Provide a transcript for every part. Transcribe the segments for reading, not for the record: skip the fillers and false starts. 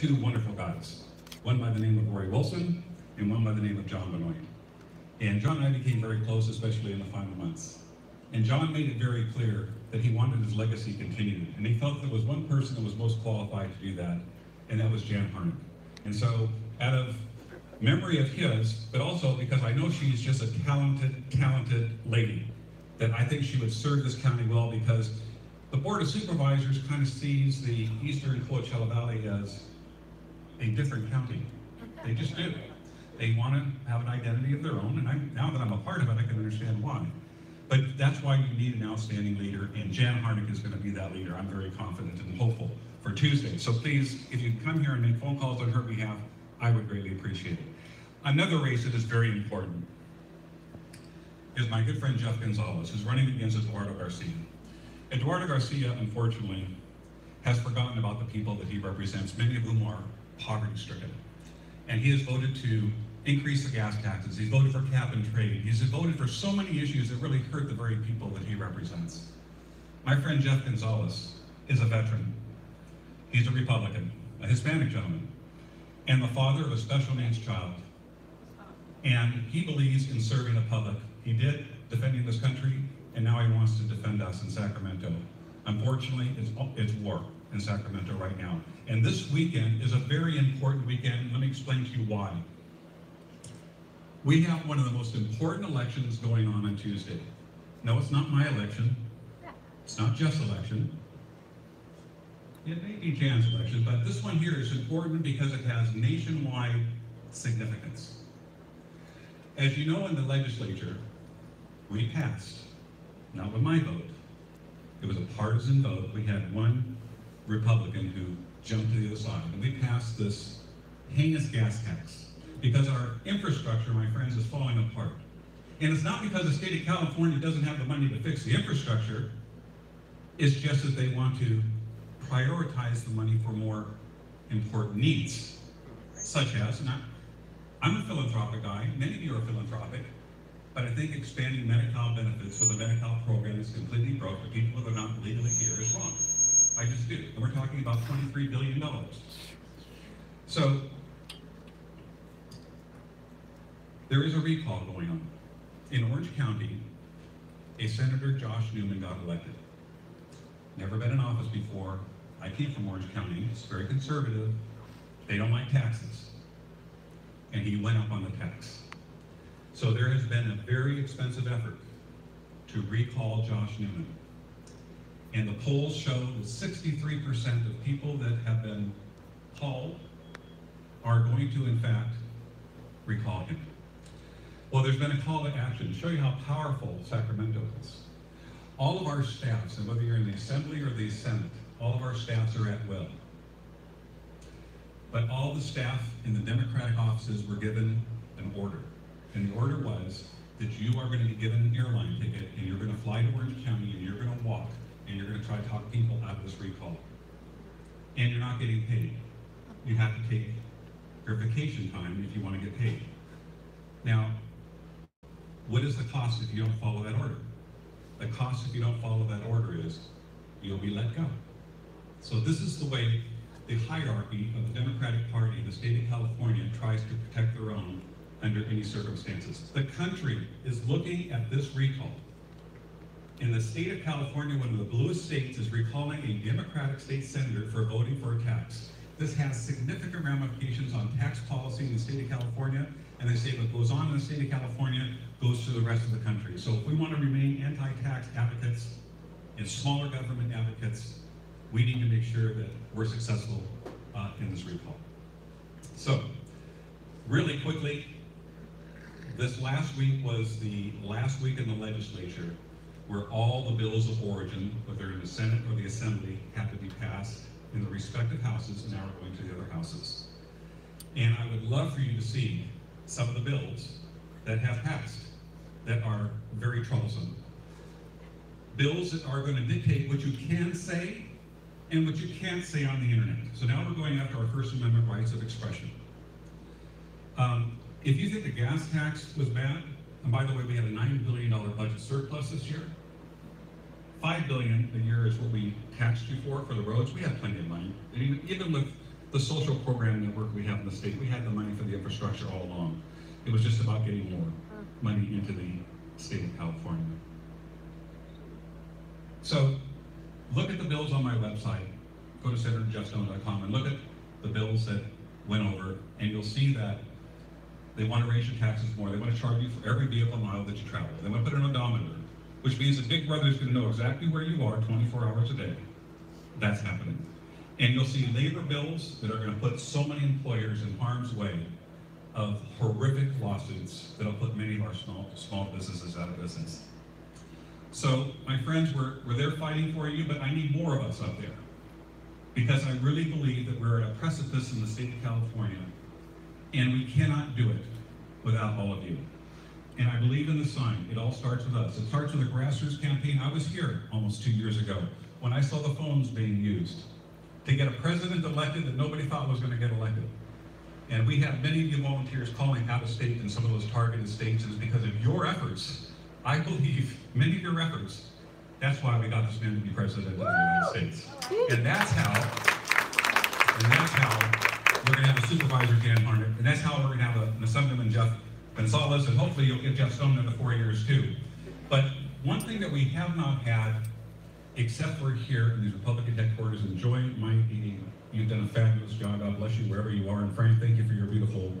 two wonderful guys, one by the name of Roy Wilson and one by the name of John Benoit. And John and I became very close, especially in the final months. And John made it very clear that he wanted his legacy continued, and he felt there was one person that was most qualified to do that, and that was Jan Harnick. And so, out of memory of his, but also because I know she's just a talented lady, that I think she would serve this county well, because the Board of Supervisors kind of sees the Eastern Coachella Valley as a different county. They just do. They want to have an identity of their own, and now that I'm a part of it, I can understand why. But that's why you need an outstanding leader, and Jan Harnick is going to be that leader. I'm very confident and hopeful for Tuesday. So please, if you come here and make phone calls on her behalf, I would greatly appreciate it. Another race that is very important is my good friend Jeff Gonzalez, who's running against Eduardo Garcia. Eduardo Garcia, unfortunately, has forgotten about the people that he represents, many of whom are poverty-stricken. And he has voted to increase the gas taxes. He's voted for cap and trade. He's voted for so many issues that really hurt the very people that he represents. My friend Jeff Gonzalez is a veteran. He's a Republican, a Hispanic gentleman, and the father of a special needs child. And he believes in serving the public. He did, defending this country, and now he wants to defend us in Sacramento. Unfortunately, it's war in Sacramento right now. And this weekend is a very important weekend. Let me explain to you why. We have one of the most important elections going on Tuesday. No, it's not my election. It's not Jeff's election. It may be Jan's election, but this one here is important because it has nationwide significance. As you know, in the legislature, we passed, not with my vote. It was a partisan vote. We had one Republican who jumped to the other side, and we passed this heinous gas tax because our infrastructure, my friends, is falling apart. And it's not because the state of California doesn't have the money to fix the infrastructure. It's just that they want to prioritize the money for more important needs, such as, and I'm a philanthropic guy, many of you are philanthropic, but I think expanding Medi-Cal benefits with a Medi-Cal program is completely broke. The people that are not legally here is wrong. I just do. And we're talking about $23 billion. So, there is a recall going on. In Orange County, a Senator Josh Newman got elected. Never been in office before. I came from Orange County. It's very conservative. They don't like taxes. And he went up on the tax. So there has been a very expensive effort to recall Josh Newman. And the polls show that 63% of people that have been called are going to, in fact, recall him. Well, there's been a call to action to show you how powerful Sacramento is. All of our staffs, and whether you're in the Assembly or the Senate, all of our staffs are at will. But all the staff in the Democratic offices were given an order. And the order was that you are going to be given an airline ticket, and you're going to fly to Orange County, and you're going to walk, and you're going to try to talk people out of this recall. And you're not getting paid. You have to take your vacation time if you want to get paid. Now, what is the cost if you don't follow that order? The cost if you don't follow that order is you'll be let go. So this is the way the hierarchy of the Democratic Party in the state of California tries to protect their own under any circumstances. The country is looking at this recall. In the state of California, one of the bluest states is recalling a Democratic state senator for voting for a tax. This has significant ramifications on tax policy in the state of California, and they say what goes on in the state of California goes to the rest of the country. So if we want to remain anti-tax advocates and smaller government advocates, we need to make sure that we're successful in this recall. So, really quickly, this last week was the last week in the legislature where all the bills of origin, whether in the Senate or the Assembly, have to be passed in the respective houses, and now we're going to the other houses. And I would love for you to see some of the bills that have passed that are very troublesome. Bills that are going to dictate what you can say and what you can't say on the internet. So now we're going after our First Amendment rights of expression. If you think the gas tax was bad, and by the way, we had a $9 billion budget surplus this year. $5 billion a year is what we taxed you for the roads. We had plenty of money. And even with the social program network we have in the state. We had the money for the infrastructure all along. It was just about getting more money into the state of California. So look at the bills on my website. Go to senatorjeffstone.com and look at the bills that went over, and you'll see that they want to raise your taxes more. They want to charge you for every vehicle mile that you travel. They want to put an odometer, which means that Big Brother is going to know exactly where you are 24 hours a day. That's happening. And you'll see labor bills that are going to put so many employers in harm's way of horrific lawsuits that'll put many of our small businesses out of business. So, my friends, we're there fighting for you, but I need more of us up there. Because I really believe that we're at a precipice in the state of California, and we cannot do it without all of you. And I believe in the sign. It all starts with us. It starts with a grassroots campaign. I was here almost 2 years ago when I saw the phones being used to get a president elected that nobody thought was going to get elected. And we have many of you volunteers calling out of state in some of those targeted states, and it's because of your efforts. I believe many of your efforts. That's why we got this man to be president of the United States. And that's how we're going to have a supervisor, Jan Harnett, and that's how we're going to have an assemblyman, Jeff Gonzalez, and hopefully you'll get Jeff Stone another 4 years too. But one thing that we have not had, except for here in these Republican headquarters, enjoying my meeting, you've done a fabulous job, God bless you wherever you are, and Frank, thank you for your beautiful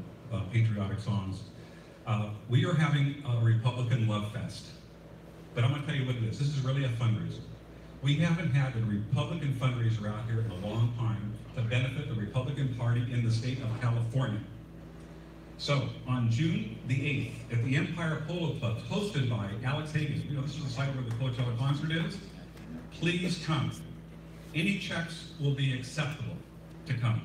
patriotic songs. We are having a Republican Love Fest. But I'm going to tell you what it is. This is really a fundraiser. We haven't had a Republican fundraiser out here in a long time to benefit the Republican Party in the state of California. So, on June the 8th, at the Empire Polo Club, hosted by Alex Hagan, you know, this is the site where the Coachella concert is, please come. Any checks will be acceptable to come.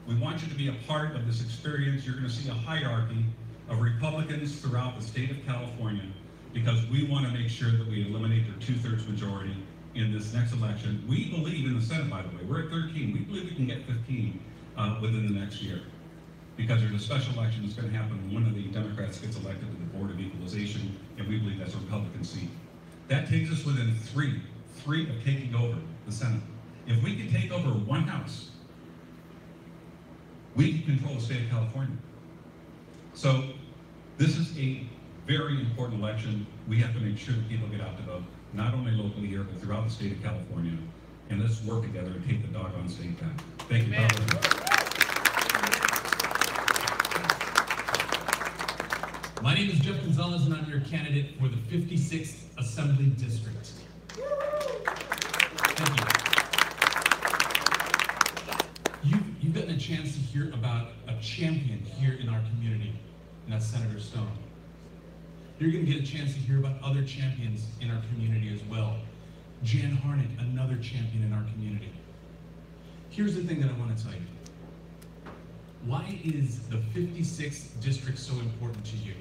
We want you to be a part of this experience. You're going to see a hierarchy of Republicans throughout the state of California, because we want to make sure that we eliminate their 2/3 majority in this next election. We believe in the Senate, by the way. We're at 13. We believe we can get 15 within the next year, because there's a special election that's going to happen when one of the Democrats gets elected to the Board of Equalization, and we believe that's a Republican seat. That takes us within three of taking over the Senate. If we can take over one house, we can control the state of California. So this is a very important election. We have to make sure that people get out to vote, not only locally here, but throughout the state of California. And let's work together to take the doggone state back. Thank you. My name is Jeff Gonzalez, and I'm your candidate for the 56th Assembly District. Thank you. You've gotten a chance to hear about a champion here in our community, and that's Senator Stone. You're going to get a chance to hear about other champions in our community as well. Jan Harnett, another champion in our community. Here's the thing that I want to tell you. Why is the 56th district so important to you?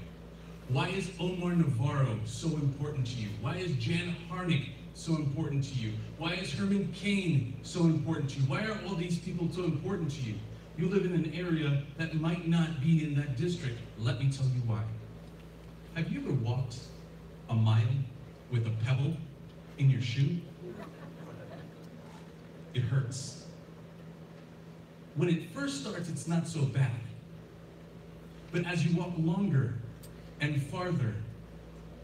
Why is Omar Navarro so important to you? Why is Jan Harnett so important to you? Why is Herman Cain so important to you? Why are all these people so important to you? You live in an area that might not be in that district. Let me tell you why. Have you ever walked a mile with a pebble in your shoe? It hurts. When it first starts, it's not so bad. But as you walk longer and farther,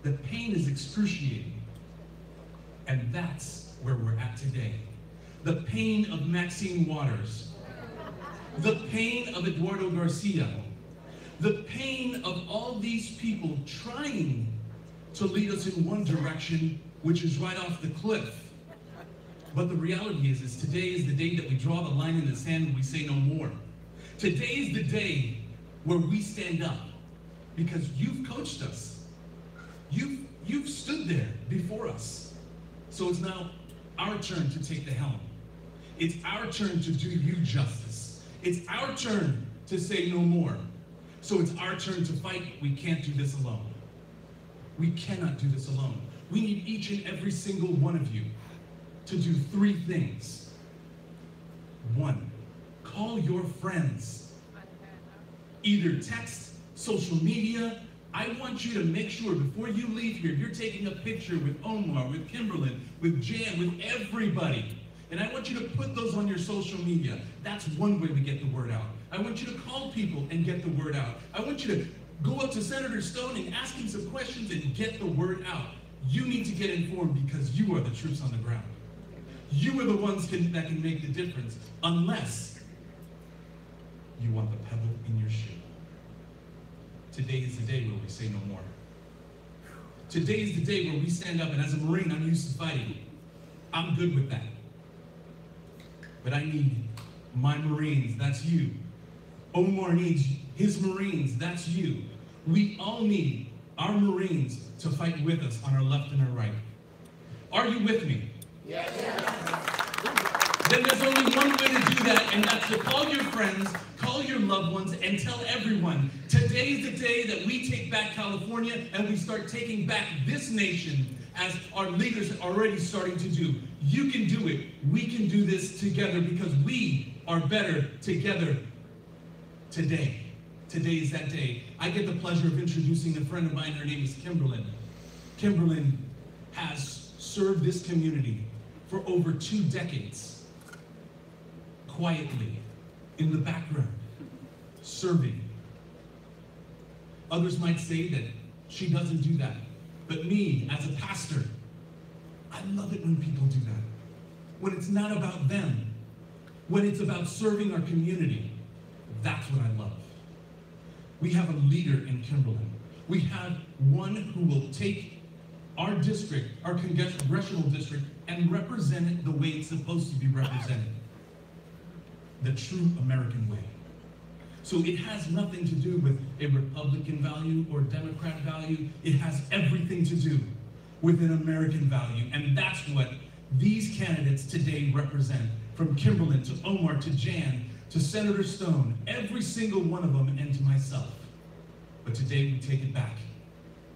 the pain is excruciating. And that's where we're at today. The pain of Maxine Waters. The pain of Eduardo Garcia. The pain of all these people trying to lead us in one direction, which is right off the cliff. But the reality is today is the day that we draw the line in the sand and we say no more. Today is the day where we stand up, because you've coached us. You've stood there before us. So it's now our turn to take the helm. It's our turn to do you justice. It's our turn to say no more. So it's our turn to fight. We can't do this alone. We cannot do this alone. We need each and every single one of you to do 3 things. 1, call your friends. Either text, social media. I want you to make sure before you leave here, you're taking a picture with Omar, with Kimberlyn, with Jan, with everybody. And I want you to put those on your social media. That's one way we get the word out. I want you to call people and get the word out. I want you to go up to Senator Stone and ask him some questions and get the word out. You need to get informed because you are the troops on the ground. You are the ones that can make the difference, unless you want the pebble in your shoe. Today is the day where we say no more. Today is the day where we stand up, and as a Marine, I'm used to fighting. I'm good with that. But I need my Marines, that's you. Omar needs his Marines, that's you. We all need our Marines to fight with us on our left and our right. Are you with me? Yes. Then there's only one way to do that, and that's to call your friends, call your loved ones, and tell everyone, today is the day that we take back California and we start taking back this nation as our leaders are already starting to do. You can do it. We can do this together because we are better together today. Today is that day. I get the pleasure of introducing a friend of mine. Her name is Kimberlyn. Kimberlyn has served this community for over 2 decades, quietly, in the background, serving. Others might say that she doesn't do that. But me, as a pastor, I love it when people do that. When it's not about them, when it's about serving our community, that's what I love. We have a leader in Kimberlyn. We have one who will take our district, our congressional district, and represent it the way it's supposed to be represented. The true American way. So it has nothing to do with a Republican value or Democrat value. It has everything to do with an American value. And that's what these candidates today represent. From Kimberlyn to Omar to Jan to Senator Stone, every single one of them, and to myself. But today we take it back.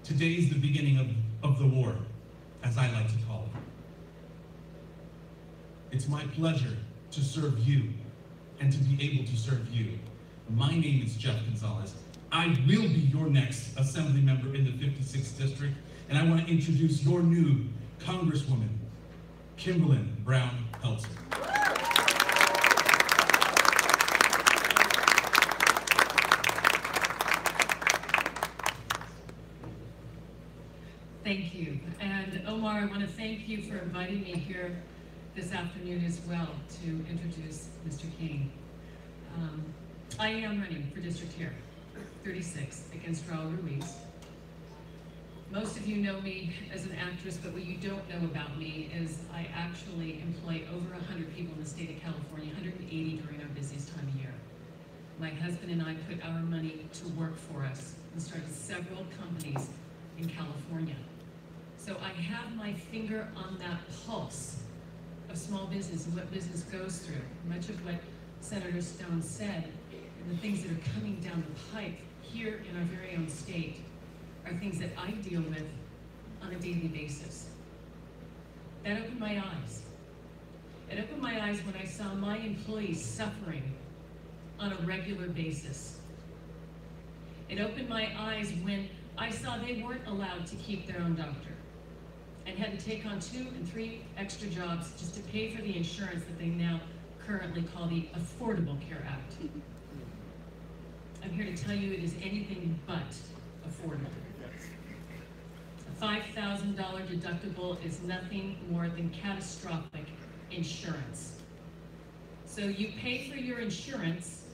Today is the beginning of the war, as I like to call it. It's my pleasure to serve you and to be able to serve you. My name is Jeff Gonzalez. I will be your next assembly member in the 56th District, and I want to introduce your new Congresswoman, Kimberlyn Brown Peltzer. Thank you. And Omar, I want to thank you for inviting me here this afternoon as well to introduce Mr. Cain. I am running for district here, 36, against Raul Ruiz. Most of you know me as an actress, but what you don't know about me is I actually employ over 100 people in the state of California, 180 during our busiest time of year. My husband and I put our money to work for us and started several companies in California. So I have my finger on that pulse of small business and what business goes through. Much of what Senator Stone said and the things that are coming down the pipe here in our very own state are things that I deal with on a daily basis. That opened my eyes. It opened my eyes when I saw my employees suffering on a regular basis. It opened my eyes when I saw they weren't allowed to keep their own doctor and had to take on 2 and 3 extra jobs just to pay for the insurance that they now currently call the Affordable Care Act. I'm here to tell you it is anything but affordable. A $5,000 deductible is nothing more than catastrophic insurance. So you pay for your insurance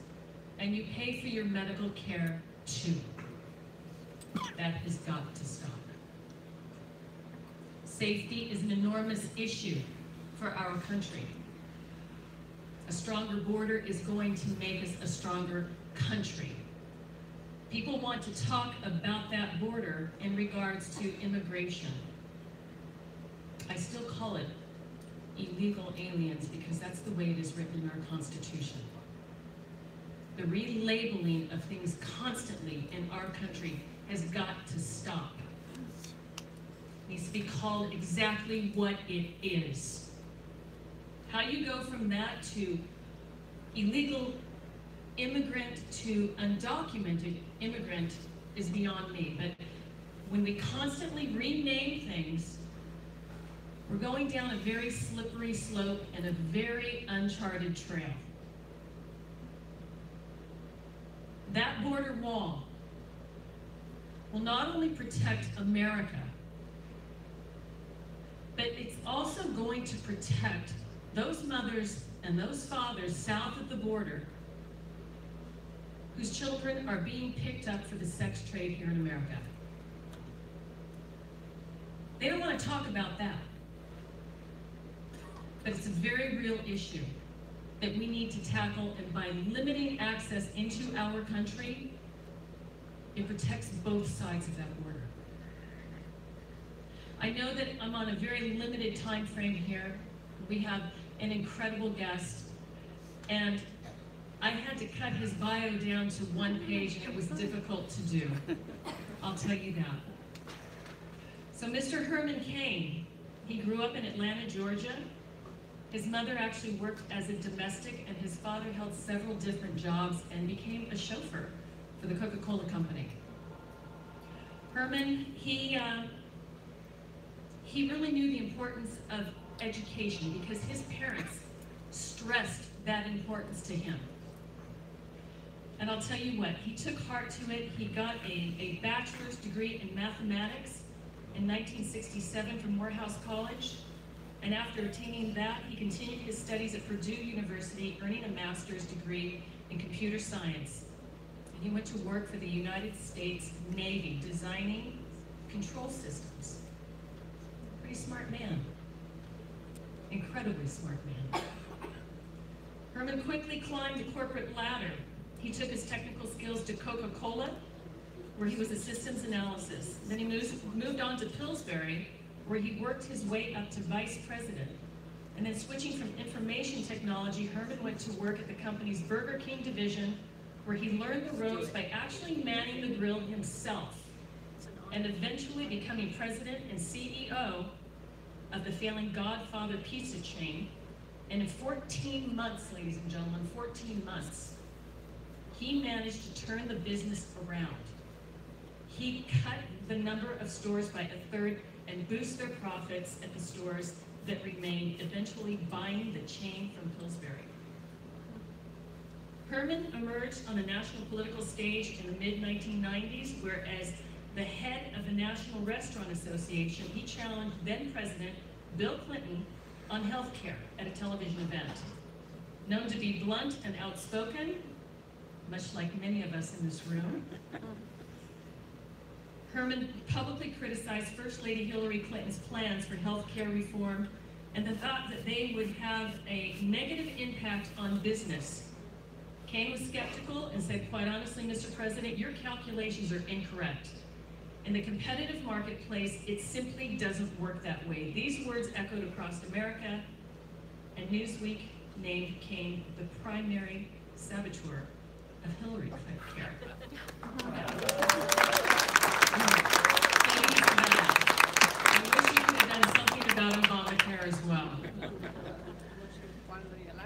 and you pay for your medical care too. That has got to stop. Safety is an enormous issue for our country. A stronger border is going to make us a stronger country. People want to talk about that border in regards to immigration. I still call it illegal aliens because that's the way it is written in our Constitution. The relabeling of things constantly in our country has got to stop. It needs to be called exactly what it is. How you go from that to illegal immigrant to undocumented immigrant is beyond me. But when we constantly rename things, We're going down a very slippery slope and a very uncharted trail. That border wall will not only protect America, but it's also going to protect those mothers and those fathers south of the border whose children are being picked up for the sex trade here in America. They don't want to talk about that. But it's a very real issue that we need to tackle, and by limiting access into our country, it protects both sides of that border. I know that I'm on a very limited time frame here. We have an incredible guest, and I had to cut his bio down to one page, and it was difficult to do. I'll tell you that. So Mr. Herman Cain, he grew up in Atlanta, Georgia. His mother actually worked as a domestic, and his father held several different jobs and became a chauffeur for the Coca-Cola company. Herman, he really knew the importance of education because his parents stressed that importance to him. And I'll tell you what, he took heart to it. He got a bachelor's degree in mathematics in 1967 from Morehouse College. And after attaining that, he continued his studies at Purdue University, earning a master's degree in computer science. And he went to work for the United States Navy, designing control systems. Pretty smart man. Incredibly smart man. Herman quickly climbed the corporate ladder. He took his technical skills to Coca-Cola, where he was a systems analysis. Then he moved on to Pillsbury, where he worked his way up to vice president. And then switching from information technology, Herman went to work at the company's Burger King division, where he learned the ropes by actually manning the grill himself, and eventually becoming president and CEO of the failing Godfather pizza chain. And in 14 months, ladies and gentlemen, 14 months, he managed to turn the business around. He cut the number of stores by a third and boost their profits at the stores that remained, eventually buying the chain from Pillsbury. Herman emerged on the national political stage in the mid-1990s, where as the head of the National Restaurant Association, he challenged then-President Bill Clinton on health care at a television event. Known to be blunt and outspoken, much like many of us in this room, Herman publicly criticized First Lady Hillary Clinton's plans for health care reform and the thought that they would have a negative impact on business. Cain was skeptical and said, quite honestly, Mr. President, your calculations are incorrect. In the competitive marketplace, it simply doesn't work that way. These words echoed across America, and Newsweek named Cain the primary saboteur of Hillary Clinton care. I wish you could have done something about Obamacare as well.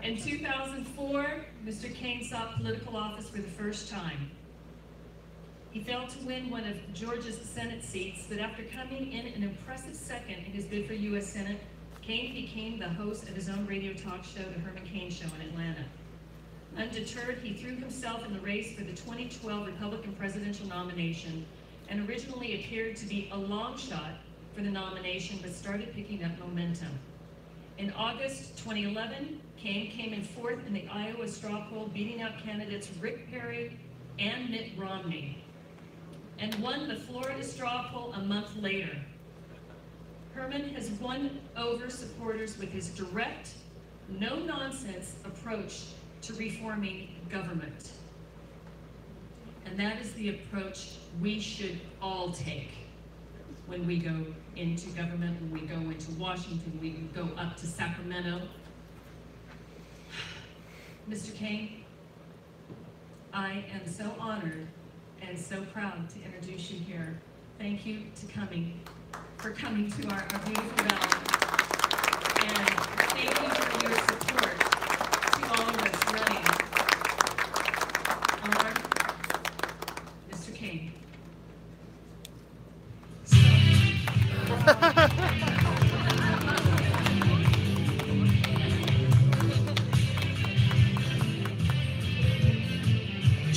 In 2004, Mr. Cain sought political office for the first time. He failed to win one of Georgia's Senate seats, but after coming in an impressive second in his bid for U.S. Senate, Cain became the host of his own radio talk show, The Herman Cain Show in Atlanta. Undeterred, he threw himself in the race for the 2012 Republican presidential nomination and originally appeared to be a long shot for the nomination, but started picking up momentum. In August 2011, Cain came in fourth in the Iowa straw poll, beating out candidates Rick Perry and Mitt Romney, and won the Florida straw poll a month later. Herman has won over supporters with his direct, no-nonsense approach to reforming government. And that is the approach we should all take when we go into government, when we go into Washington, we go up to Sacramento. Mr. Cain, I am so honored and so proud to introduce you here. Thank you for coming to our beautiful rally. And thank you for your support to all of us running. Omar, Mr. Cain.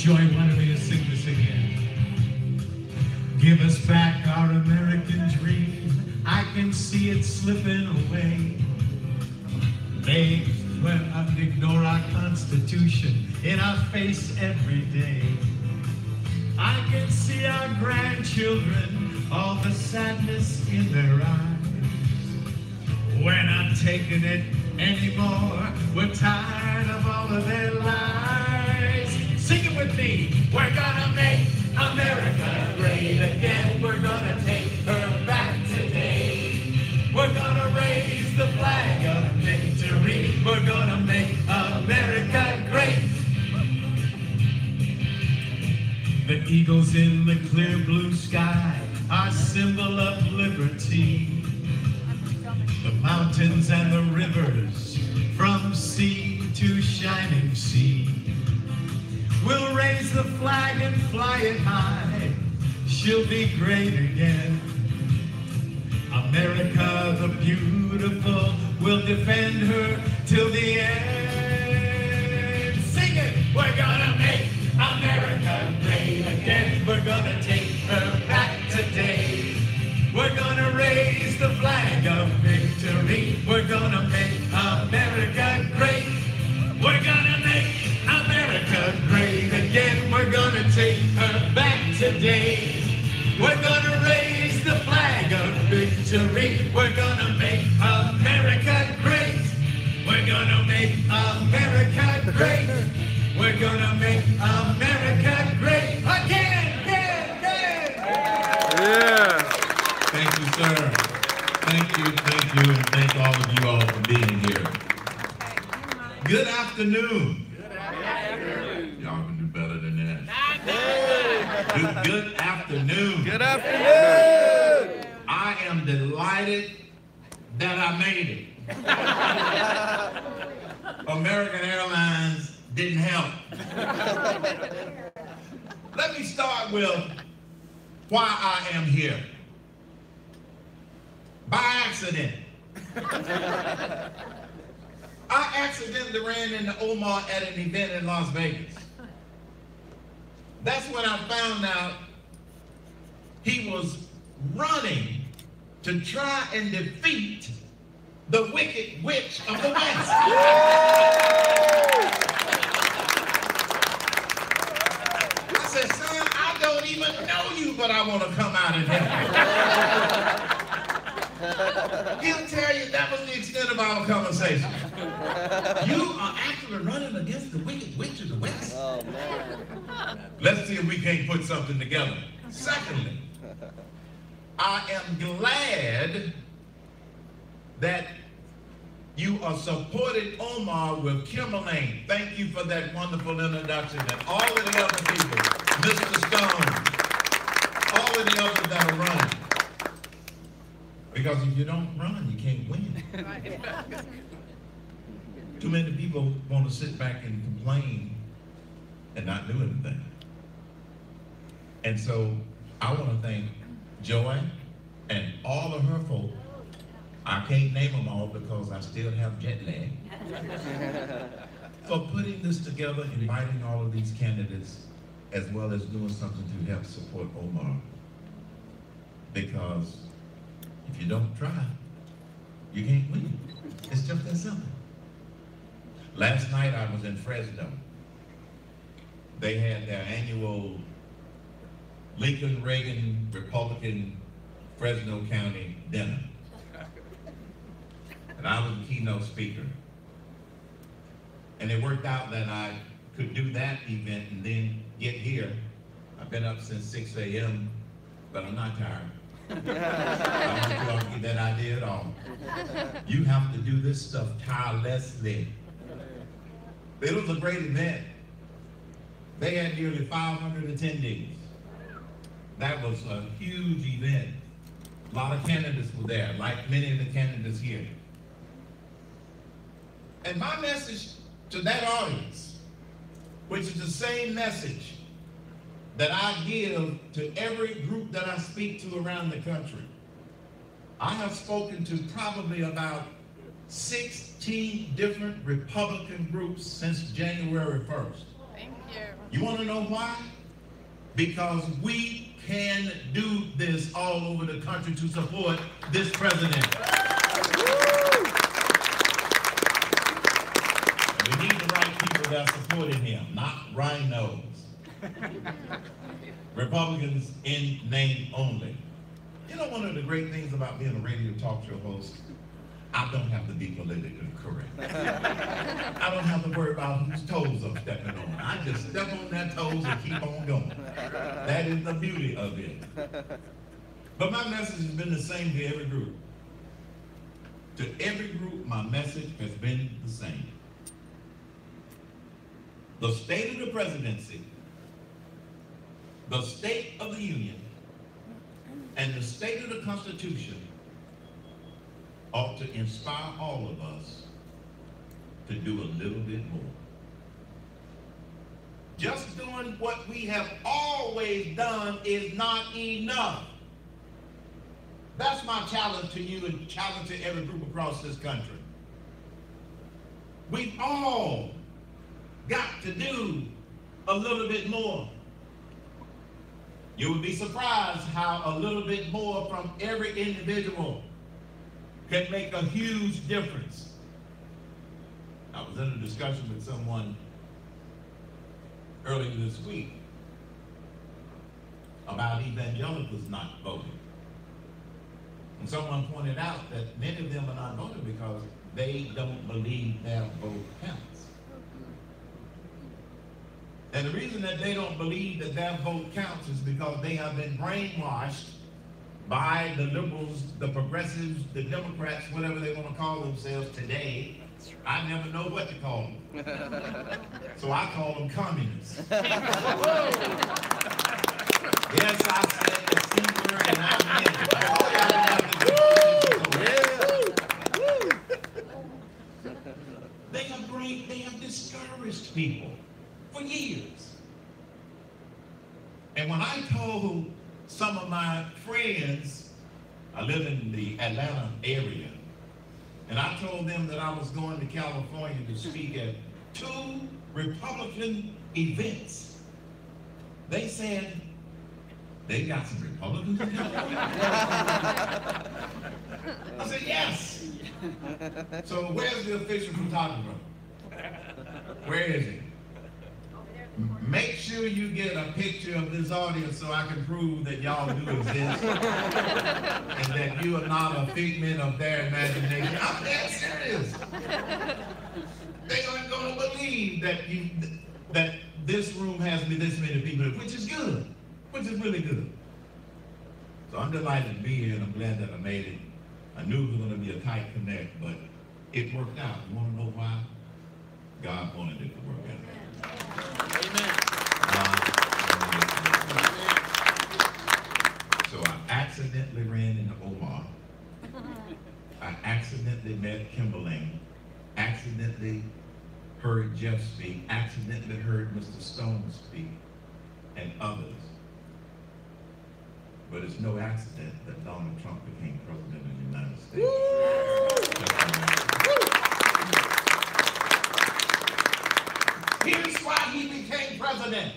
Joy wanted me to sing this again. Give us back our American dream. I can see it slipping away. They ignore our Constitution in our face every day. I can see our grandchildren, all the sadness in their eyes. We're not taking it anymore. We're tired of all of their lies. Sing it with me. We're gonna make America great again. We're gonna take her back today. We're gonna raise the flag of victory. We're gonna make America great. The eagles in the clear blue sky, our symbol of liberty. The mountains and the rivers, from sea to shining sea. We'll raise the flag and fly it high. She'll be great again. America the beautiful, will defend her till the end. Sing it! We're gonna make America great again. We're gonna take her back today. We're gonna raise the flag of victory. We're gonna make America great. We're gonna make America great again. We're gonna take her back today. We're gonna raise the flag of victory. We're gonna make America great. We're gonna make America great. We're gonna make America great again, again, again. Yeah. Thank you, sir. Thank you, and thank all of you all for being here. Good afternoon. Y'all can do better than that. Good afternoon. Good afternoon. I am delighted that I made it. American Airlines didn't help. Let me start with why I am here. By accident. I accidentally ran into Omar at an event in Las Vegas. That's when I found out he was running to try and defeat the Wicked Witch of the West. I said, son, I don't even know you, but I want to come out and help you. He'll tell you that was the extent of our conversation. You are actually running against the Wicked Witch of the West? Oh, man. Let's see if we can't put something together. Secondly, I am glad that you are supporting Omar with Kimberlane. Thank you for that wonderful introduction. And all of the other people, Mr. Stone, all of the others that are running. Because if you don't run, you can't win. Too many people want to sit back and complain and not do anything. And so I want to thank Joy and all of her folk. I can't name them all because I still have jet lag. For putting this together, inviting all of these candidates, as well as doing something to help support Omar. Because if you don't try, you can't win. It's just that simple. Last night I was in Fresno. They had their annual Lincoln Reagan Republican Fresno County dinner. And I was the keynote speaker. And it worked out that I could do that event and then get here. I've been up since 6 a.m., but I'm not tired. I don't want you all to get that idea at all. You have to do this stuff tirelessly. It was a great event. They had nearly 500 attendees. That was a huge event. A lot of candidates were there, like many of the candidates here. And my message to that audience, which is the same message that I give to every group that I speak to around the country. I have spoken to probably about 16 different Republican groups since January 1st. Thank you. You want to know why? Because we can do this all over the country to support this president. And we need the right people that are supporting him, not rhinos. Republicans in name only. You know, one of the great things about being a radio talk show host, I don't have to be politically correct. I don't have to worry about whose toes I'm stepping on. I just step on their toes and keep on going. That is the beauty of it. But my message has been the same to every group. To every group, my message has been the same. The state of the presidency, the state of the union, and the state of the Constitution ought to inspire all of us to do a little bit more. Just doing what we have always done is not enough. That's my challenge to you and challenge to every group across this country. We've all got to do a little bit more. You would be surprised how a little bit more from every individual can make a huge difference. I was in a discussion with someone earlier this week about evangelicals not voting. And someone pointed out that many of them are not voting because they don't believe their vote counts. And the reason that they don't believe that their vote counts is because they have been brainwashed by the liberals, the progressives, the Democrats, whatever they want to call themselves today. I never know what to call them. So I call them communists. Yes, I said the C word and I meant it. All y'all have to do. They have discouraged people for years. And when I told some of my friends, I live in the Atlanta area, and I told them that I was going to California to speak at 2 Republican events. They said, they got some Republicans in California? I said, yes. So where's the official photographer? Where is he? Make sure you get a picture of this audience so I can prove that y'all do exist and that you are not a figment of their imagination. I'm dead serious. They aren't going to believe that this room has this many people, which is good, which is really good. So I'm delighted to be here, and I'm glad that I made it. I knew it was going to be a tight connect, but it worked out. You want to know why? God wanted it to work out. Amen. So I accidentally ran into Omar. I accidentally met Kimberly. Accidentally heard Jeff speak. Accidentally heard Mr. Stone speak, and others. But it's no accident that Donald Trump became president of the United States. Here's why he became president.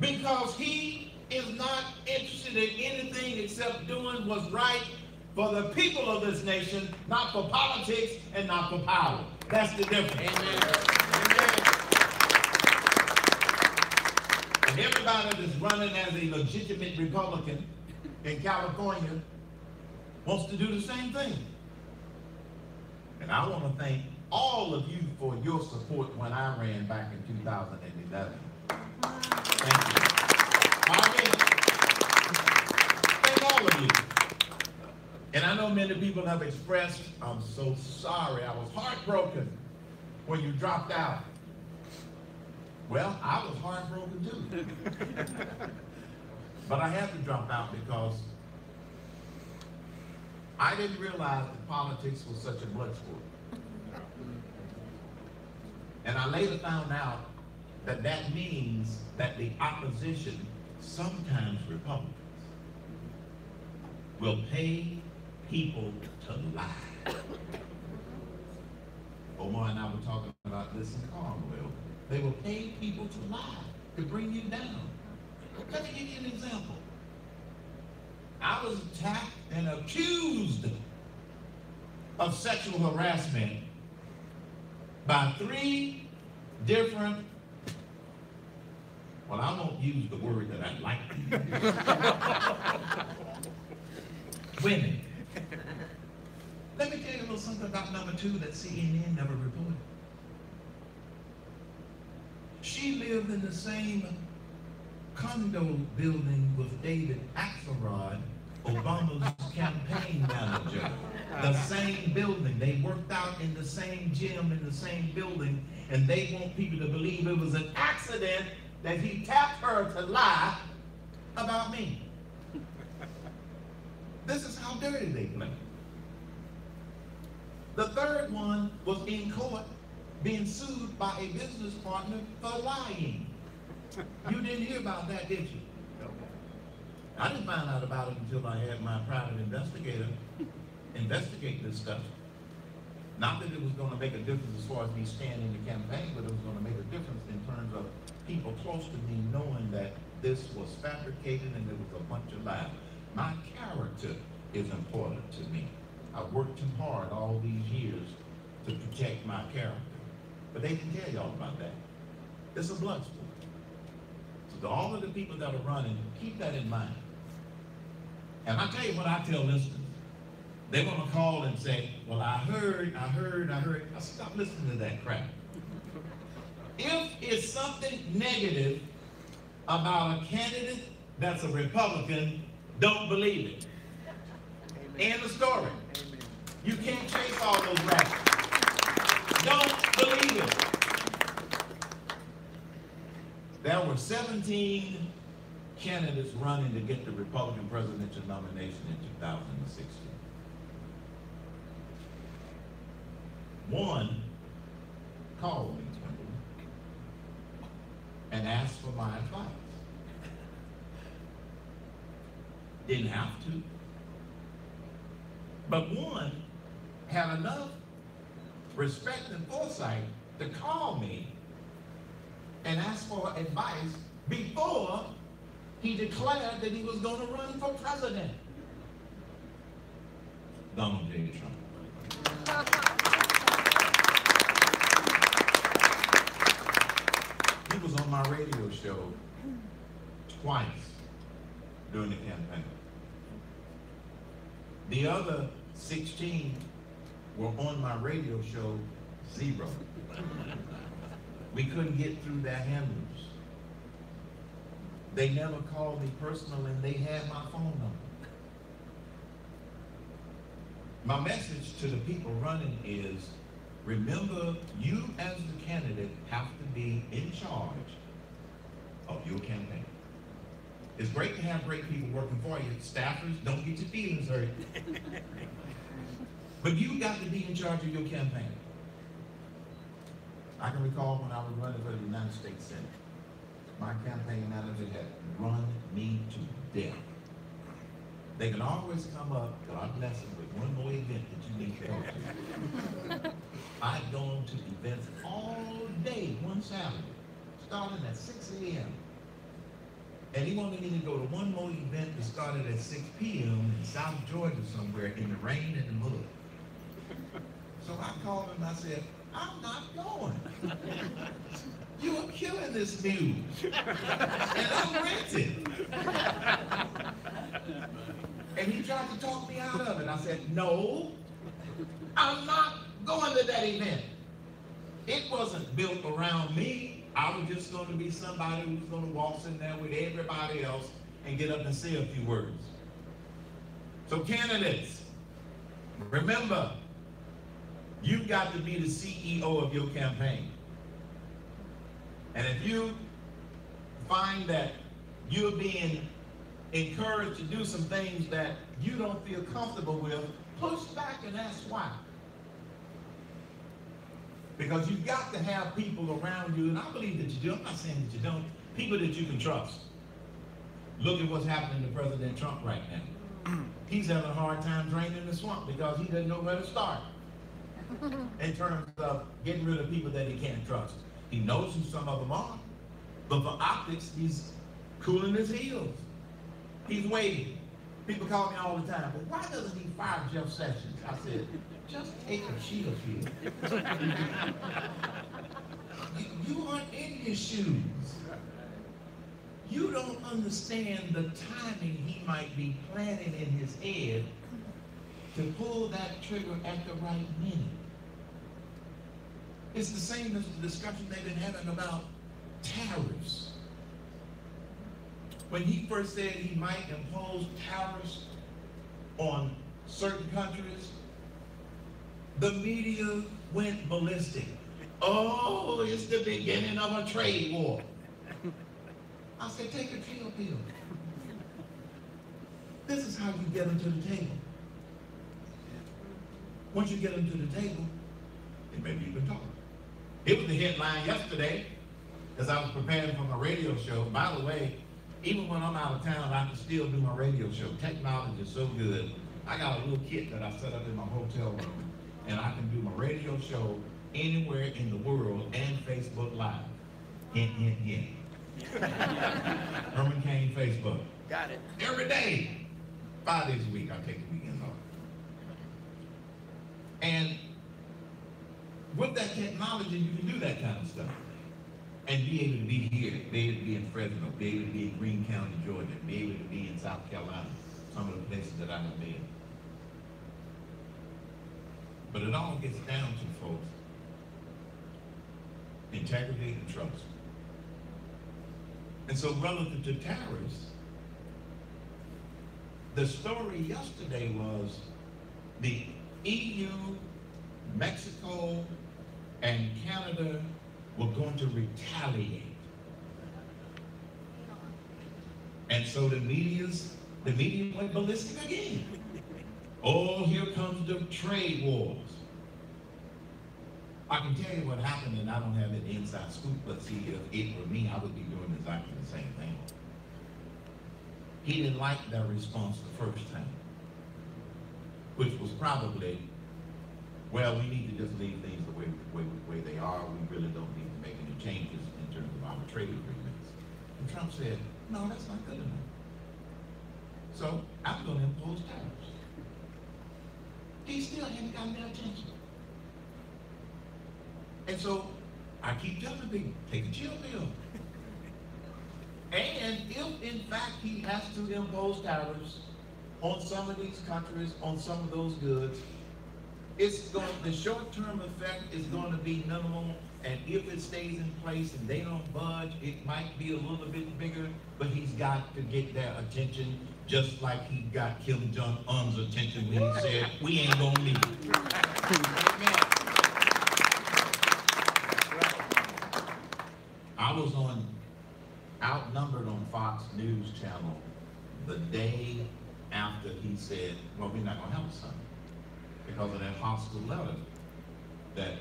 Because he is not interested in anything except doing what's right for the people of this nation, not for politics and not for power. That's the difference. Amen. Amen. And everybody that's running as a legitimate Republican in California wants to do the same thing. And I want to thank all of you for your support when I ran back in 2011. Thank you. Thank all of you. And I know many people have expressed, I'm so sorry, I was heartbroken when you dropped out. Well, I was heartbroken too. But I had to drop out because I didn't realize that politics was such a blood sport. And I later found out that that means that the opposition, sometimes Republicans, will pay people to lie. Omar and I were talking about this in Carmel. They will pay people to lie, to bring you down. Let me give you an example. I was attacked and accused of sexual harassment by 3 different, well, I won't use the word that I like, women. Let me tell you a little something about number 2 that CNN never reported. She lived in the same condo building with David Axelrod, Obama's campaign manager. The same building. They worked out in the same gym, in the same building, and they want people to believe it was an accident that he tapped her to lie about me. This is how dirty they play. The 3rd one was in court being sued by a business partner for lying. You didn't hear about that, did you? I didn't find out about it until I had my private investigator investigate this stuff. Not that it was going to make a difference as far as me staying in the campaign, but it was going to make a difference in terms of people close to me knowing that this was fabricated and it was a bunch of lies. My character is important to me. I've worked too hard all these years to protect my character. But they didn't tell y'all about that. It's a blood sport. So to all of the people that are running, keep that in mind. And I tell you what I tell listeners. They're going to call and say, well, I heard. I stop listening to that crap. If it's something negative about a candidate that's a Republican, don't believe it. End of story. You can't chase all those rabbits. Don't believe it. There were 17 candidates running to get the Republican presidential nomination in 2016. One called me and asked for my advice. Didn't have to. But one had enough respect and foresight to call me and ask for advice before he declared that he was going to run for president. Donald J. Trump. He was on my radio show twice during the campaign. The other 16 were on my radio show 0. We couldn't get through their handlers. They never called me personal and they had my phone number. My message to the people running is, remember, you as the candidate have to be in charge of your campaign. It's great to have great people working for you. Staffers, don't get your feelings hurt. But you got to be in charge of your campaign. I can recall when I was running for the United States Senate, my campaign manager had run me to death. They can always come up, God bless them, with one more event that you need to go to. I'd gone to events all day one Saturday, starting at 6 a.m. And he wanted me to go to one more event that started at 6 p.m. in South Georgia somewhere in the rain and the mud. So I called him and I said, I'm not going. You are killing this news. And I'm rented. And he tried to talk me out of it. I said, no, I'm not going to that event. It wasn't built around me. I was just going to be somebody who was going to waltz in there with everybody else and get up and say a few words. So candidates, remember, you've got to be the CEO of your campaign. And if you find that you're being encouraged to do some things that you don't feel comfortable with, push back and ask why. Because you've got to have people around you, and I believe that you do, I'm not saying that you don't, people that you can trust. Look at what's happening to President Trump right now. He's having a hard time draining the swamp because he doesn't know where to start in terms of getting rid of people that he can't trust. He knows who some of them are. But for optics, he's cooling his heels. He's waiting. People call me all the time, well, why doesn't he fire Jeff Sessions? I said, just take a chill pill. You aren't in his shoes. You don't understand the timing he might be planning in his head to pull that trigger at the right minute. It's the same as the discussion they've been having about tariffs. When he first said he might impose tariffs on certain countries, the media went ballistic. Oh, it's the beginning of a trade war. I said, take a chill pill. This is how you get them to the table. Once you get them to the table, they maybe you can talk. It was the headline yesterday, as I was preparing for my radio show. By the way, even when I'm out of town, I can still do my radio show. Technology is so good. I got a little kit that I set up in my hotel room, and I can do my radio show anywhere in the world and Facebook Live. Hint, hint, hint. Herman Cain Facebook. Got it. Every day. 5 days a week, I take the weekends off. And with that technology, you can do that kind of stuff. And be able to be here, be able to be in Fresno, be able to be in Greene County, Georgia, be able to be in South Carolina, some of the places that I have been. But it all gets down to, folks, integrity and trust. And so relative to tariffs, the story yesterday was the EU, Mexico, and Canada were going to retaliate. And so the media went ballistic again. Oh, here comes the trade wars. I can tell you what happened, and I don't have an inside scoop, but see, if it were me, I would be doing exactly the same thing. He didn't like their response the first time, which was probably, well, we need to just leave things the way they are. We really don't need to make any changes in terms of our trade agreements. And Trump said, no, that's not good enough. So I'm going to impose tariffs. He still hadn't gotten their attention. And so I keep telling people, take a chill pill. And if in fact he has to impose tariffs on some of these countries, on some of those goods, the short-term effect is going to be minimal, and if it stays in place and they don't budge, it might be a little bit bigger, but he's got to get their attention, just like he got Kim Jong-un's attention when he said, we ain't gonna leave. Amen. I was outnumbered on Fox News Channel the day after he said, well, we're not gonna have a summit, because of that hostile letter that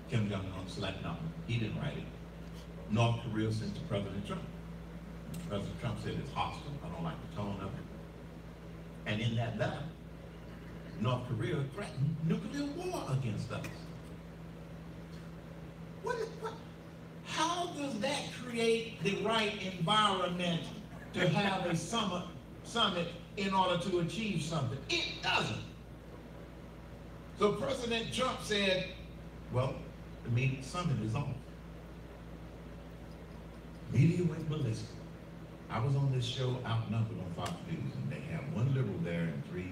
Kim Jong-un slapped on. He didn't write it. North Korea sent to President Trump. President Trump said it's hostile. I don't like the tone of it. And in that letter, North Korea threatened nuclear war against us. How does that create the right environment to have a summit in order to achieve something? It doesn't. So President Trump said, well, the summit is on. Media went ballistic. I was on this show outnumbered on Fox News, and they have one liberal there and 3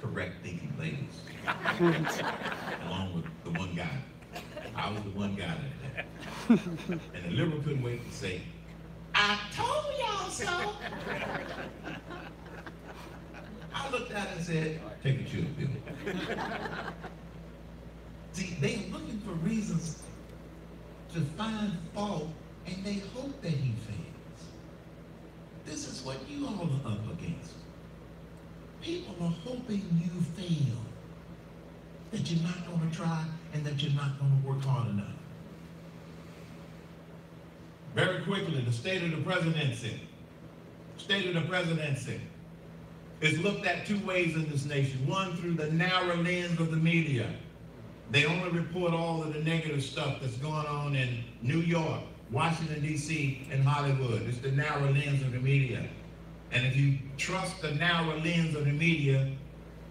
correct thinking ladies, along with the one guy. I was the one guy that day. And the liberal couldn't wait to say, I told y'all so. I looked at it and said, take a chill pill. See, they're looking for reasons to find fault, and they hope that he fails. This is what you all are up against. People are hoping you fail, that you're not going to try and that you're not going to work hard enough. Very quickly, the state of the presidency. State of the presidency is looked at 2 ways in this nation. One, through the narrow lens of the media. They only report all of the negative stuff that's going on in New York, Washington, D.C., and Hollywood. It's the narrow lens of the media. And if you trust the narrow lens of the media,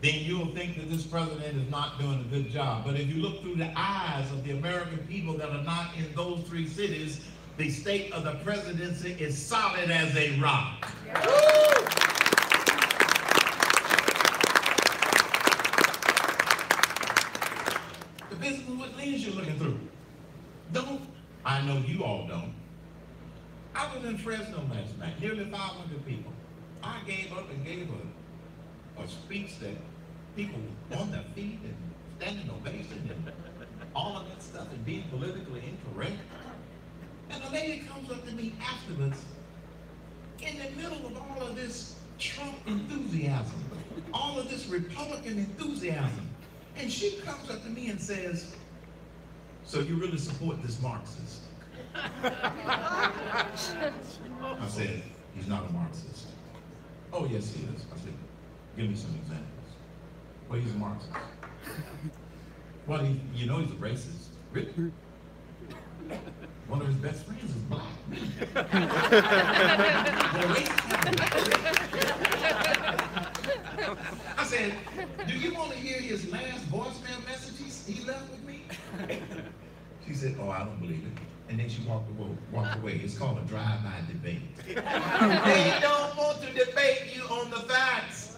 then you'll think that this president is not doing a good job. But if you look through the eyes of the American people that are not in those three cities, the state of the presidency is solid as a rock. The business what lens you're looking through. I know you all don't. I was in Fresno last night, nearly 500 people. I gave up and gave a speech that people on their feet and standing ovation and all of that stuff and being politically incorrect. And a lady comes up to me afterwards in the middle of all of this Trump enthusiasm, all of this Republican enthusiasm. And she comes up to me and says, "So you really support this Marxist?" I said, "He's not a Marxist." "Oh, yes, he is." I said, "Give me some examples." "Well, he's a Marxist." "Well, you know he's a racist." "Really?" "One of his best friends is black." I said, "Do you want to hear his last voicemail message he left with me?" She said, "Oh, I don't believe it." And then she walked away. It's called a drive-by debate. They don't want to debate you on the facts.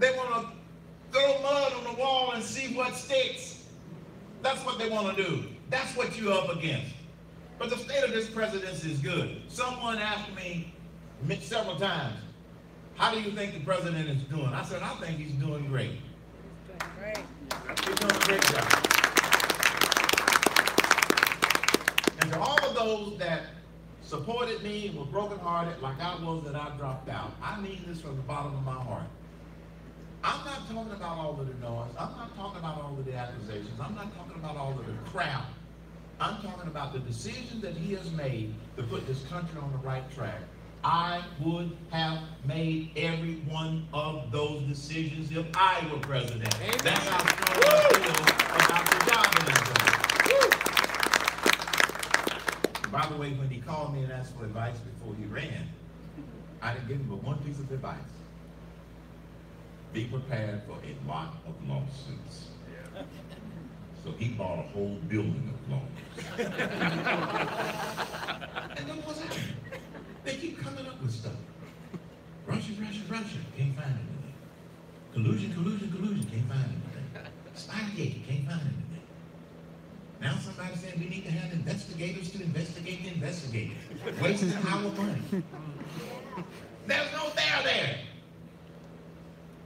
They want to throw mud on the wall and see what sticks. That's what they want to do. That's what you're up against. But the state of this presidency is good. Someone asked me several times, "How do you think the president is doing?" I said, "I think he's doing great." He's doing a great job. And to all of those that supported me and were brokenhearted like I was that I dropped out, I mean this from the bottom of my heart. I'm not talking about all of the noise. I'm not talking about all of the accusations. I'm not talking about all of the crap. I'm talking about the decision that he has made to put this country on the right track. I would have made every one of those decisions if I were president. Amen. That's how strong I feel about the job that he's doing. By the way, when he called me and asked for advice before he ran, I didn't give him but one piece of advice. Be prepared for a lot of lawsuits. Yeah. So he bought a whole building of lawsuits. And then what's happening? They keep coming up with stuff. Russia, can't find anything. Collusion, can't find anything. Spygate, can't find anything. Now somebody's saying we need to have investigators to investigate the investigators. Wasting our money. There's no there.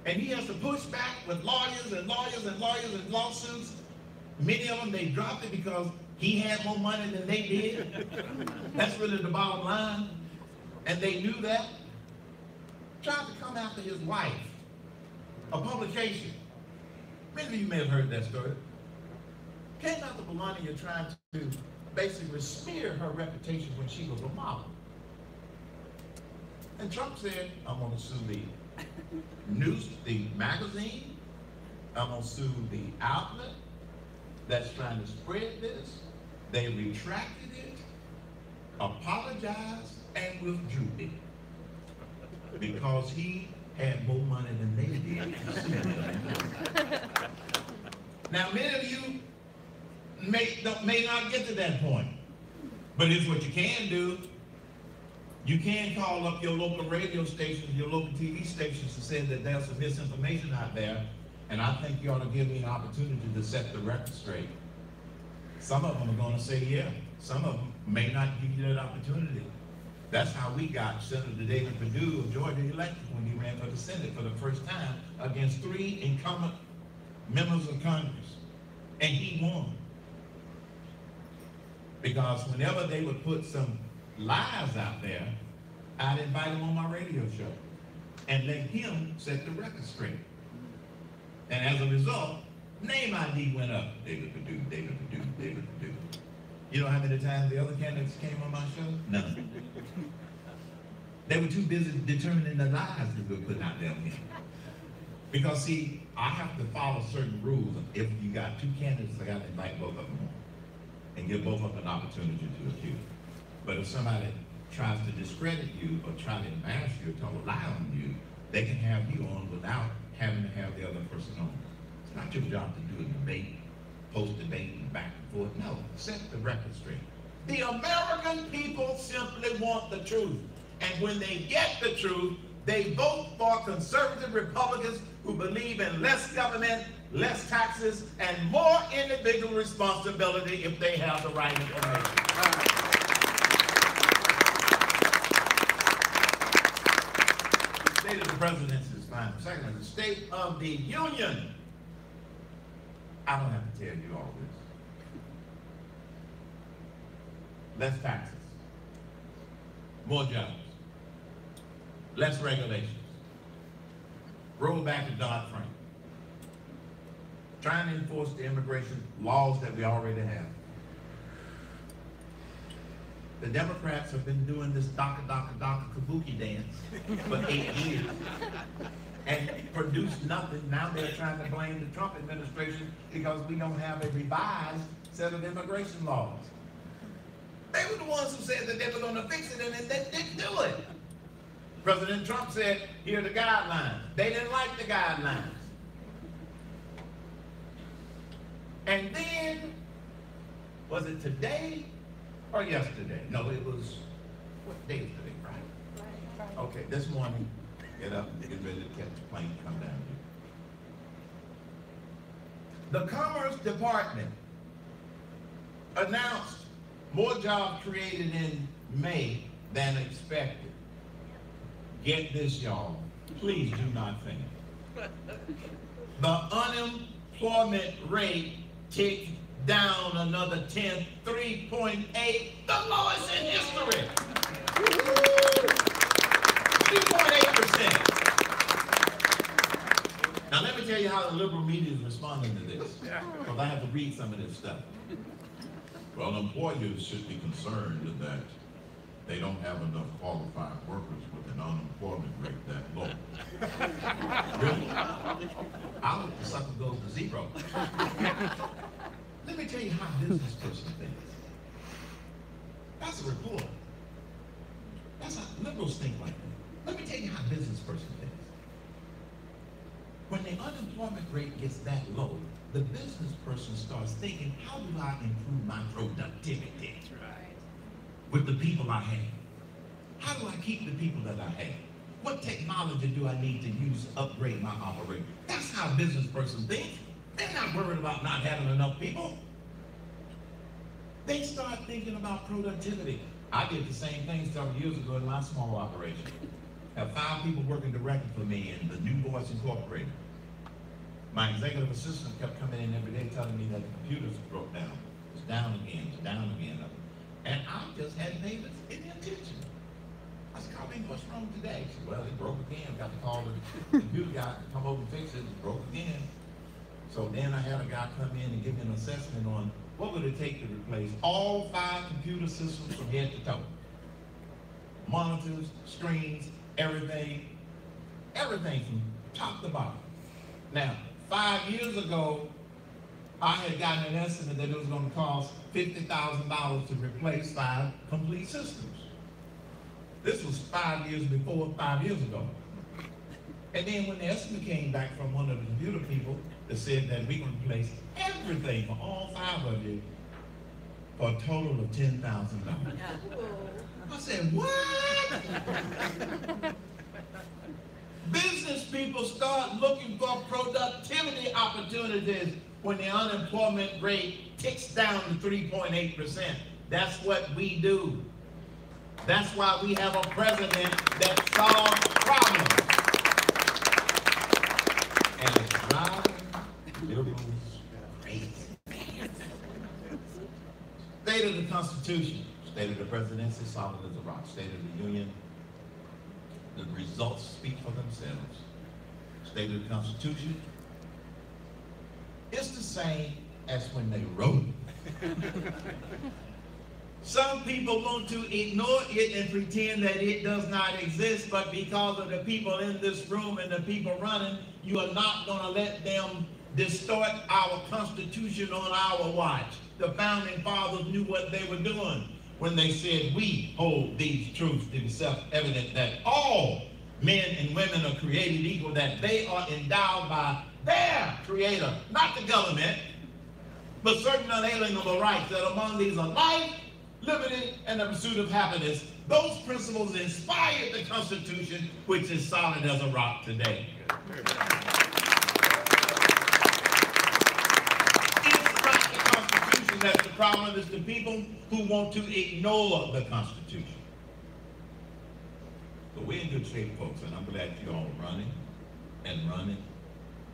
And he has to push back with lawyers and lawsuits. Many of them, they dropped it because he had more money than they did. That's really the bottom line. And they knew that. Tried to come after his wife. A publication. Many of you may have heard that story. Came after Melania trying to basically smear her reputation when she was a model. And Trump said, "I'm going to sue the magazine. I'm going to sue the outlet that's trying to spread this." They retracted it, apologized, and withdrew it. Because he had more money than they did. Now, many of you may not get to that point. But here's what you can do. You can call up your local radio stations, your local TV stations to say that there's some misinformation out there, and I think you ought to give me an opportunity to set the record straight. Some of them are going to say yeah. Some of them may not give you that opportunity. That's how we got Senator David Perdue of Georgia elected when he ran for the Senate for the first time against 3 incumbent members of Congress. And he won. Because whenever they would put some lies out there, I'd invite him on my radio show and let him set the record straight. And as a result, name ID went up. David Perdue. You know how many times the other candidates came on my show? None. They were too busy determining the lies that we were putting out there on him. Because see, I have to follow certain rules. If you got two candidates, I got to invite both of them on and give both of them an opportunity to accuse. But if somebody tries to discredit you or try to embarrass you or tell a lie on you, they can have you on without having to have the other person on. It's not your job to do a debate, post-debate and back and forth. No, set the record straight. The American people simply want the truth. And when they get the truth, they vote for conservative Republicans who believe in less government, less taxes, and more individual responsibility if they have the right information. The State of the Presidency is fine. Secondly, the State of the Union. I don't have to tell you all this. Less taxes, more jobs, less regulations, roll back to Dodd-Frank, trying to enforce the immigration laws that we already have. The Democrats have been doing this DACA kabuki dance for 8 years and produced nothing. Now they're trying to blame the Trump administration because we don't have a revised set of immigration laws. They were the ones who said that they were going to fix it, and they didn't do it. President Trump said, here are the guidelines. They didn't like the guidelines. And then, was it today or yesterday? No, it was, what day is today, Friday? Okay, this morning, get up, get ready to catch the plane, come down here. The Commerce Department announced more jobs created in May than expected. Get this, y'all. Please do not think. The unemployment rate ticked down another 10, 3.8, the lowest in history. 3.8%. Now let me tell you how the liberal media is responding to this, because I have to read some of this stuff. Well, employers should be concerned that they don't have enough qualified workers with an unemployment rate that low. Really? I hope the sucker goes to zero. Let me tell you how a business person thinks. That's a report. That's how liberals think like that. Let me tell you how a business person thinks. When the unemployment rate gets that low, the business person starts thinking, how do I improve my productivity with the people I have? How do I keep the people that I have? What technology do I need to use to upgrade my operation? That's how a business person thinks. They're not worried about not having enough people. They start thinking about productivity. I did the same thing several years ago in my small operation. Have 5 people working directly for me in the New Voice Incorporated. My executive assistant kept coming in every day telling me that the computers broke down. It's down again, it's down again. And I just hadn't paid any attention. I said, Colleen, what's wrong today? She said, well, it broke again. Got to call the computer guy to come over and fix it. It broke again. So then I had a guy come in and give me an assessment on what would it take to replace all 5 computer systems from head to toe. Monitors, screens, everything from top to bottom. Now, 5 years ago, I had gotten an estimate that it was going to cost $50,000 to replace 5 complete systems. This was 5 years before, 5 years ago. And then when the estimate came back from one of the computer people that said that we can replace everything for all 5 of you for a total of $10,000. I said, what? Business people start looking for productivity opportunities when the unemployment rate ticks down to 3.8%. That's what we do. That's why we have a president that solves problems. And it's driving liberals crazy. State of the Constitution, State of the Presidency, solid as a rock. State of the Union, the results speak for themselves. State of the Constitution, it's the same as when they wrote it. Some people want to ignore it and pretend that it does not exist, but because of the people in this room and the people running, you are not going to let them distort our Constitution on our watch. The founding fathers knew what they were doing when they said, we hold these truths to be self-evident, that all men and women are created equal, that they are endowed by their creator, not the government, but certain unalienable rights, that among these are life, liberty, and the pursuit of happiness. Those principles inspired the Constitution, which is solid as a rock today. It's not the Constitution that's the problem. It's the people who want to ignore the Constitution. So we're in good shape, folks, and I'm glad you're all running and running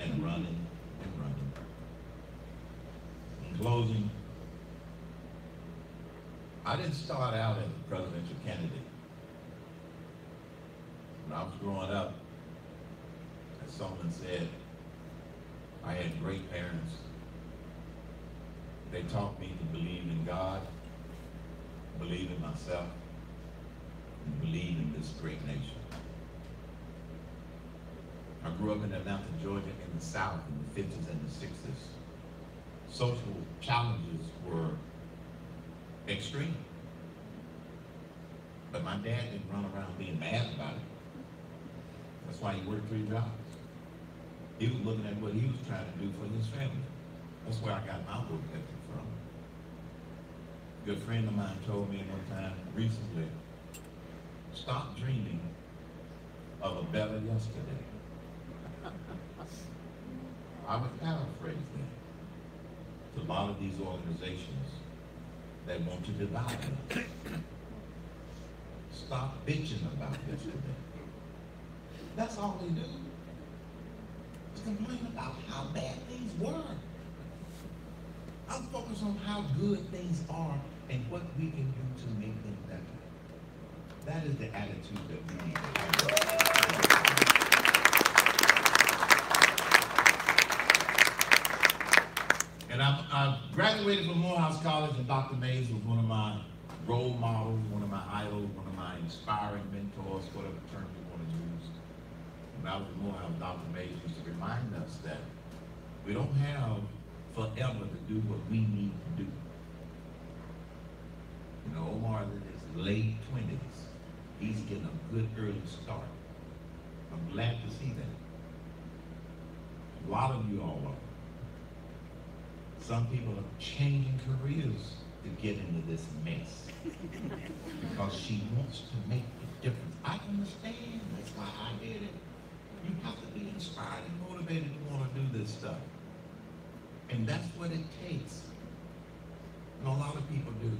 and running and running. In closing, I didn't start out as a presidential candidate. When I was growing up, as someone said, I had great parents. They taught me to believe in God, believe in myself, and believe in this great nation. I grew up in Atlanta, Georgia, in the South in the 50s and the 60s. Social challenges were extreme. But my dad didn't run around being mad about it. That's why he worked 3 jobs. He was looking at what he was trying to do for his family. That's where I got my work ethic from. A good friend of mine told me one time recently, stop dreaming of a better yesterday. I would paraphrase that to a lot of these organizations that want to divide us. Stop bitching about yesterday. That's all they do. Just complain about how bad things were. I'm focused on how good things are and what we can do to make them better. That is the attitude that we need to have. And I've graduated from Morehouse College, and Dr. Mays was one of my role models, one of my idols, one of my inspiring mentors, whatever term you want to use. When I was at Morehouse, Dr. Mays used to remind us that we don't have forever to do what we need to do. You know, Omar is in his late 20s. He's getting a good early start. I'm glad to see that. A lot of you all are. Some people are changing careers to get into this mess because she wants to make a difference. I understand. That's why I did it. You have to be inspired and motivated to want to do this stuff. And that's what it takes. And a lot of people do.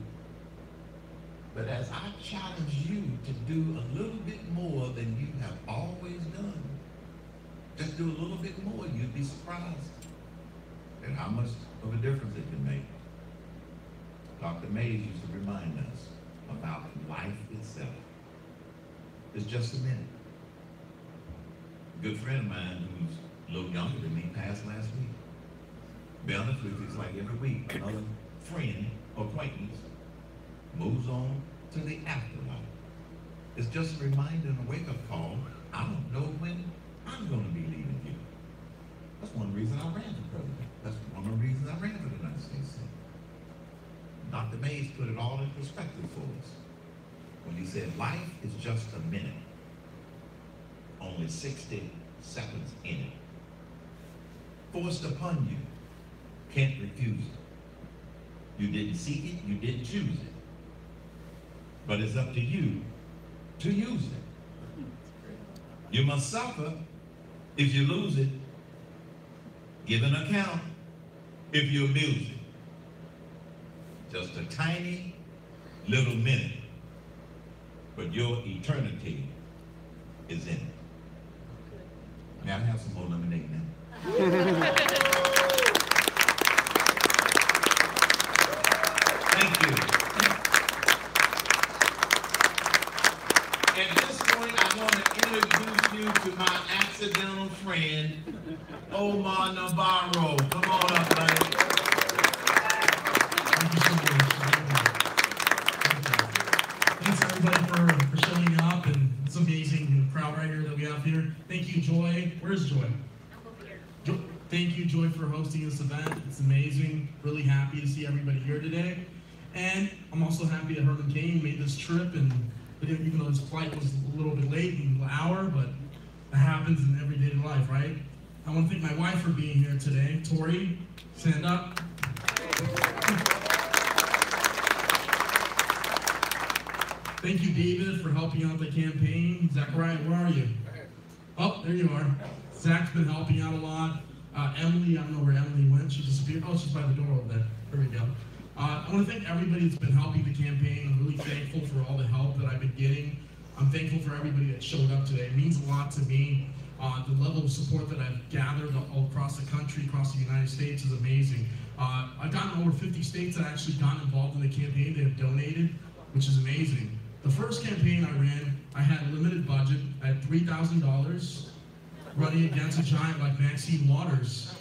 But as I challenge you to do a little bit more than you have always done, just do a little bit more, you'd be surprised at how much of a difference it can make. Dr. Mays used to remind us about life itself. It's just a minute. A good friend of mine who's a little younger than me passed last week. To be honest with you, it's like every week another friend or acquaintance moves on to the afterlife. It's just a reminder and a wake-up call. I don't know when I'm going to be leaving here. That's one reason I ran for president. That's one of the reasons I ran for the United States Senate. Dr. Mays put it all in perspective for us when he said, life is just a minute, only 60 seconds in it. Forced upon you, can't refuse it. You didn't seek it, you didn't choose it. But it's up to you to use it. You must suffer if you lose it. Give an account if you abuse it. Just a tiny little minute, but your eternity is in it. May I have some more lemonade now? Thank you. At this point, I want to introduce you to my accidental friend, Omar Navarro. Come on up, buddy. Thank you so much. everybody for showing up, and it's amazing crowd right here that we have here. Thank you, Joy. Where's Joy? Thank you, Joy, for hosting this event. It's amazing. Really happy to see everybody here today. And I'm also happy that Herman Cain made this trip, and even though his flight was a little bit late, an hour, but that happens in everyday life, right? I want to thank my wife for being here today. Tori, stand up. Thank you, David, for helping out the campaign. Zachariah, where are you? Oh, there you are. Zach's been helping out a lot. Emily, I don't know where Emily went. She disappeared. Oh, she's by the door over there. There we go. I want to thank everybody that's been helping the campaign. I'm really thankful for all the help that I've been getting. I'm thankful for everybody that showed up today. It means a lot to me. The level of support that I've gathered all across the country, across the United States is amazing. I've gotten over 50 states that actually got involved in the campaign. They have donated, which is amazing. The first campaign I ran, I had a limited budget. I had $3,000 running against a giant like Maxine Waters.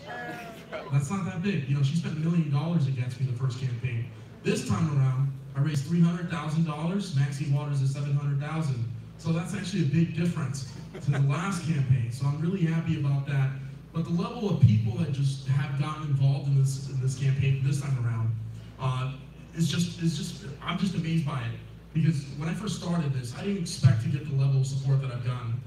That's not that big. You know, she spent $1 million against me the first campaign. This time around, I raised $300,000. Maxine Waters is $700,000. So that's actually a big difference to the last campaign. So I'm really happy about that. But the level of people that just have gotten involved in this campaign this time around, I'm just amazed by it. Because when I first started this, I didn't expect to get the level of support that I've gotten.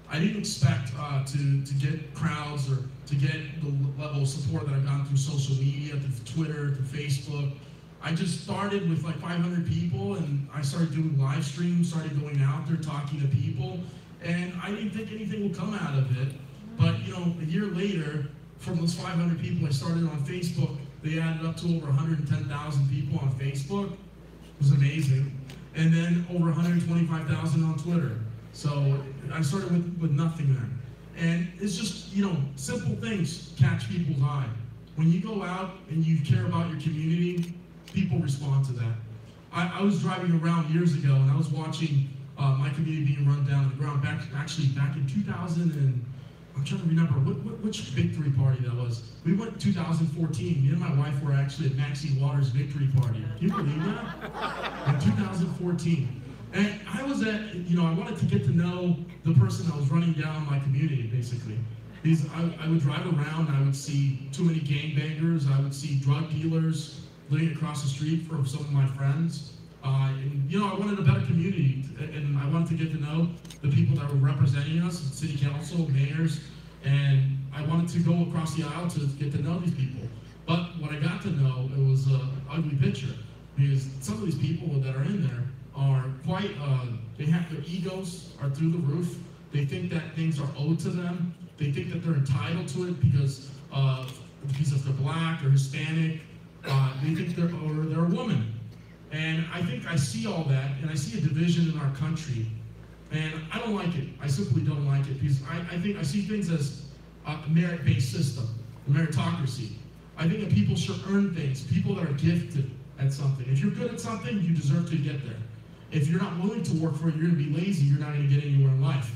I didn't expect to get crowds or to get the level of support that I've gotten through social media, through Twitter, through Facebook. I just started with like 500 people, and I started doing live streams, started going out there talking to people, and I didn't think anything would come out of it. But you know, a year later, from those 500 people I started on Facebook, they added up to over 110,000 people on Facebook. It was amazing. And then over 125,000 on Twitter. So I started with nothing there. And it's just, you know, simple things catch people's eye. When you go out and you care about your community, people respond to that. I was driving around years ago, and I was watching my community being run down to the ground back in 2000, and I'm trying to remember which victory party that was. We went in 2014. Me and my wife were actually at Maxine Waters' victory party. Can you believe that? In 2014. And I was at, you know, I wanted to get to know the person that was running down my community, basically. Because I would drive around, and I would see too many gangbangers, I would see drug dealers living across the street from some of my friends. And, you know, I wanted a better community, and I wanted to get to know the people that were representing us, city council, mayors, and I wanted to go across the aisle to get to know these people. But what I got to know, it was an ugly picture, because some of these people that are in there are quite, they have their egos are through the roof. They think that things are owed to them. They think that they're entitled to it because if they're black or Hispanic. They think they're a woman. And I think I see all that, and I see a division in our country, and I don't like it. I simply don't like it, because I think I see things as a merit-based system, a meritocracy. I think that people should earn things, people that are gifted at something. If you're good at something, you deserve to get there. If you're not willing to work for it, you're gonna be lazy, you're not gonna get anywhere in life.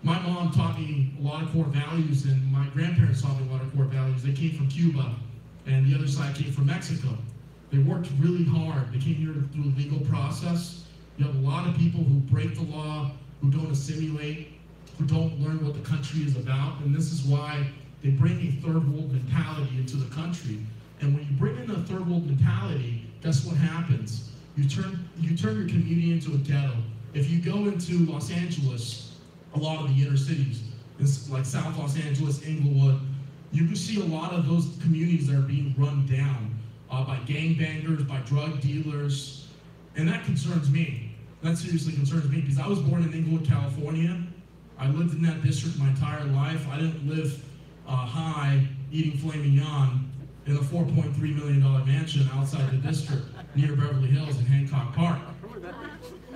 My mom taught me a lot of core values, and my grandparents taught me a lot of core values. They came from Cuba, and the other side came from Mexico. They worked really hard. They came here through the legal process. You have a lot of people who break the law, who don't assimilate, who don't learn what the country is about, and this is why they bring a third world mentality into the country. And when you bring in a third world mentality, guess what happens? You turn your community into a ghetto. If you go into Los Angeles, a lot of the inner cities, like South Los Angeles, Inglewood, you can see a lot of those communities that are being run down by gangbangers, by drug dealers, and that concerns me. That seriously concerns me, because I was born in Inglewood, California. I lived in that district my entire life. I didn't live high eating filet mignon in a $4.3 million mansion outside the district near Beverly Hills in Hancock Park.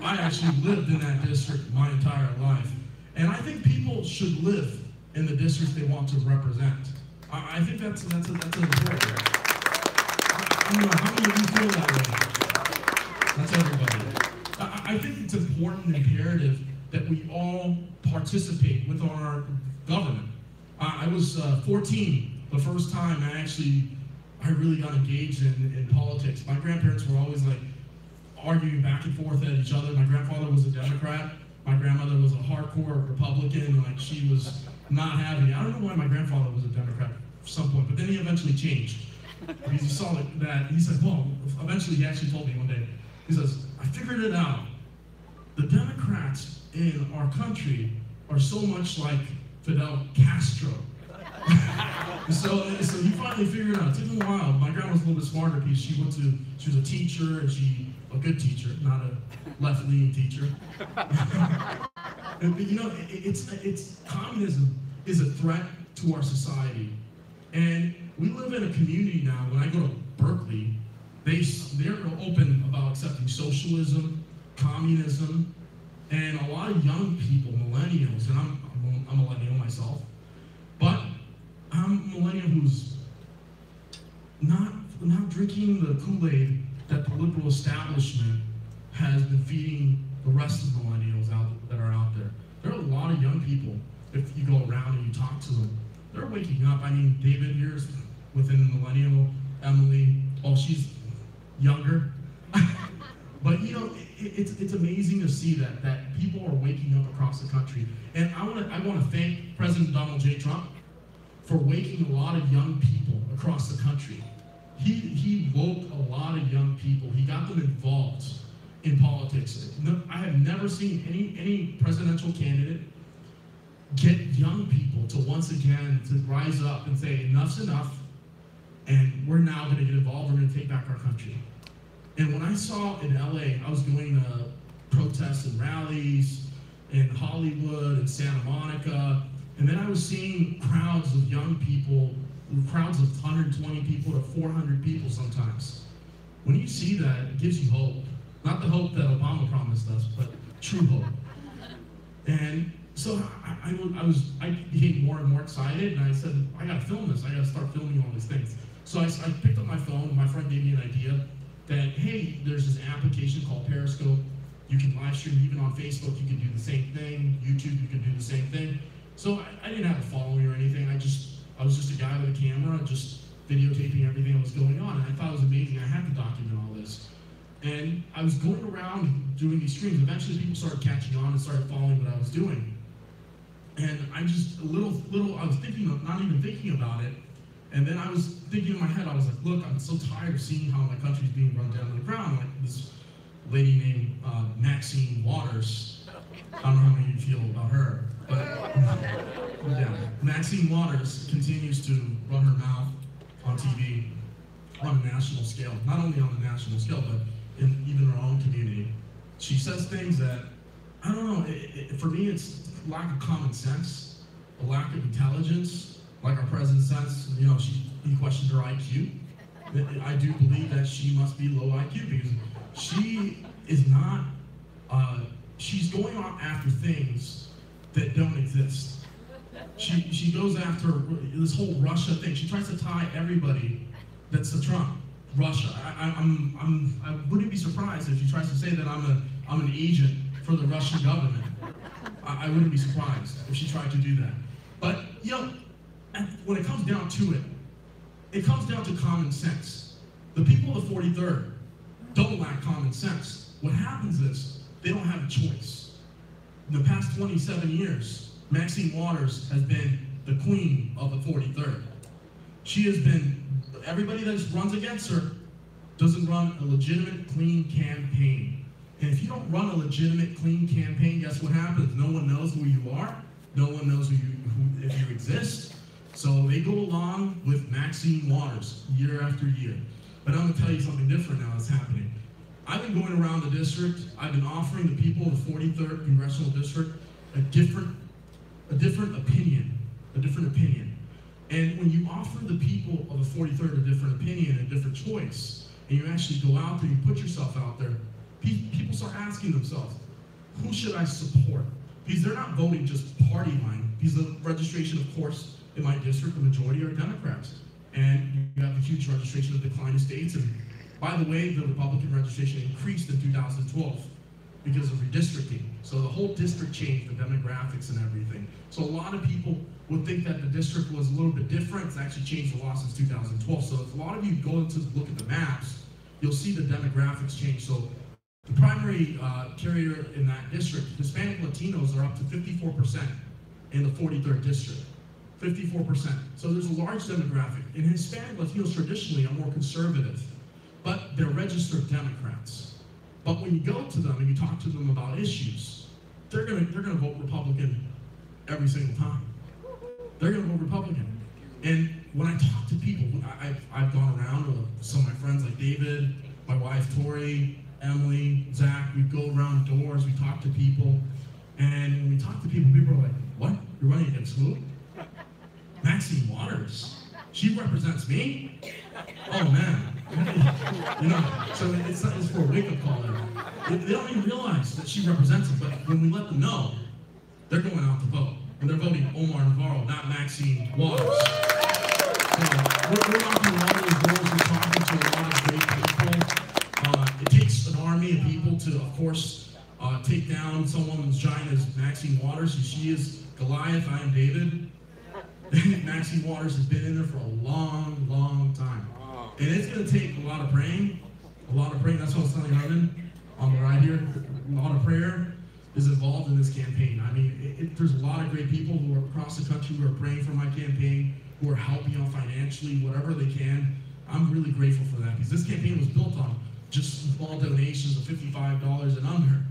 I actually lived in that district my entire life. And I think people should live in the districts they want to represent. I think that's important. I don't know, how many of you feel that way? That's everybody. I think it's important and imperative that we all participate with our government. I was 14 the first time I really got engaged in politics. My grandparents were always like arguing back and forth at each other. My grandfather was hardcore Republican, like she was not having it. I don't know why my grandfather was a Democrat at some point, but then he eventually changed. Because he saw that, he said, well, eventually he actually told me one day, he says, I figured it out. The Democrats in our country are so much like Fidel Castro. so he finally figured it out. It took him a while. My grandma was a little bit smarter because she was a teacher, and a good teacher, not a left-leaning teacher. And, you know, it's communism is a threat to our society. And we live in a community now, when I go to Berkeley, they're open about accepting socialism, communism, and a lot of young people, millennials, and I'm a millennial myself, but I'm a millennial who's not drinking the Kool-Aid that the liberal establishment has been feeding the rest of the millennials that are out there. There are a lot of young people, if you go around and you talk to them, they're waking up. I mean, David here's within the millennial, Emily, oh, she's younger. But you know, it's amazing to see that people are waking up across the country. And I want to thank President Donald J. Trump for waking a lot of young people across the country. He woke a lot of young people. He got them involved in politics. I have never seen any presidential candidate get young people to once again to rise up and say enough's enough, and we're now going to get involved. We're going to take back our country. And when I saw in LA, I was going to protests and rallies in Hollywood and Santa Monica, and then I was seeing crowds of young people, crowds of 120 people to 400 people sometimes. When you see that, it gives you hope. Not the hope that Obama promised us, but true hope. And so I became more and more excited, and I said, I gotta film this. I gotta start filming all these things. So I picked up my phone, and my friend gave me an idea that, hey, there's this application called Periscope. You can live stream even on Facebook. You can do the same thing. YouTube, you can do the same thing. So I didn't have a following or anything. I was just a guy with a camera, just videotaping everything that was going on. And I thought it was amazing. I had to document all this. And I was going around doing these streams. Eventually, people started catching on and started following what I was doing. And I just, I was thinking of, not even thinking about it. And then I was thinking in my head, I was like, look, I'm so tired of seeing how my country's being run down to the ground. Like this lady named Maxine Waters. I don't know how many of you feel about her, but yeah. Maxine Waters continues to run her mouth on TV on a national scale. Not only on the national scale, but in even her own community. She says things that, I don't know, for me it's lack of common sense, a lack of intelligence, like our president says, you know, he questioned her IQ. I do believe that she must be low IQ because she is not, she's going on after things that don't exist. She goes after this whole Russia thing. She tries to tie everybody that's to Trump, Russia. I wouldn't be surprised if she tries to say that I'm an agent for the Russian government. I wouldn't be surprised if she tried to do that. But, you know, when it comes down to it, it comes down to common sense. The people of the 43rd don't lack common sense. What happens is they don't have a choice. In the past 27 years, Maxine Waters has been the queen of the 43rd. She has been, everybody that runs against her doesn't run a legitimate, clean campaign. And if you don't run a legitimate, clean campaign, guess what happens? No one knows who you are. No one knows if you exist. So they go along with Maxine Waters year after year. But I'm going to tell you something different now that's happening. I've been going around the district. I've been offering the people of the 43rd Congressional District a different opinion. And when you offer the people of the 43rd a different opinion, a different choice, and you actually go out there, you put yourself out there, people start asking themselves, who should I support? Because they're not voting just party line. Because the registration, of course, in my district, the majority are Democrats. And you have a huge registration of declining states. And by the way, the Republican registration increased in 2012 because of redistricting. So the whole district changed, the demographics and everything. So a lot of people would think that the district was a little bit different. It's actually changed a lot since 2012. So if a lot of you go to look at the maps, you'll see the demographics change. So The primary carrier in that district, Hispanic Latinos are up to 54% in the 43rd district. 54%. So there's a large demographic. And Hispanic Latinos traditionally are more conservative, but they're registered Democrats. But when you go to them and you talk to them about issues, they're gonna vote Republican every single time. They're gonna vote Republican. And when I talk to people, I've gone around with some of my friends like David, my wife Tori, Emily, Zach, we go around doors, we talk to people, and when we talk to people, people are like, what? You're running against who? Maxine Waters. She represents me? Oh man. You know, so it's for a wake-up call there. They don't even realize that she represents them, but when we let them know, they're going out to vote. And they're voting Omar Navarro, not Maxine Waters. So we're knocking on all those doors, we're talking to a lot of great people. It takes an army of people to, of course, take down someone as giant as Maxine Waters. She is Goliath, I am David. Maxine Waters has been in there for a long, long time. And it's going to take a lot of praying. That's what I was telling Herman on the ride here. A lot of prayer is involved in this campaign. I mean, there's a lot of great people who are across the country who are praying for my campaign, who are helping out financially, whatever they can. I'm really grateful for that because this campaign was built on just small donations of $55 and under.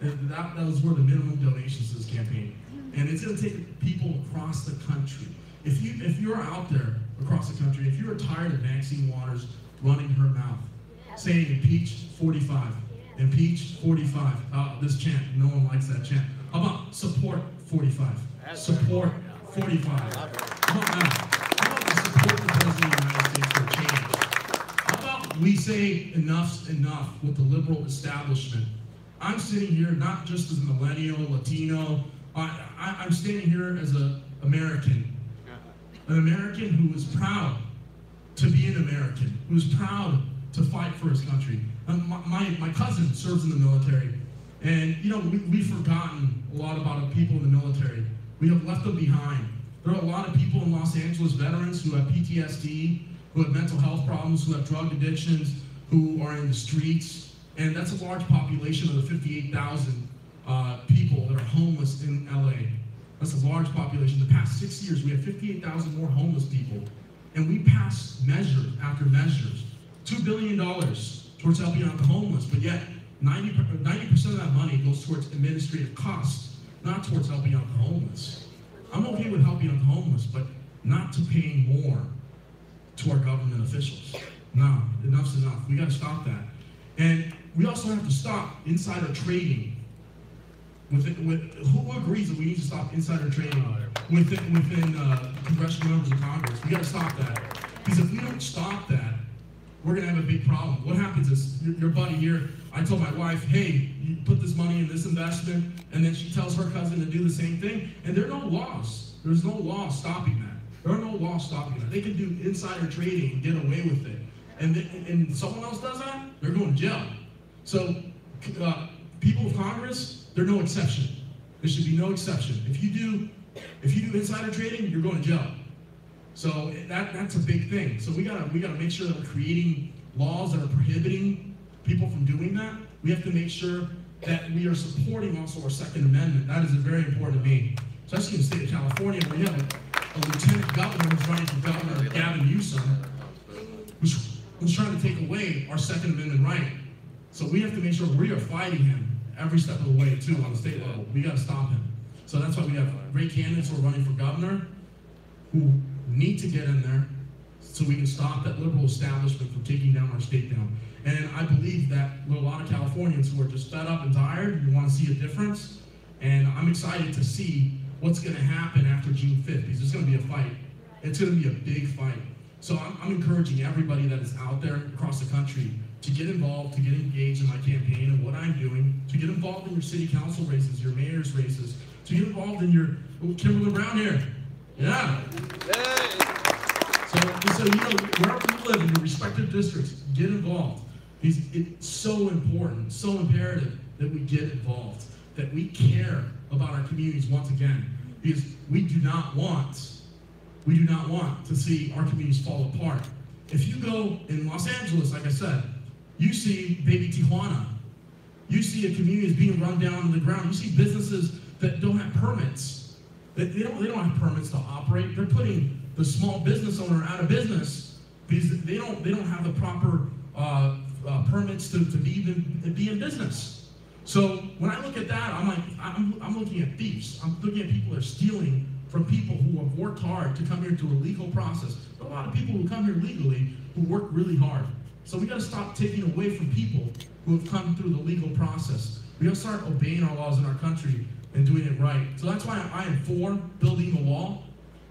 And that was where the minimum donations to this campaign. And it's going to take people across the country. If you're out there across the country, if you're tired of Maxine Waters running her mouth, saying impeach 45, impeach 45, this chant, no one likes that chant. How about support 45? Support 45. How about that? How about we support the President of the United States for change? How about we say enough's enough with the liberal establishment? I'm sitting here not just as a millennial, Latino, I'm standing here as an American who is proud to be an American, who's proud to fight for his country. My cousin serves in the military, and you know we've forgotten a lot about people in the military. We have left them behind. There are a lot of people in Los Angeles, veterans who have PTSD, who have mental health problems, who have drug addictions, who are in the streets, and that's a large population of the 58,000 people that are homeless in LA. That's a large population. The past 6 years, we have 58,000 more homeless people. And we passed measure after measures. $2 billion towards helping out the homeless, but yet 90% of that money goes towards administrative costs, not towards helping out the homeless. I'm okay with helping out the homeless, but not to paying more to our government officials. No, enough's enough. We gotta stop that. And we also have to stop insider trading. Who agrees that we need to stop insider trading within congressional members of Congress? We got to stop that. Because if we don't stop that, we're going to have a big problem. What happens is, your buddy here, I told my wife, hey, you put this money in this investment, and then she tells her cousin to do the same thing, and there are no laws. There's no law stopping that. There are no laws stopping that. They can do insider trading and get away with it. And someone else does that, they're going to jail. So people of Congress, they're no exception. There should be no exception. If you do insider trading, you're going to jail. So that's a big thing. So we gotta make sure that we're creating laws that are prohibiting people from doing that. We have to make sure that we are supporting also our Second Amendment. That is very important to me, especially in the state of California, where you have a lieutenant governor who's running for governor, Gavin Newsom, who's trying to take away our Second Amendment right. So we have to make sure we are fighting him every step of the way, too, on the state level. We got to stop him. So that's why we have great candidates who are running for governor who need to get in there so we can stop that liberal establishment from taking down our state down. And I believe that there are a lot of Californians who are just fed up and tired, who want to see a difference. And I'm excited to see what's going to happen after June 5th, because it's going to be a fight. It's going to be a big fight. So I'm encouraging everybody that is out there across the country to get involved, to get engaged in my campaign and what I'm doing, to get involved in your city council races, your mayor's races, to get involved in your, Kimberly Brown here. Yeah. So you know, wherever you live in your respective districts, get involved. It's so important, so imperative that we get involved, that we care about our communities once again, because we do not want to see our communities fall apart. If you go in Los Angeles, like I said, you see baby Tijuana. You see a community is being run down to the ground. You see businesses that don't have permits. They don't have permits to operate. They're putting the small business owner out of business because they don't have the proper permits to be in business. So when I look at that, I'm like, I'm looking at thieves. I'm looking at people that are stealing from people who have worked hard to come here through a legal process. There are a lot of people who come here legally who work really hard. So we got to stop taking away from people who have come through the legal process. We got to start obeying our laws in our country and doing it right. So that's why I am for building the wall.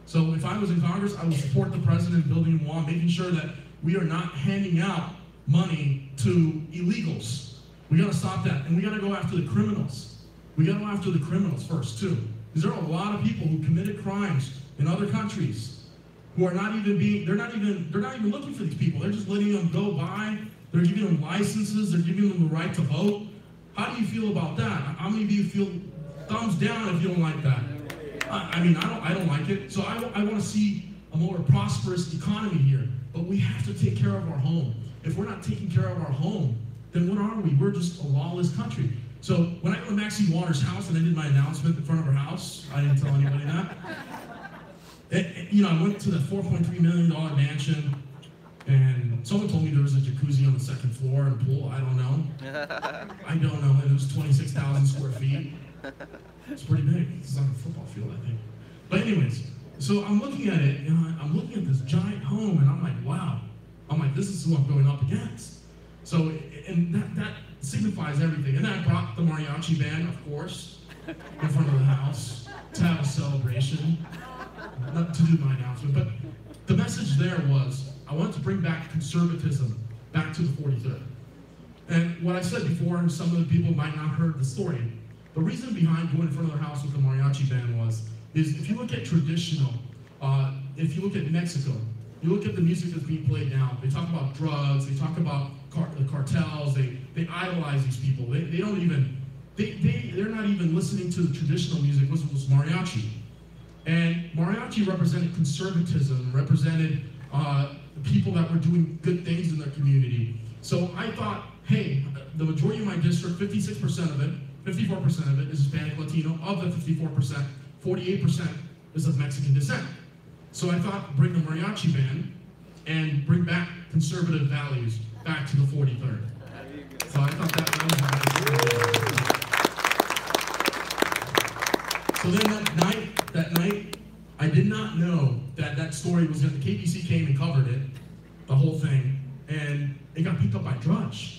So if I was in Congress, I would support the president building a wall, making sure that we are not handing out money to illegals. We got to stop that, and we got to go after the criminals. We got to go after the criminals first too, because there are a lot of people who committed crimes in other countries who are not even they're not even looking for these people. They're just letting them go by. They're giving them licenses. They're giving them the right to vote. How do you feel about that? How many of you feel thumbs down if you don't like that? I mean, I don't like it. So I want to see a more prosperous economy here. But we have to take care of our home. If we're not taking care of our home, then what are we? We're just a lawless country. So when I go to Maxine Waters' house and I did my announcement in front of her house, I didn't tell anybody that. I went to the $4.3 million mansion, and someone told me there was a jacuzzi on the second floor and a pool. I don't know. I don't know. It was 26,000 square feet. It's pretty big. It's like a football field, I think. But anyways, so I'm looking at it, and I'm looking at this giant home, and I'm like, wow. I'm like, this is who I'm going up against. So, and that signifies everything. And I brought the mariachi band, of course, in front of the house to have a celebration, not to do my announcement. But the message there was, I wanted to bring back conservatism back to the 43rd. And what I said before, and some of the people might not have heard the story, the reason behind going in front of their house with the mariachi band is if you look at traditional, if you look at Mexico, you look at the music that's being played now, they talk about drugs, they talk about the cartels, they idolize these people. They're not even listening to the traditional music, which was mariachi. And mariachi represented conservatism, represented people that were doing good things in their community. So I thought, hey, the majority of my district, 56% of it, 54% of it is Hispanic Latino. Of the 54%, 48% is of Mexican descent. So I thought, bring the mariachi band and bring back conservative values back to the 43rd. So I thought that was nice. So then that night, I did not know that story was going to, KBC came and covered it, the whole thing, and it got picked up by Drudge.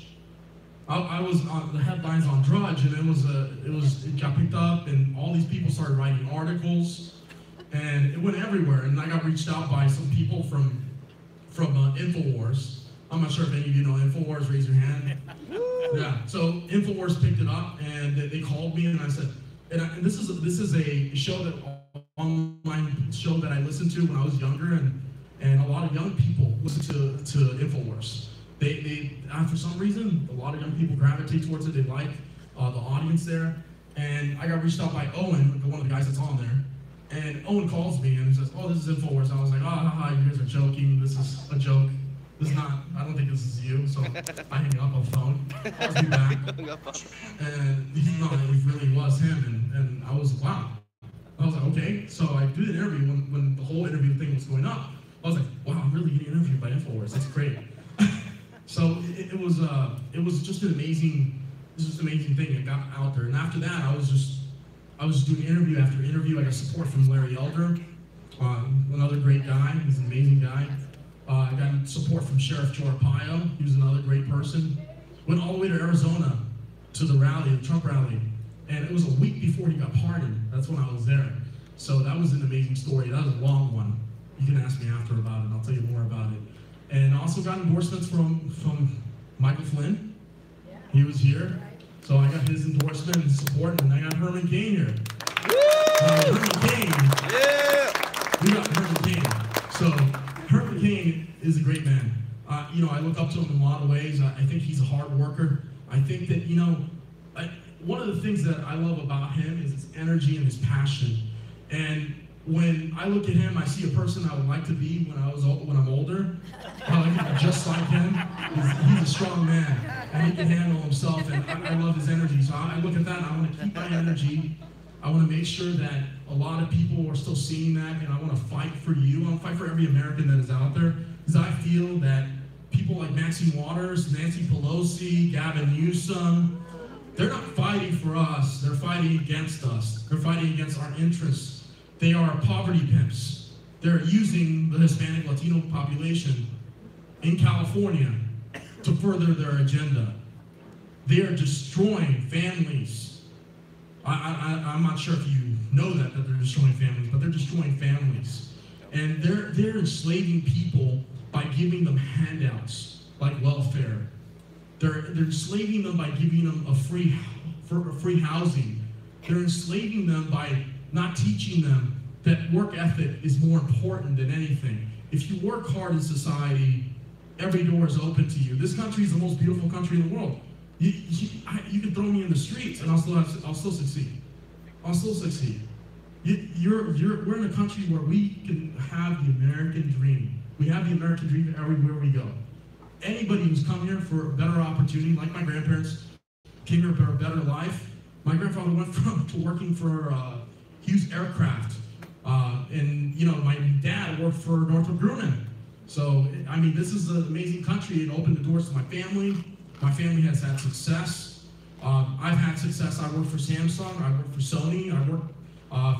I was on the headlines on Drudge, and it got picked up, and all these people started writing articles, and it went everywhere. And I got reached out by some people from InfoWars. I'm not sure if any of you know InfoWars. Raise your hand. Yeah. So InfoWars picked it up, and they called me, and I said, and this is a show online show that I listened to when I was younger, and a lot of young people listen to InfoWars. They for some reason, a lot of young people gravitate towards it. They like the audience there. And I got reached out by Owen, one of the guys that's on there. And Owen calls me and says, oh, this is InfoWars. And I was like, oh, haha, you guys are joking. This is a joke. This is not, I don't think this is you. So I hang up on the phone. I'll be back. And no, it really was him. And I was, wow. I was like, okay. So I do the interview when the whole interview thing was going up. I was like, wow, I'm really getting interviewed by InfoWars. That's great. So it was just an amazing thing that got out there. And after that, I was just doing interview after interview. I got support from Larry Elder, another great guy. He's an amazing guy. I got support from Sheriff Joe Arpaio. He was another great person. Went all the way to Arizona to the rally, the Trump rally. And it was a week before he got pardoned. That's when I was there. So that was an amazing story. That was a long one. You can ask me after about it, and I'll tell you more about it. And also got endorsements from Michael Flynn. Yeah. He was here. So I got his endorsement and support, and I got Herman Cain here. Herman Cain. Yeah. We got Herman Cain. So Herman Cain is a great man. I look up to him in a lot of ways. I think he's a hard worker. I think that, one of the things that I love about him is his energy and his passion. And when I look at him, I see a person I would like to be when I'm older. I like to be just like him. He's a strong man. and he can handle himself, and I love his energy. So I look at that, and I want to keep my energy. I want to make sure that a lot of people are still seeing that, and I want to fight for you. I want to fight for every American that is out there, because I feel that people like Maxine Waters, Nancy Pelosi, Gavin Newsom, they're not fighting for us, they're fighting against us. They're fighting against our interests. They are poverty pimps. They're using the Hispanic Latino population in California to further their agenda. They are destroying families. I'm not sure if you know that they're destroying families, but they're destroying families. And they're enslaving people by giving them handouts like welfare. They're enslaving them by giving them a free housing. They're enslaving them by not teaching them that work ethic is more important than anything. If you work hard in society, every door is open to you. This country is the most beautiful country in the world. You can throw me in the streets and I'll still succeed. I'll still succeed. We're in a country where we can have the American dream. We have the American dream everywhere we go. Anybody who's come here for a better opportunity, like my grandparents, came here for a better life. My grandfather went to working for Hughes Aircraft. And you know, my dad worked for Northrop Grumman. So, I mean, this is an amazing country. It opened the doors to my family. My family has had success. I've had success. I worked for Samsung. I worked for Sony. I worked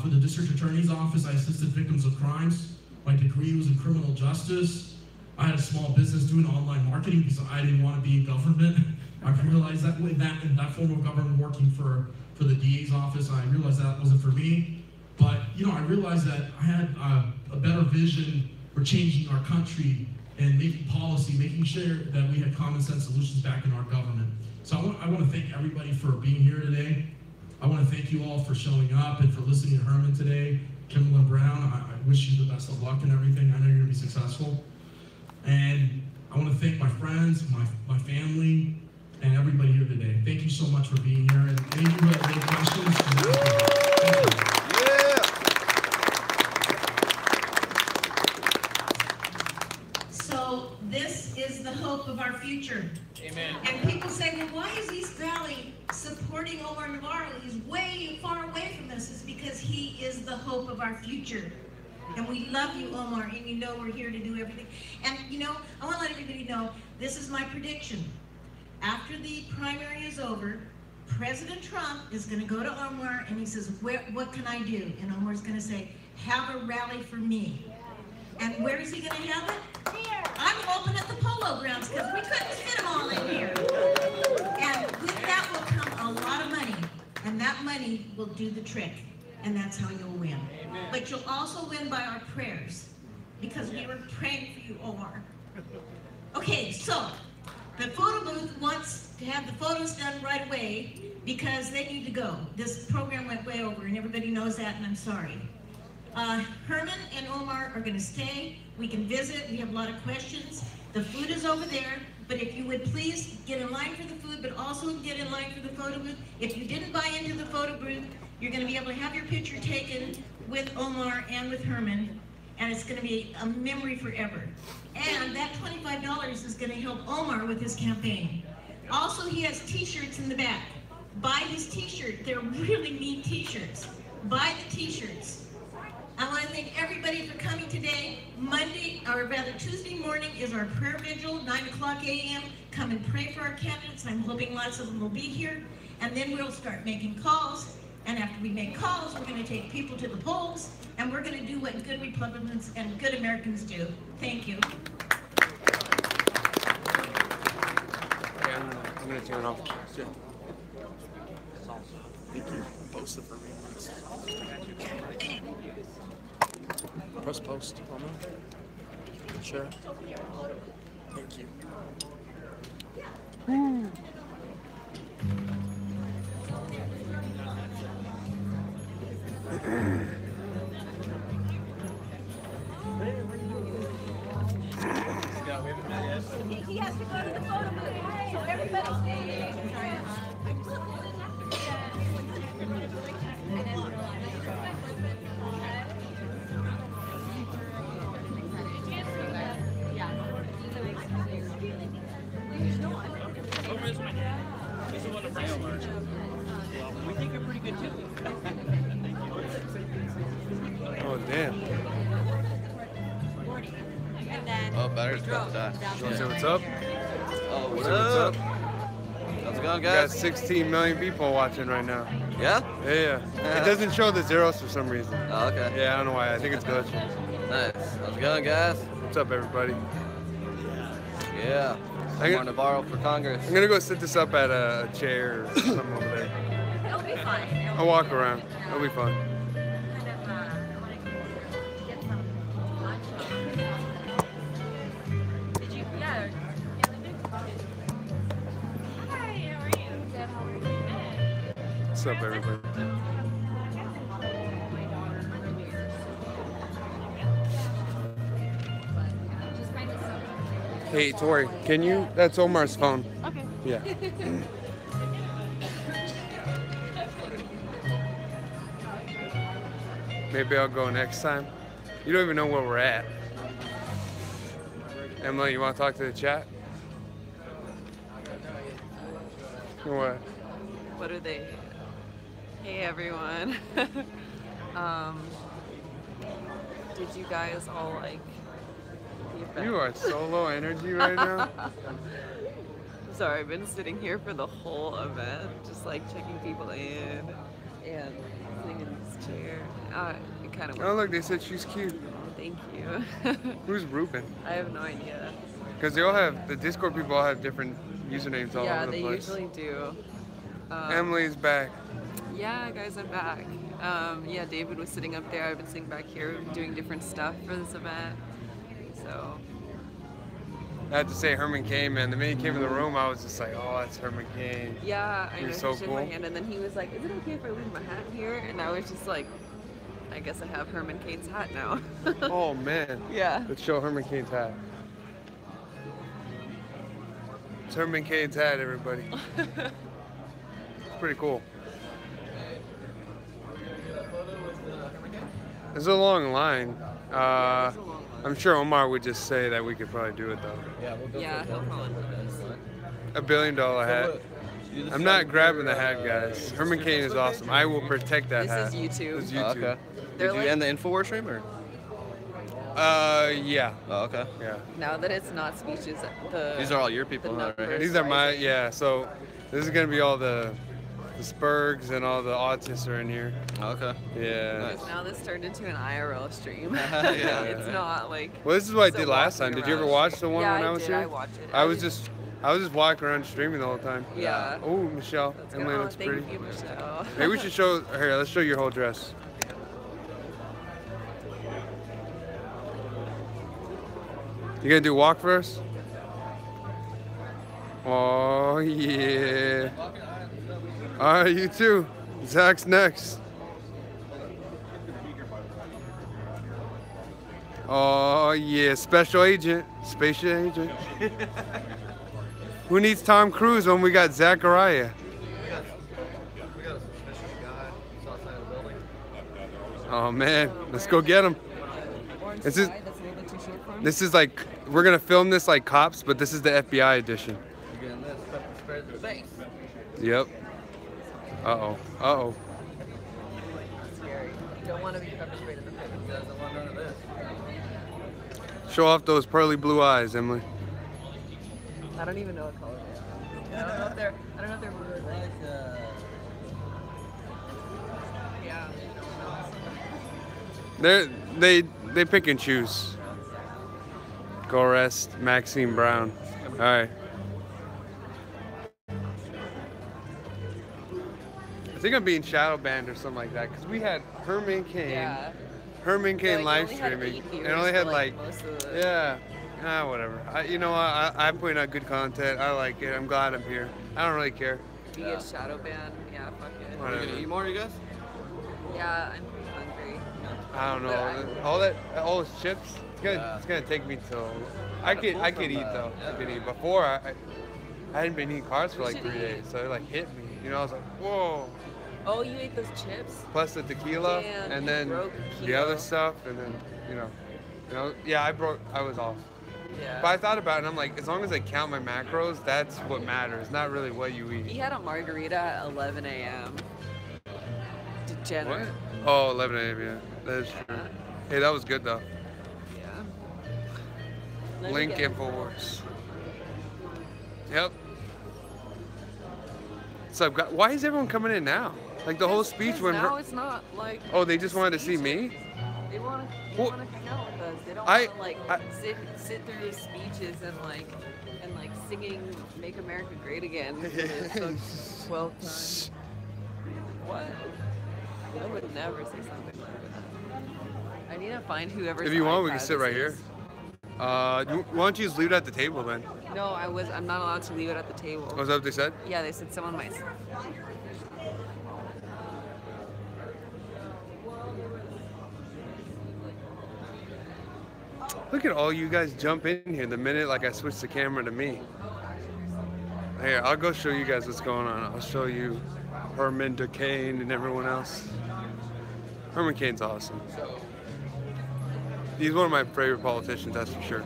for the district attorney's office. I assisted victims of crimes. My degree was in criminal justice. I had a small business doing online marketing because I didn't want to be in government. I realized that in that form of government, working for the DA's office, I realized that wasn't for me. But you know, I realized that I had a better vision for changing our country and making policy, making sure that we had common sense solutions back in our government. So I want to thank everybody for being here today. I want to thank you all for showing up and for listening to Herman today. Kimberlyn Brown, I wish you the best of luck and everything. I know you're going to be successful. And I want to thank my friends, my family, and everybody here today. Thank you so much for being here. And any of you who have any questions, thank you. So this is the hope of our future. Amen. And people say, well, why is East Valley supporting Omar Navarro? He's way far away from us. It's because he is the hope of our future. And we love you, Omar, and you know we're here to do everything. And you know, I want to let everybody know, this is my prediction. After the primary is over, President Trump is going to go to Omar and he says, what can I do? And Omar's going to say, have a rally for me. And where is he going to have it? Here. I'm going to open at the Polo Grounds because we couldn't fit them all in here. And with that will come a lot of money. And that money will do the trick. And that's how you'll win. Amen. But you'll also win by our prayers. Because we were praying for you, Omar. Okay, so the photo booth wants to have the photos done right away because they need to go. This program went way over and everybody knows that, and I'm sorry. Herman and Omar are going to stay. We can visit. We have a lot of questions. The food is over there, but if you would please get in line for the food, but also get in line for the photo booth. If you didn't buy into the photo booth, you're going to be able to have your picture taken with Omar and with Herman, and it's going to be a memory forever. And that $25 is going to help Omar with his campaign. Also, he has t-shirts in the back. Buy his t-shirt. They're really neat t-shirts. Buy the t-shirts. I want to thank everybody for coming today. Tuesday morning is our prayer vigil, 9:00 a.m. Come and pray for our candidates. I'm hoping lots of them will be here. And then we'll start making calls. And after we make calls, we're going to take people to the polls. And we're going to do what good Republicans and good Americans do. Thank you. Okay, I'm going to turn off. Yeah. Thank you. Post it for me. Press post. Sure. Thank you. He has to go to the photo booth, so everybody Where's my Oh, damn. Oh, battery's about to die. You want to say what's up? Oh, what's What's up? up? How's it going, We got guys? 16 million people watching right now. Yeah? Yeah. It doesn't show the zeros for some reason. Oh, okay. Yeah, I don't know why. I think it's glitching. Nice. How's it going, guys? What's up, everybody? Yeah. Omar Navarro for Congress. I'm gonna go sit this up at a chair or something over there. It'll be fun. I'll walk around. It'll be fun. Did you? Yeah. Hi, how are you? Good, how are you? What's up, everybody? Hey, Tori, can you? That's Omar's phone. Okay. Yeah. Maybe I'll go next time. You don't even know where we're at. Emily, you want to talk to the chat? What? What are they? Hey everyone. Did you guys all like the event? You are so low energy right now. Sorry, I've been sitting here for the whole event, just like checking people in and sitting in this chair. It kind of. Oh, look, they said she's cute. Thank you. Who's Ruben? I have no idea. Because they all have, the Discord people all have different usernames all Yeah, over the they place. usually do. Emily's back. Yeah, guys, I'm back. Yeah, David was sitting up there. I've been sitting back here doing different stuff for this event. So. I have to say, Herman Cain, man. The minute he came in the room, I was just like, oh, that's Herman Cain. Yeah, I know. He was so He shook cool. my hand, and then he was like, "Is it okay if I leave my hat here?" And I was just like, "I guess I have Herman Cain's hat now." Oh, man. Yeah. Let's show Herman Cain's hat. It's Herman Cain's hat, everybody. It's pretty cool. It's a long line. I'm sure Omar would just say that we could probably do it, though. Yeah, we'll go Yeah, he'll probably do this. $1 billion hat. I'm not grabbing the hat, guys. Herman Cain is awesome. I will protect that hat. This is YouTube. This is Oh, YouTube. okay. They're Did you like- end the Infowars stream or? Yeah. Oh, okay. Yeah. Now that it's not speeches, These are all your people, huh, right here? These are my, yeah, so this is going to be all the Spurgs and all the autists are in here. Oh, okay. Yeah. Nice. Now this turned into an IRL stream. Yeah. It's not like. Well, this is what I so did last time. walking Did you ever around. watch the one Yeah, when I was did. here? I watched it. I was just walking around streaming the whole time. Yeah. Oh, Michelle. That's Emily good. Oh, looks thank pretty. you, Michelle. Maybe we should show, here, let's show your whole dress. You gonna do walk first? Oh, yeah. All right, you too. Zach's next. Oh, yeah, special agent, spatial agent. Who needs Tom Cruise when we got Zachariah? Oh, man, let's go get him. This is, this is like, we're going to film this like cops, but this is the FBI edition. You're getting this pepper spray to the face. Yep. Uh-oh. Uh-oh. Scary. You don't want to be pepper sprayed in the face. You guys don't want none of this. Show off those pearly blue eyes, Emily. I don't even know what color they are. I don't know if they're. I don't know if they're blue or red. Yeah. They pick and choose. Go rest, Maxine Brown. All right. I think I'm being shadow banned or something like that because we had Herman Cain. Yeah. Herman Cain Like, live you only had streaming. 8 viewers It only for, had like, like, most of the- yeah. Whatever. You know, I'm putting out good content. I like it. I'm glad I'm here. I don't really care. If you get shadow banned, yeah, fuck it. Are you gonna eat more, you guys? Yeah, I'm pretty hungry. I don't But know. All those chips. It's gonna take me till. I could eat though. I could eat. Before I hadn't been eating carbs for We like should 3 days, eat. so it like hit me. You know, I was like, whoa. Oh, you ate those chips? Plus the tequila, Damn, and you then broke the other keto. stuff, and then yeah, I was off. Yeah. But I thought about it, and I'm like, as long as I count my macros, that's what matters, not really what you He eat. had a margarita at 11 a.m. Jenner. What? Oh, 11 a.m. Yeah, that is true. Hey, that was good though. Yeah. Link Infowars. Yep. So why is everyone coming in now? Like the whole speech when now it's not like. Oh, they just wanted to see me? They want to hang out with us. They don't I- want to like sit through his speeches and singing "Make America Great Again" for the 12th time. What? I would never say something like that. I need to find whoever. If you want, we can sit right here. Why don't you just leave it at the table then? No, I'm not allowed to leave it at the table. Oh, is that what they said? Yeah, they said someone might. Look at all you guys jump in here the minute like I switch the camera to me. Here, I'll go show you guys what's going on. I'll show you Herman Cain and everyone else. Herman Cain's awesome. He's one of my favorite politicians, that's for sure.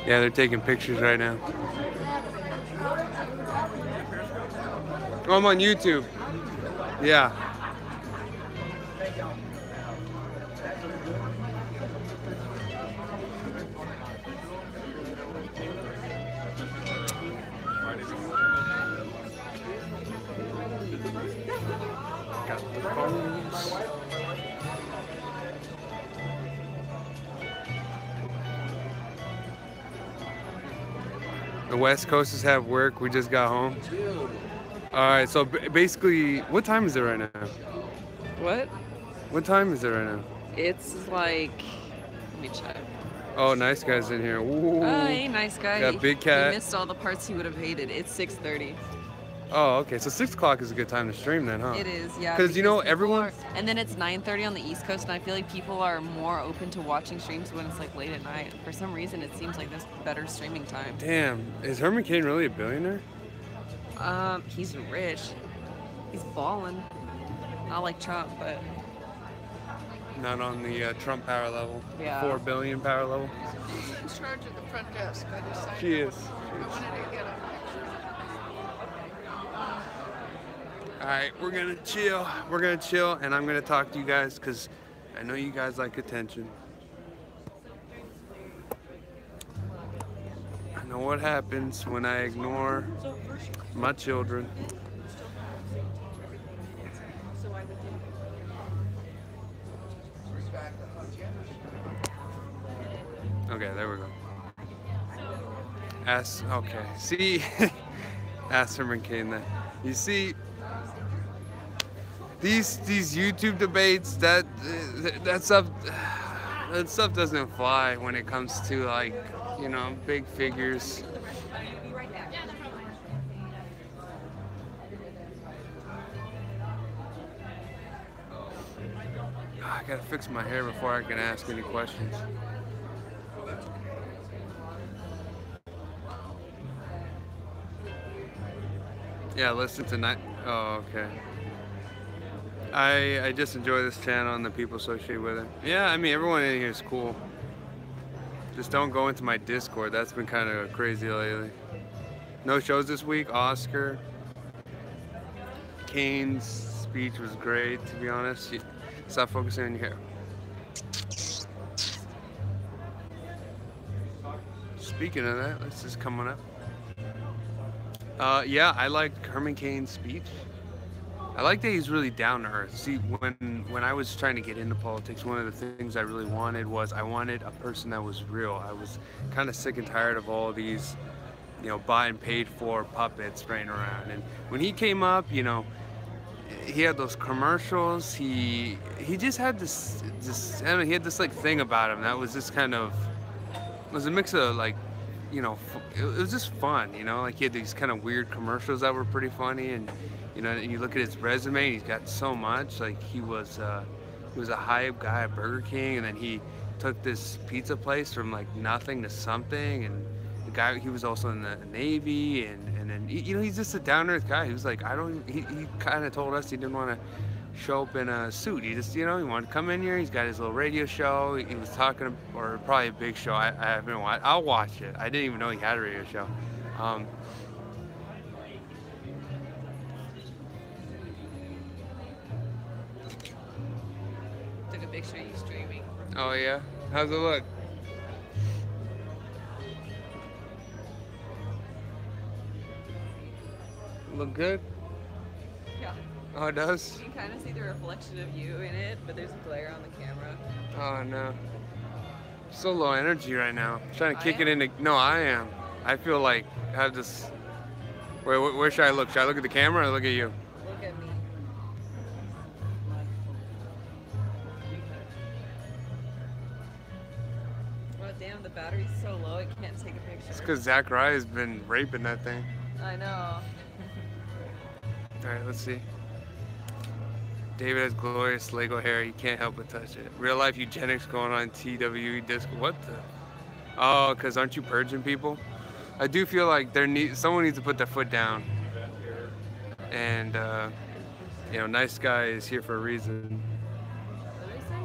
Yeah, they're taking pictures right now. Oh, I'm on YouTube. Yeah. Got the phones. The West Coasters have work. We just got home. All right, so basically, what time is it right now? What? What time is it right now? It's like, let me check. Oh, nice guy's in here. Ooh. Hey, nice guy. Got Big Cat. He missed all the parts he would have hated. It's 6:30. Oh, okay. So 6 o'clock is a good time to stream then, huh? It is, yeah. Because you know, everyone. And then it's 9:30 on the East Coast, and I feel like people are more open to watching streams when it's like late at night. For some reason, it seems like there's better streaming time. Damn, is Herman Cain really a billionaire? He's rich. He's balling. Not like Trump, but. Not on the Trump power level. Yeah. 4 billion power level. She's in charge of the front desk. I decided She is. I wanted to get a picture. All right, we're gonna chill. We're gonna chill, and I'm gonna talk to you guys because I know you guys like attention. I know what happens when I ignore my children. Okay, there we go. Okay, see, ask Herman Cain then. You see, these YouTube debates, that stuff doesn't fly when it comes to, like, you know, big figures. I gotta fix my hair before I can ask any questions. Yeah, listen tonight. Oh, okay. I just enjoy this channel and the people associated with it. Yeah, I mean, everyone in here is cool. Just don't go into my Discord. That's been kind of crazy lately. No shows this week. Oscar. Cain's speech was great, to be honest. Stop focusing on your hair. Speaking of that, this is coming up. Yeah, I liked Herman Cain's speech. I like that he's really down to earth. See, when I was trying to get into politics, one of the things I really wanted was I wanted a person that was real. I was kind of sick and tired of all these, you know, bought and paid for puppets running around. And when he came up, you know, he had those commercials. He just had this I don't know, he had this like thing about him that was just kind of, it was a mix of like, you know, it was just fun, you know, like he had these kind of weird commercials that were pretty funny, and you know, you look at his resume, he's got so much. Like he was a hype guy at Burger King, and then he took this pizza place from like nothing to something, and The guy, he was also in the Navy, and then, you know, he's just a down-to-earth guy. He was like, he kind of told us he didn't want to show up in a suit. He just, you know, he wanted to come in here. He's got his little radio show. He was talking, or probably a big show. I haven't watched. I'll watch it. I didn't even know he had a radio show. Took a picture of you streaming. Oh yeah? How's it look? Look good? Yeah. Oh, it does? You can kind of see the reflection of you in it, but there's a glare on the camera. Oh no. So low energy right now. I'm trying to kick it into. No, I am. I feel like I have this. Where should I look? Should I look at the camera or look at you? Look at me. Oh damn, the battery's so low it can't take a picture. It's because Zachariah's been raping that thing. I know. Alright, let's see. David has glorious Lego hair. You can't help but touch it. Real life eugenics going on TWE disc. What the? Oh, because aren't you purging people? I do feel like someone needs to put their foot down. And, you know, nice guy is here for a reason. What did I say?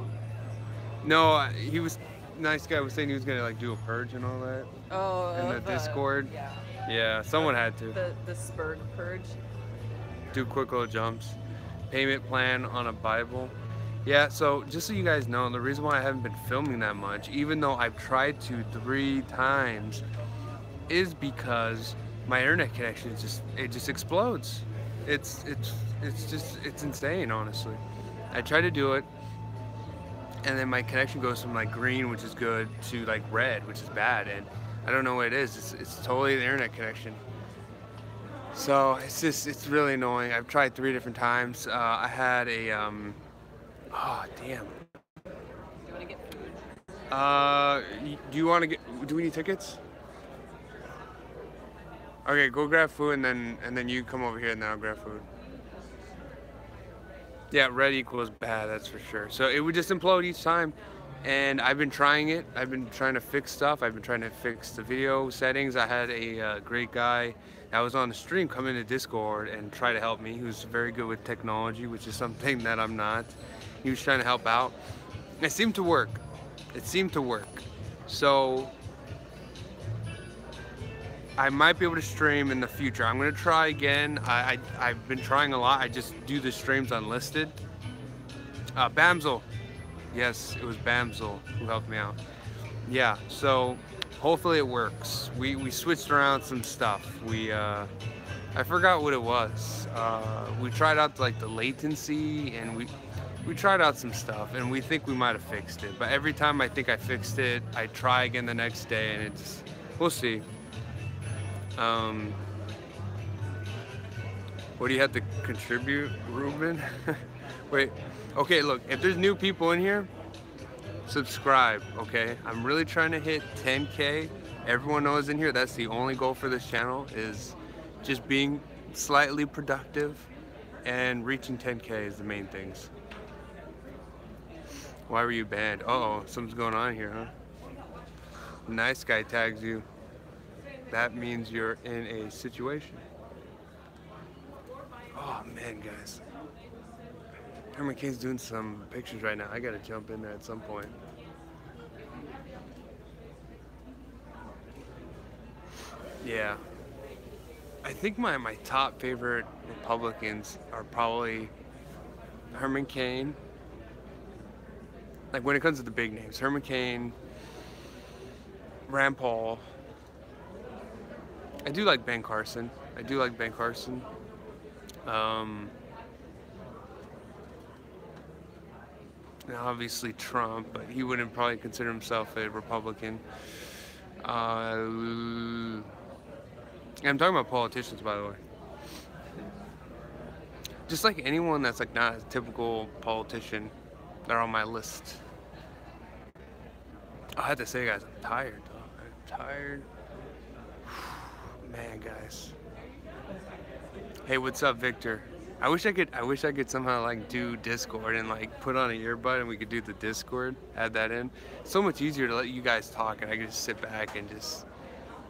No, he was, nice guy was saying he was going to, like, do a purge and all that. Oh, in the Discord. Yeah. Yeah, someone had to. The Spurg purge. Do quick little jumps. Payment plan on a Bible. Yeah, so just so you guys know, the reason why I haven't been filming that much, even though I've tried to 3 times, is because my internet connection just explodes. It's insane, honestly. I try to do it, and then my connection goes from like green, which is good, to like red, which is bad, and I don't know what it is. It's totally the internet connection. So it's really annoying. I've tried 3 different times. I had a oh damn. Do you want to get food? Do we need tickets? Okay, go grab food and then you come over here and then I'll grab food. Yeah, red equals bad, that's for sure. So it would just implode each time. And I've been trying it. I've been trying to fix stuff. I've been trying to fix the video settings. I had a great guy that was on the stream come into Discord and try to help me. He was very good with technology, which is something that I'm not. He was trying to help out. It seemed to work. It seemed to work. So I might be able to stream in the future. I'm gonna try again. I've been trying a lot. I just do the streams unlisted. Bamzel. Yes, it was Bamzel who helped me out. Yeah, so hopefully it works. We switched around some stuff. I forgot what it was. We tried out like the latency and we tried out some stuff and we think we might have fixed it. But every time I think I fixed it, I try again the next day and we'll see. What do you have to contribute, Ruben? Wait. Okay, look, if there's new people in here, subscribe, okay? I'm really trying to hit 10K. Everyone knows in here, that's the only goal for this channel, is just being slightly productive and reaching 10K is the main things. Why were you banned? Uh-oh, something's going on here, huh? Nice guy tags you. That means you're in a situation. Oh, man, guys. Herman Cain's doing some pictures right now. I gotta jump in there at some point. Yeah. I think my top favorite Republicans are probably Herman Cain. Like when it comes to the big names, Herman Cain, Rand Paul. I do like Ben Carson. And obviously Trump, but he wouldn't probably consider himself a Republican. And I'm talking about politicians, by the way. Just like anyone that's like not a typical politician, they're on my list. I have to say, guys, I'm tired, though. I'm tired. Man, guys. Hey, what's up, Victor? I wish I could somehow like do Discord and like put on an earbud and we could do the Discord, add that in. It's so much easier to let you guys talk and I can just sit back and just,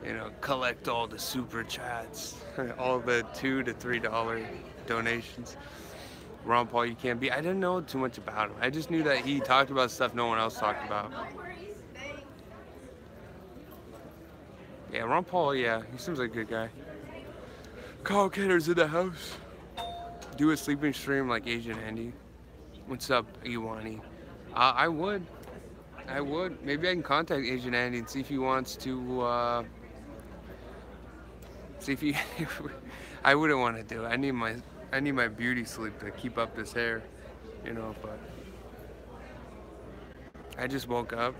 you know, collect all the super chats, all the $2 to $3 donations. Ron Paul, you can't be. I didn't know too much about him. I just knew that he talked about stuff no one else talked about. Yeah, Ron Paul, yeah, he seems like a good guy. Carl Kenner's in the house. Do a sleeping stream like Asian Andy. What's up, Iwani? I would. Maybe I can contact Asian Andy and see if he wants to, see if he, I wouldn't want to do it. I need my beauty sleep to keep up this hair, you know, but I just woke up.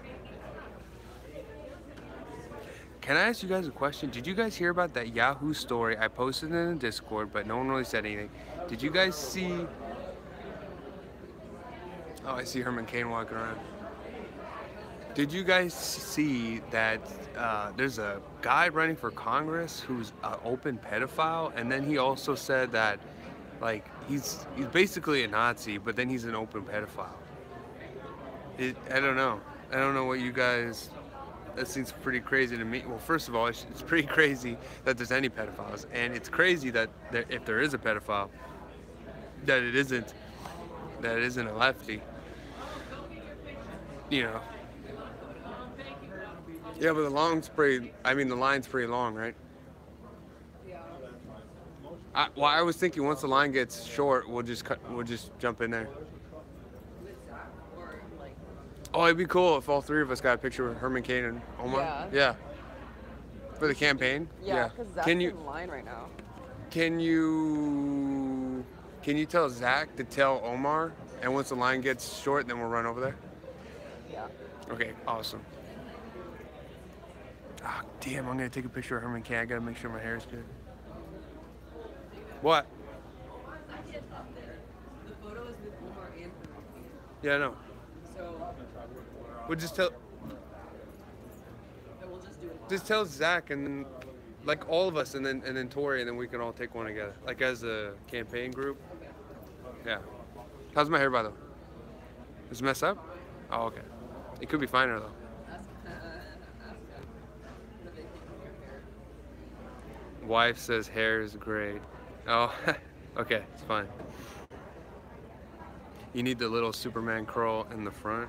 Can I ask you guys a question? Did you guys hear about that Yahoo story? I posted it in the Discord, but no one really said anything. Did you guys see? Oh, I see Herman Cain walking around. Did you guys see that there's a guy running for Congress who's an open pedophile, and then he also said that, like, he's basically a Nazi, but then he's an open pedophile. I don't know. I don't know what you guys. That seems pretty crazy to me. Well, first of all, it's pretty crazy that there's any pedophiles, and it's crazy that if there is a pedophile, that it isn't a lefty. You know. Yeah, but the line's pretty long, right? I was thinking once the line gets short, we'll just jump in there. Oh, it'd be cool if all three of us got a picture with Herman Cain and Omar. Yeah. For the campaign. Yeah, because Zach's in line right now. Can you tell Zach to tell Omar, and once the line gets short, then we'll run over there? Yeah. Okay, awesome. Oh, damn, I'm gonna take a picture of Herman Cain. I gotta make sure my hair is good. What? The photo is with Omar and Herman Cain. Yeah, I know. So We'll just tell. we'll just do it. Just tell Zach and then, like all of us, and then Tori, and then we can all take one together, like as a campaign group. Okay. Yeah. How's my hair, by the way? Is it messed up? Oh, okay. It could be finer though. Wife says hair is great. Oh, okay, it's fine. You need the little Superman curl in the front.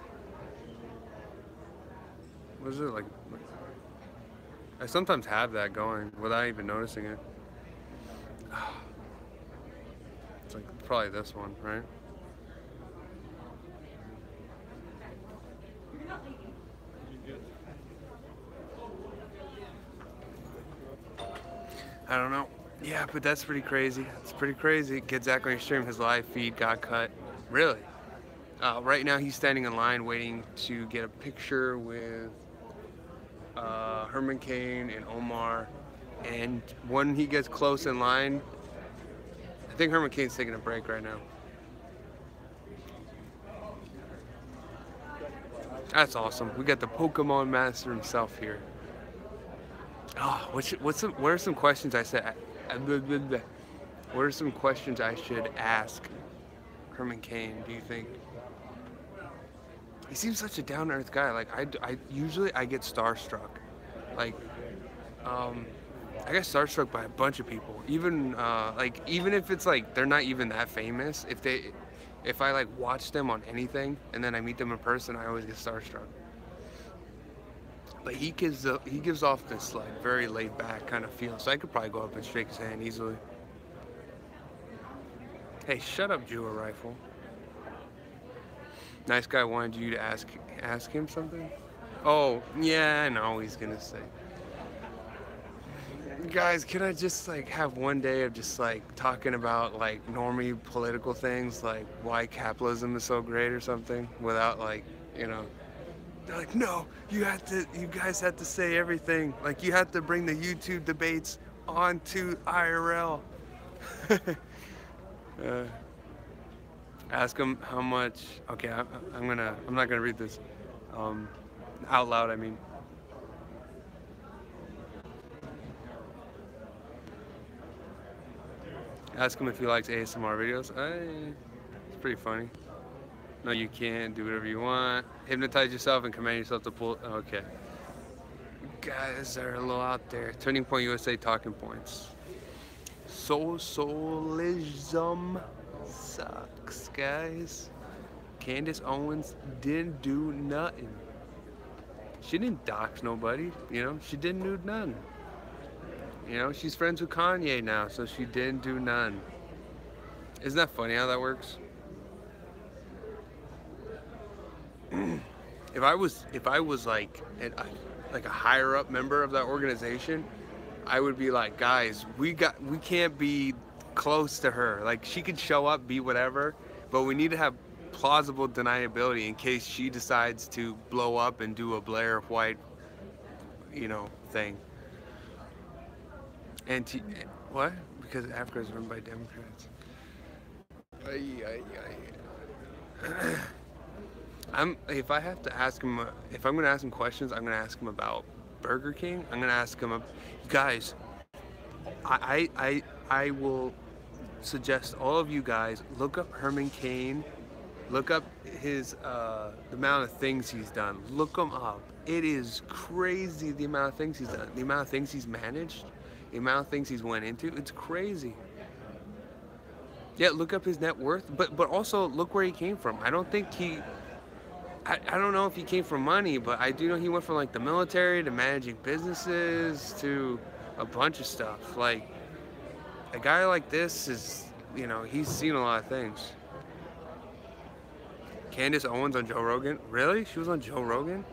What is it like? I sometimes have that going without even noticing it. It's like probably this one, right? I don't know. Yeah, but that's pretty crazy. It's pretty crazy. Get Zach on your stream. His live feed got cut. Really? Right now he's standing in line waiting to get a picture with Herman Cain and Omar. And when he gets close in line, I think Herman Cain's taking a break right now. That's awesome. We got the Pokemon master himself here. Oh, what are some questions I said? What are some questions I should ask Herman Cain, do you think? He seems such a down-to-earth guy. Like, I usually get starstruck. Like, I get starstruck by a bunch of people. Even if it's like they're not even that famous, if I like watch them on anything and then I meet them in person, I always get starstruck. But he gives off this like very laid back kind of feel, so I could probably go up and shake his hand easily. Hey, shut up, Jewer Rifle. Nice guy wanted you to ask him something. Oh yeah, I know what he's gonna say. Guys, can I just like have one day of just like talking about like normie political things, like why capitalism is so great or something, without like, you know. They're like, no, you guys have to say everything. Like, you have to bring the YouTube debates onto IRL. Ask them how much. Okay, I'm not gonna read this out loud. I mean. Ask him if he likes ASMR videos. It's pretty funny. No, you can't. Do whatever you want. Hypnotize yourself and command yourself to pull. Okay. guys are a little out there. Turning Point USA talking points. Socialism sucks, guys. Candace Owens didn't do nothing. She didn't dox nobody, you know? She didn't do none. You know, she's friends with Kanye now, so she didn't do none. Isn't that funny how that works? If I was like a higher up member of that organization, I would be like, guys, we can't be close to her. Like, she could show up, be whatever, but we need to have plausible deniability in case she decides to blow up and do a Blair White, you know, thing. What? Because Africa is run by Democrats. If I have to ask him, if I'm gonna ask him questions, I'm gonna ask him about Burger King. I'm gonna ask him, guys. I will suggest all of you guys look up Herman Cain, look up his the amount of things he's done. Look him up. It is crazy the amount of things he's done, the amount of things he's managed, the amount of things he's went into. It's crazy. Yeah, look up his net worth, but also look where he came from. I don't think I don't know if he came from money, but I do know he went from like the military to managing businesses to a bunch of stuff. Like, a guy like this is, you know, he's seen a lot of things. Candace Owens on Joe Rogan? Really? She was on Joe Rogan?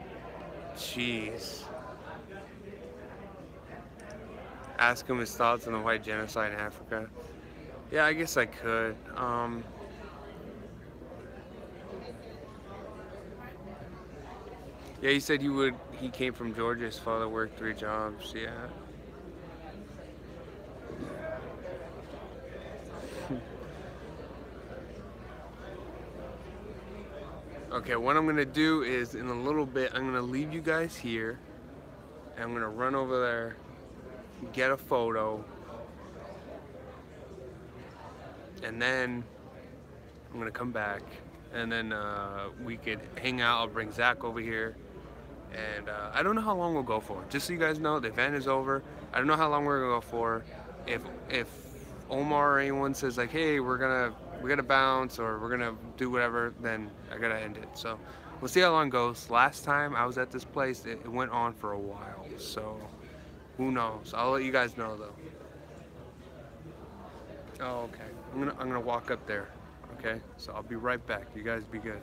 Jeez. Ask him his thoughts on the white genocide in Africa. Yeah, I guess I could. Yeah, he said he came from Georgia, his father worked 3 jobs, yeah. Okay, what I'm gonna do is in a little bit, I'm gonna leave you guys here, and I'm gonna run over there, get a photo, and then I'm gonna come back, and then we could hang out. I'll bring Zach over here. And I don't know how long we'll go for. Just so you guys know, the event is over. I don't know how long we're gonna go for. If Omar or anyone says like, hey, we gotta bounce or we're gonna do whatever, then I gotta end it. So we'll see how long it goes. Last time I was at this place, it went on for a while. So who knows? I'll let you guys know though. Oh, okay. I'm gonna walk up there. Okay. So I'll be right back. You guys be good.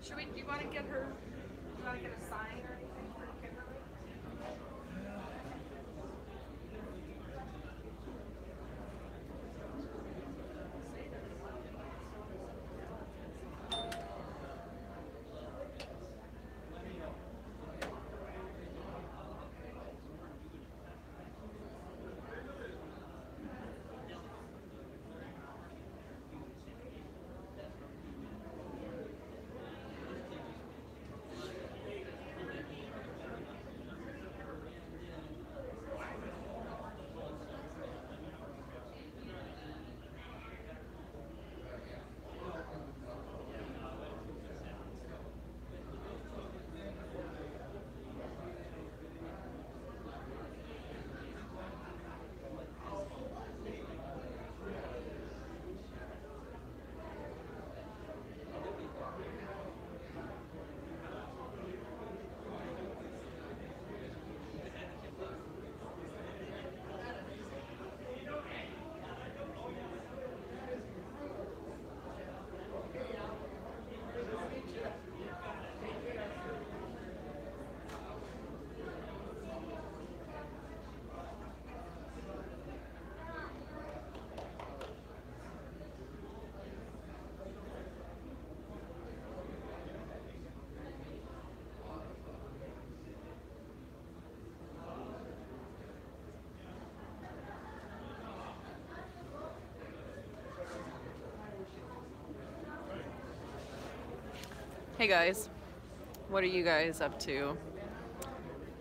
Do you want to get her? Do you want to get a sign or anything for Kimberly? Hey guys, what are you guys up to?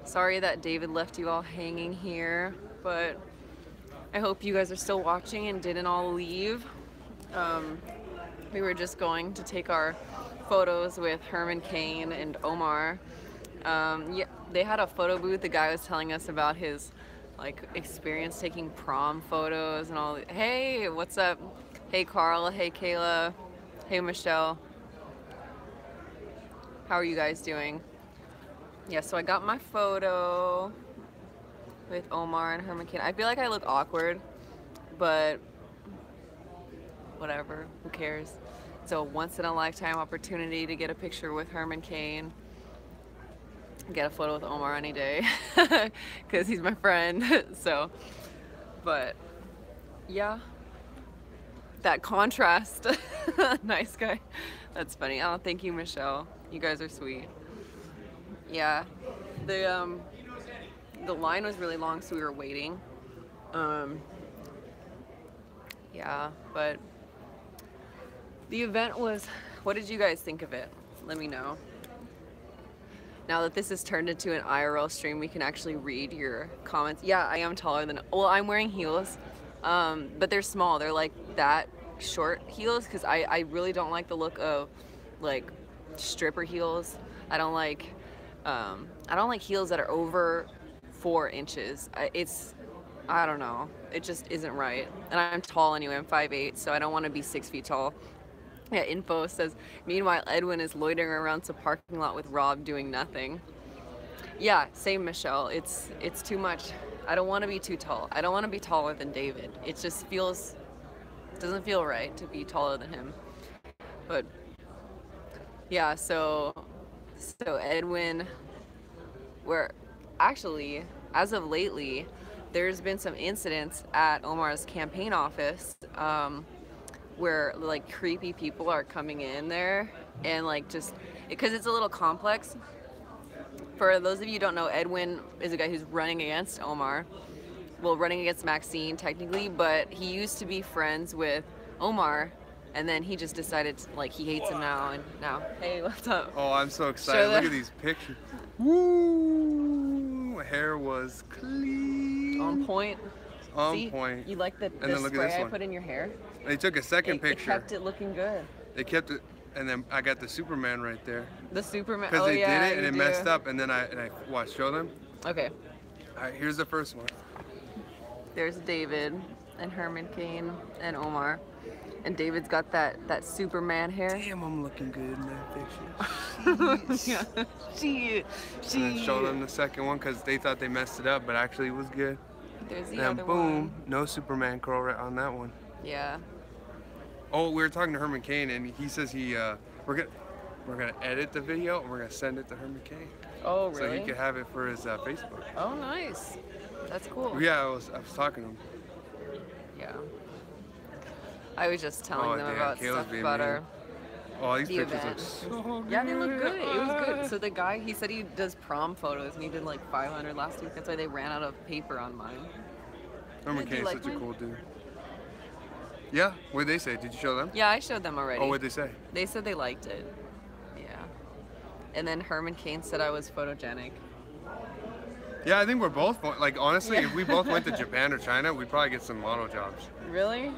Sorry that David left you all hanging here, but I hope you guys are still watching and didn't all leave. We were just going to take our photos with Herman Cain and Omar. Yeah, they had a photo booth. The guy was telling us about his experience taking prom photos and all. Hey, what's up? Hey Carl, hey Kayla, hey Michelle. How are you guys doing? Yeah, so I got my photo with Omar and Herman Cain. I feel like I look awkward, but whatever, who cares? It's a once-in-a-lifetime opportunity to get a picture with Herman Cain. Get a photo with Omar any day, because he's my friend, so. But, yeah. That contrast. Nice guy. That's funny. Oh, thank you, Michelle. You guys are sweet. Yeah, the line was really long, so we were waiting. Yeah, but the event was. What did you guys think of it? Let me know. Now that this has turned into an IRL stream, we can actually read your comments. Yeah, I am taller than. Well, I'm wearing heels, but they're small. They're like that short heels because I really don't like the look of like stripper heels. I don't like heels that are over 4 inches. I don't know. It just isn't right. And I'm tall anyway. I'm 5'8", so I don't want to be 6 feet tall. Yeah, info says, meanwhile, Edwin is loitering around some parking lot with Rob doing nothing. Yeah, same, Michelle. It's too much. I don't want to be too tall. I don't want to be taller than David. It just doesn't feel right to be taller than him. But yeah, so Edwin, where actually, as of lately, there's been some incidents at Omar's campaign office where like creepy people are coming in there and like just because it's a little complex. For those of you who don't know, Edwin is a guy who's running against Omar. Well, running against Maxine technically, but he used to be friends with Omar, and then he just decided like he hates him now. And now, hey, what's up? Oh, I'm so excited! Look at these pictures. Woo! Hair was clean. On point. On See, point. You like the look spray at this I one. put in your hair? They took a second picture. It kept it looking good. They kept it, and then I got the Superman right there. The Superman. Because they yeah, did it and it messed up, and then I show them. Okay. All right, here's the first one. There's David and Herman Cain and Omar, and David's got that Superman hair. Damn, I'm looking good in that picture. Yeah. She. And then show them the second one because they thought they messed it up, but actually it was good. There's the and other boom, one. no Superman curl right on that one. Yeah. Oh, we were talking to Herman Cain, and he says We're gonna edit the video and we're gonna send it to Herman Cain. Oh, So really? he could have it for his Facebook. Oh, nice. That's cool. Yeah, I was talking to him. Yeah. I was just telling them damn, about Kayla's stuff being about mean. our Oh, these the pictures event. look so good. Yeah, they look good. It was good. So the guy, he said he does prom photos, and he did like 500 last week. That's why they ran out of paper on mine. Herman Did you Cain's like such a mine? cool dude. Yeah, what did they say? Did you show them? Yeah, I showed them already. Oh, what did they say? They said they liked it. Yeah. And then Herman Cain said I was photogenic. Yeah, I think we're both, like, honestly, Yeah. if we both went to Japan or China, we'd probably get some model jobs. Really?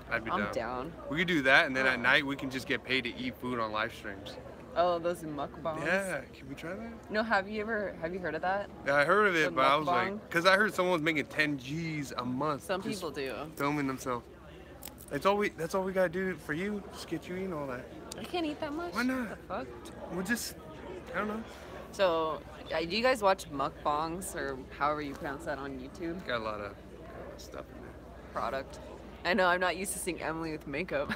I'd be I'm down. down. We could do that, and then at night, we can just get paid to eat food on live streams. Oh, those mukbangs. Yeah, can we try that? No, have you heard of that? Yeah, I heard of it, The but I was mukbang? like, because I heard someone was making 10 G's a month. Some just people do. Filming themselves. That's all we gotta do for you, just get you eating all that. I can't eat that much. Why not? The fuck? We'll just, I don't know. So, do you guys watch mukbangs or however you pronounce that on YouTube? Got a lot of stuff in there. Product. I know, I'm not used to seeing Emily with makeup.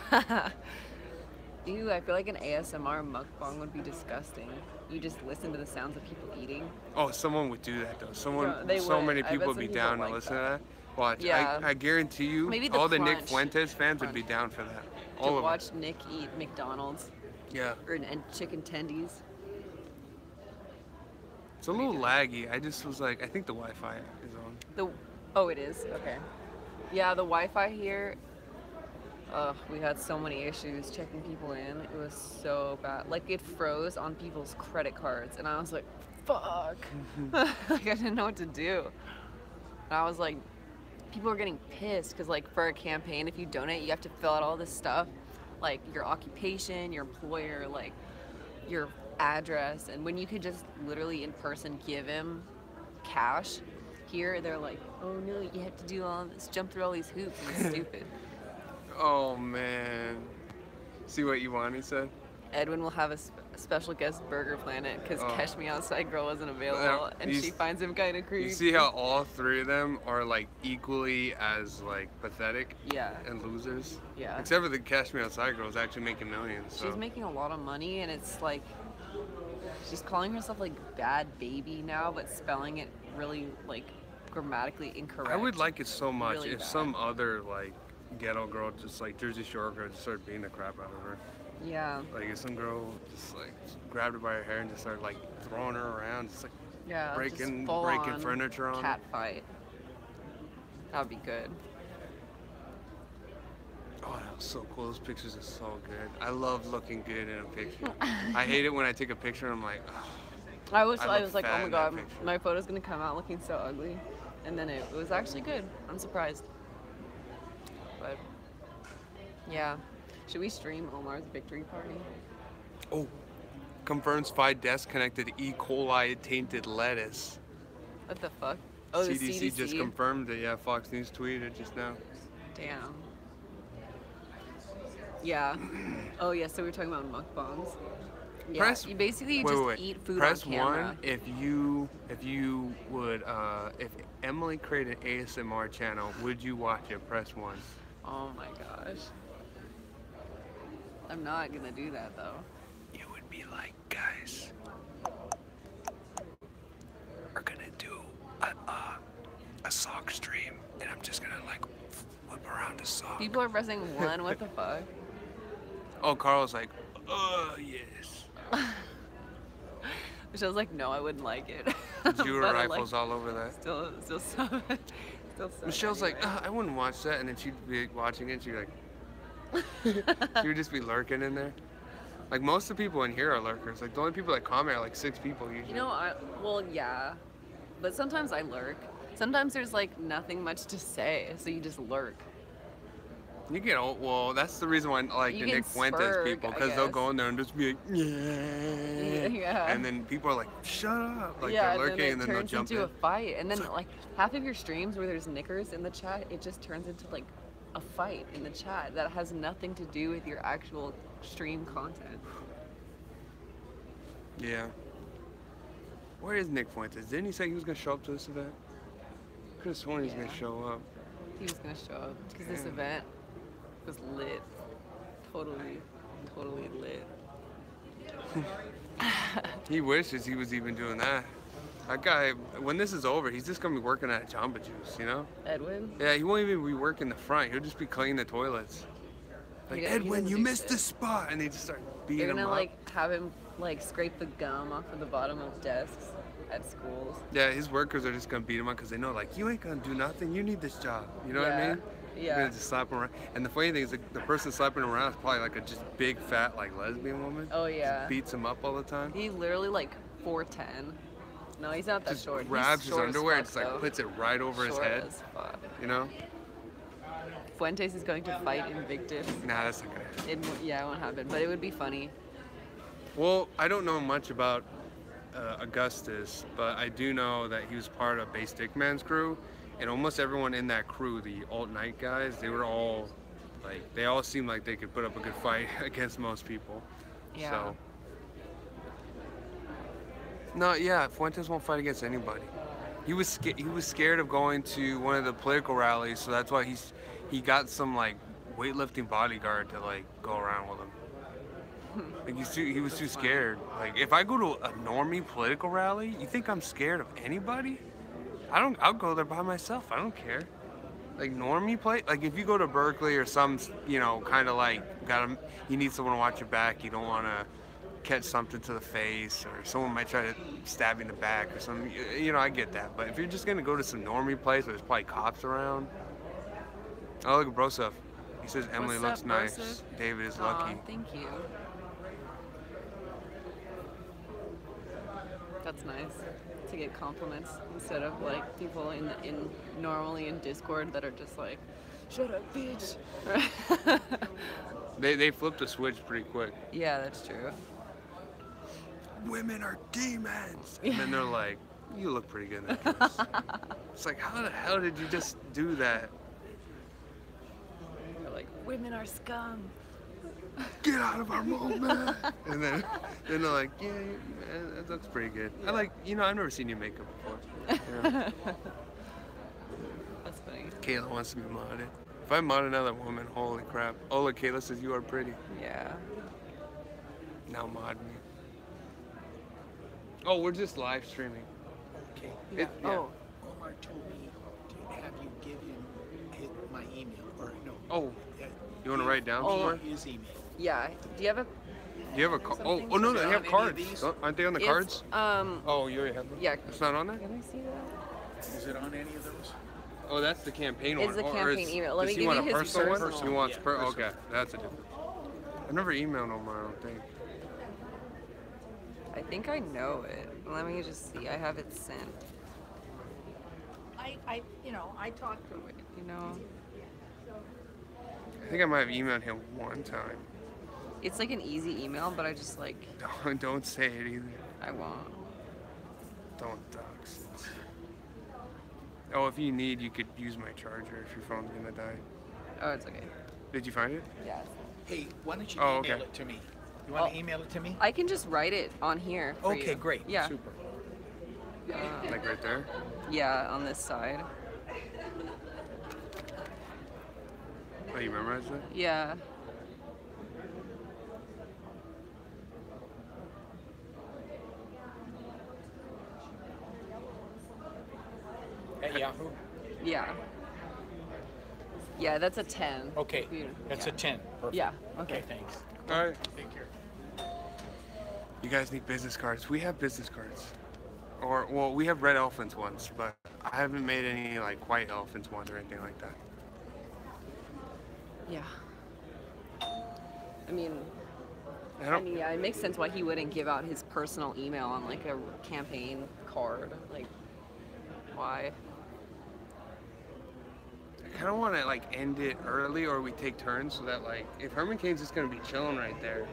Ew, I feel like an ASMR mukbang would be disgusting. You just listen to the sounds of people eating. Oh, someone would do that though. Someone, They so would. many I bet people would some be people down to like listen that. to that. Watch, Yeah. I guarantee you, Maybe the all the Nick crunch. Fuentes fans would be down for that. All To of watch Nick eat McDonald's them. Yeah. or and chicken tendies. It's a little laggy. I just was like, I think the Wi-Fi is on. Oh, it is? Okay. Yeah, the Wi-Fi here, we had so many issues checking people in. It was so bad. Like, it froze on people's credit cards, and I was like, fuck. Like, I didn't know what to do. And I was like, people were getting pissed, because, like, for a campaign, if you donate, you have to fill out all this stuff, like your occupation, your employer, like your address, and when you could just literally in person give him cash, here they're like, oh no, you have to do all this, jump through all these hoops, and it's stupid. Oh man. See what you want, he said? Edwin will have a special guest Burger Planet because Oh. Catch Me Outside Girl wasn't available, and she finds him kind of creepy. You see how all three of them are like equally as like pathetic Yeah. and losers? Yeah. Except for the Cash Me Outside girl is actually making millions. So. She's making a lot of money, and it's like she's calling herself like Bad Baby now, but spelling it really like grammatically incorrect. I would like it so much Really if bad. some other like ghetto girl, just like Jersey Shore girl, just started beating the crap out of her. Yeah. Like if some girl just like grabbed her by her hair and just started like throwing her around, just like Yeah. breaking just full-on furniture on. cat fight. That would be good. Oh, that was so cool. Those pictures are so good. I love looking good in a picture. I hate it when I take a picture and I'm like, oh, I was look like, fat oh my in that god, picture. my photo's gonna come out looking so ugly, and then it was actually good. I'm surprised. But yeah, should we stream Omar's victory party? Oh, confirms 5 deaths connected to E. coli tainted lettuce. What the fuck? Oh, the CDC just confirmed it. Yeah, Fox News tweeted just now. Damn. Yeah. Oh yeah. So we were talking about mukbangs. Yeah. Press- you basically wait, just wait. eat food Press on camera. 1 if you would if Emily created an ASMR channel, would you watch it? Press 1. Oh my gosh. I'm not gonna do that though. You would be like, guys, we're gonna do a sock stream, and I'm just gonna like whip around a sock. People are pressing 1. What the fuck? Oh, Carl's like, yes. Michelle's like, no, I wouldn't like it. Jeweler But I rifles all over that. Still so, still so. Michelle's anyway. like, I wouldn't watch that, and then she'd be watching it, and she'd be like, she would just be lurking in there. Like most of the people in here are lurkers. Like the only people that comment are like 6 people usually. You know, well, yeah, but sometimes I lurk. Sometimes there's like nothing much to say, so you just lurk. You get well. That's the reason why I like You the can Nick Fuentes spurg, people, I because they'll guess. go in there and just be like, Yeah. and then people are like, shut up, like Yeah, they're lurking, and and then then it they'll turns jump into in. a fight, and then like half of your streams where there's knickers in the chat, it just turns into like a fight in the chat that has nothing to do with your actual stream content. Yeah. Where is Nick Fuentes? Didn't he say he was gonna show up to this event? Could have sworn he was gonna Yeah. show up. He was gonna show up because this Yeah. event was lit, totally lit. He wishes he was even doing that. That guy, when this is over, he's just gonna be working at Jamba Juice, you know? Edwin? Yeah, he won't even be working the front. He'll just be cleaning the toilets. Like, Edwin, you missed the spot, and they just start beating him up. They're gonna like have him like scrape the gum off of the bottom of desks at schools. Yeah, his workers are just gonna beat him up because they know, like, you ain't gonna do nothing. You need this job. You know what I mean? Yeah. They're gonna just slap him around. And the funny thing is, the person slapping him around is probably like a just big, fat, like lesbian woman. Oh yeah. Just beats him up all the time. He's literally like 4'10". No, he's not that Just short. grabs He's his short as underwear and fuck, just like though. puts it right over his Short head. as fuck. You know? Fuentes is going to fight Invictus. Nah, that's not gonna happen. Yeah, it won't happen, but it would be funny. Well, I don't know much about Augustus, but I do know that he was part of Bay Stickman's crew, and almost everyone in that crew, the alt-night guys, they were all, like, they all seemed like they could put up a good fight against most people. Yeah. So. No, yeah, Fuentes won't fight against anybody. He was scared of going to one of the political rallies, so that's why he got some like weightlifting bodyguard to like go around with him. Like he was too scared. Like if I go to a normie political rally, you think I'm scared of anybody? I'll go there by myself. I don't care. Like normie like if you go to Berkeley or some, you know, kind of like you need someone to watch your back. You don't want to catch something to the face, or someone might try to stab you in the back or something. You know, I get that. But if you're just gonna go to some normie place where there's probably cops around. Oh, look at Broseph. He says Emily What's looks up, nice. Broseph? David is Aw, lucky. Thank you. That's nice to get compliments instead of like people in normally in Discord that are just like, shut up, bitch. They flipped the switch pretty quick. Yeah, that's true. Women are demons. And then they're like, you look pretty good in that dress. It's like, how the hell did you just do that? They're like, women are scum. Get out of our moment. And then they're like, yeah, man, that looks pretty good. I like, you know, I've never seen you makeup before. Yeah. That's funny. Kayla wants to be modded. If I mod another woman, holy crap. Oh, look, Kayla says you are pretty. Yeah. Now mod me. Oh, we're just live streaming. Okay. Yeah. Oh. Omar told me to have you give him my email, or no. Oh, you want to write down Oh. somewhere? His email. Yeah. Do you have a? Do you have a card? Oh, Something? oh no, Is it they on have any of cards. these? Aren't they on the It's, cards? Um. Oh, you already have them? Yeah. It's not on there? Can I see that? Is it on any of those? Oh, that's the campaign It's one. the Or campaign is- email. Let does me he give want you a his personal one? personal. He wants Yeah, personal. personal. Okay, that's a different. I've never emailed Omar, I don't think. I think I know it. Let me just see. I have it sent. I talked to him. You know, I think I might have emailed him one time. it's like an easy email, but I just like Don't say it either. I won't. Don't dox it. Oh, if you need, you could use my charger if your phone's gonna die. Oh, it's okay. Did you find it? Yes. Hey, why don't you Oh, email okay. it to me? You want to email it to me? I can just write it on here. For Okay, you. great. Yeah. Super. Like right there? Yeah, on this side. Oh, you memorized it? Yeah. At Yahoo? Yeah. Yeah, that's a 10. Okay. You- That's yeah. a 10. Perfect. Yeah. Okay, Okay. thanks. All right. Take care. You guys need business cards. We have business cards. Or, well, we have red elephants ones, but I haven't made any, like, white elephants ones or anything like that. Yeah. I mean, I don't, yeah, it makes sense why he wouldn't give out his personal email on like a campaign card. Like, why? I kind of want to, like, end it early, or we take turns so that, like, if Herman Cain's just going to be chilling right there.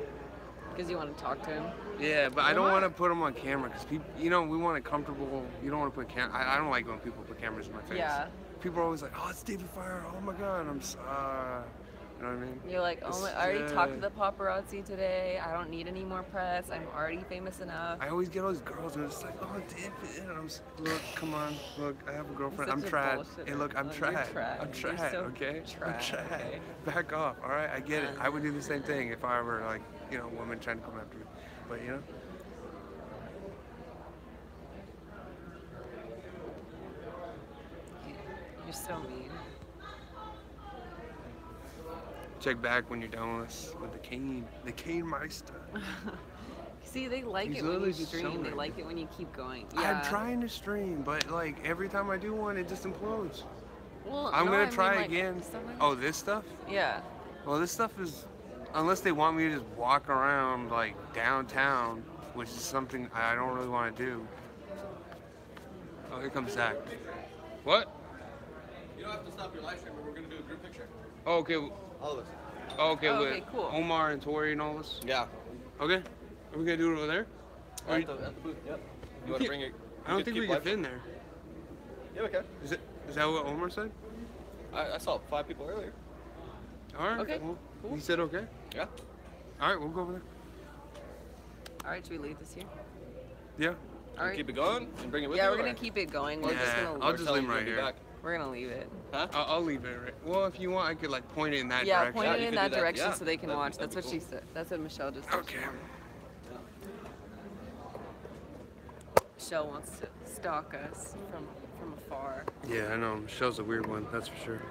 Because you want to talk to him? Yeah, but I don't What? want to put him on camera because people, you know, we want it comfortable. You don't want to put I don't like when people put cameras in my face. Yeah. People are always like, oh, it's David Fire. Oh my God. You know what I mean? You're like, oh It's- my, I already yeah. talked to the paparazzi today. I don't need any more press. I'm already famous enough. I always get all these girls and it's like, oh, David. And I'm just, look, come on. Look, I have a girlfriend. I'm such a trad. bullshitter. Hey, look, I'm Oh, you're trad. trad. I'm You're trad, so okay? I'm trad, trad. okay. Back off, all right? I get it. I would do the same thing if I were, like, you know, a woman trying to come after me. but you know. You're so mean. Check back when you're done with the Cain Meister. See, they like He's it when you literally just stream. showing They it. like it when you keep going. I'm Yeah. trying to stream, but like every time I do one, it just implodes. Well, I'm no, gonna I mean, try like, again. stuff like Oh, this stuff? Yeah. Well, this stuff is, unless they want me to just walk around like downtown, which is something I don't really want to do. Oh, here comes Zach. What? You don't have to stop your live stream, but we're gonna do a group picture. Oh, okay. All of us. Oh, okay, Oh, with okay, cool. Omar and Tori and all this? Yeah. Okay. Are we gonna do it over there? At the booth, yep. You want to bring it? I don't think we can fit in there. Yeah, okay. Is that what Omar said? I saw 5 people earlier. All right. Okay, Well, cool. he said okay. Yeah. All right, we'll go over there. All right, should we leave this here? Yeah. All right. Keep it going and bring it with you. Yeah, we're gonna keep it going. We're just gonna. I'll just leave him right here. We're gonna leave it. Huh? I'll leave it right. Well, if you want, I could like point it in that Yeah, direction. point it you in could that do that. direction Yeah, so they can watch. that'd That's be what she cool. said. That's what Michelle just said. Okay. Michelle wants to stalk us from afar. Yeah, I know. Michelle's a weird one, that's for sure.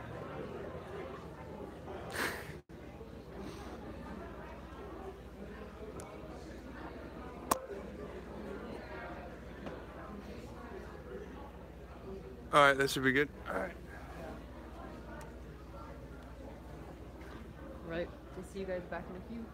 All right, that should be good. All right. Right. We'll see you guys back in a few.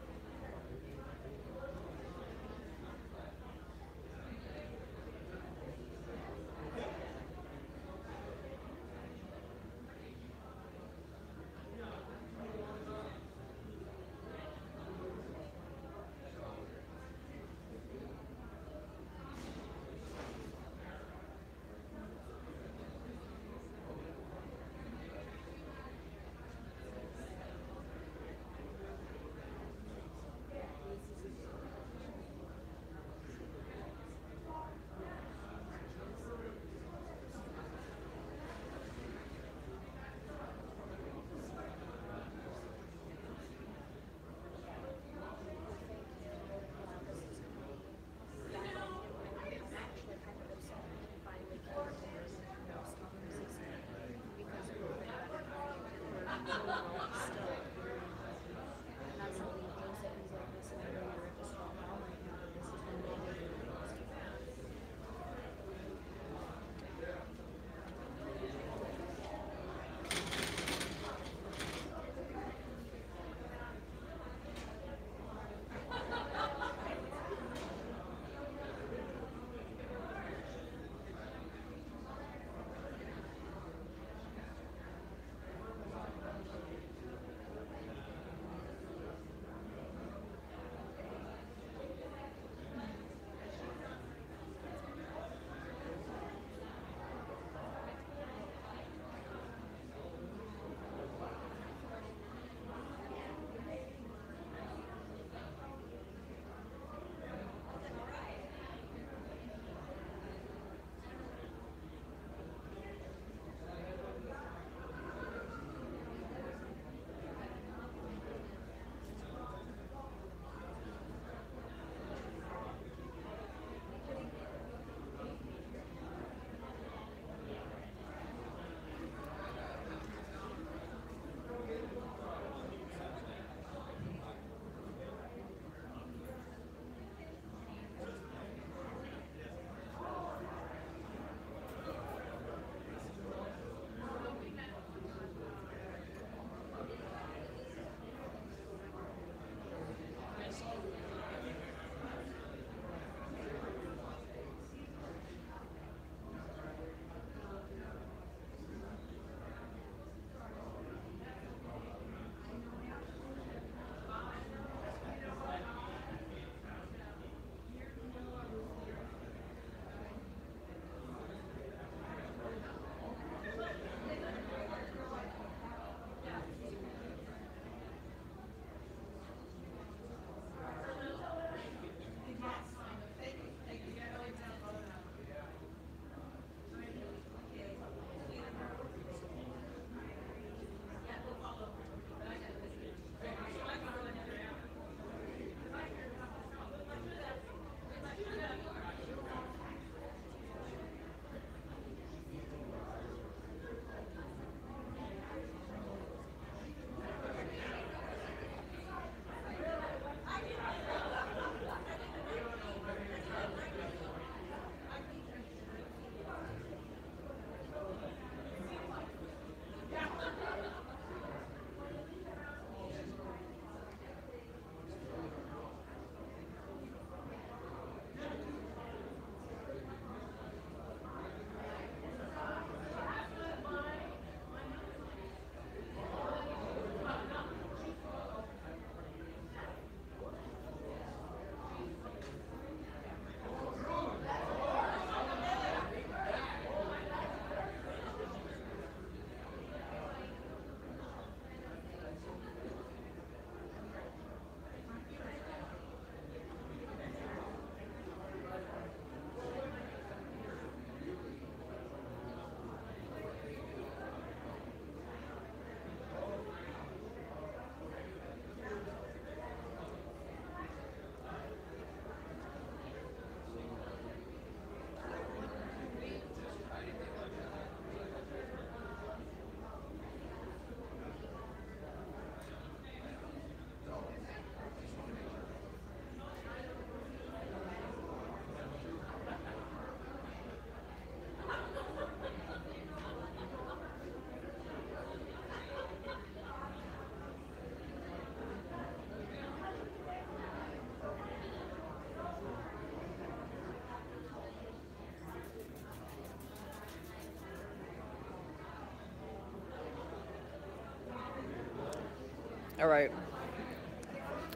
All right.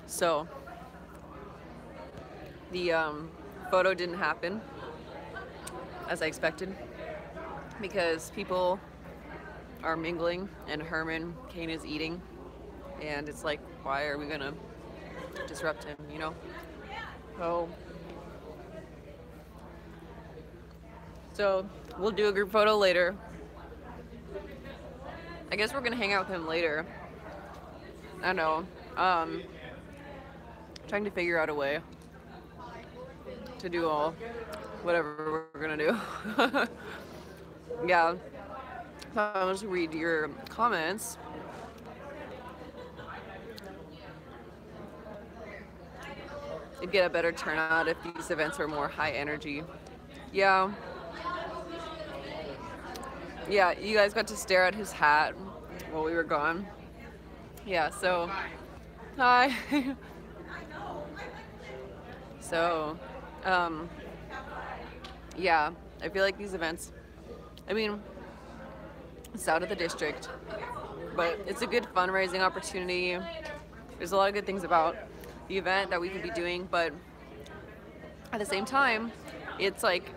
So the photo didn't happen as I expected because people are mingling and Herman Cain is eating, and it's like, why are we gonna disrupt him, you know? So we'll do a group photo later. I guess we're gonna hang out with him later. I don't know. Trying to figure out a way to do whatever we're gonna do. Yeah. So I'll just read your comments. You'd get a better turnout if these events were more high energy. Yeah. Yeah, you guys got to stare at his hat while we were gone. Yeah, so, hi. So, yeah, I feel like these events, I mean, it's out of the district, but it's a good fundraising opportunity. There's a lot of good things about the event that we could be doing, but at the same time, it's like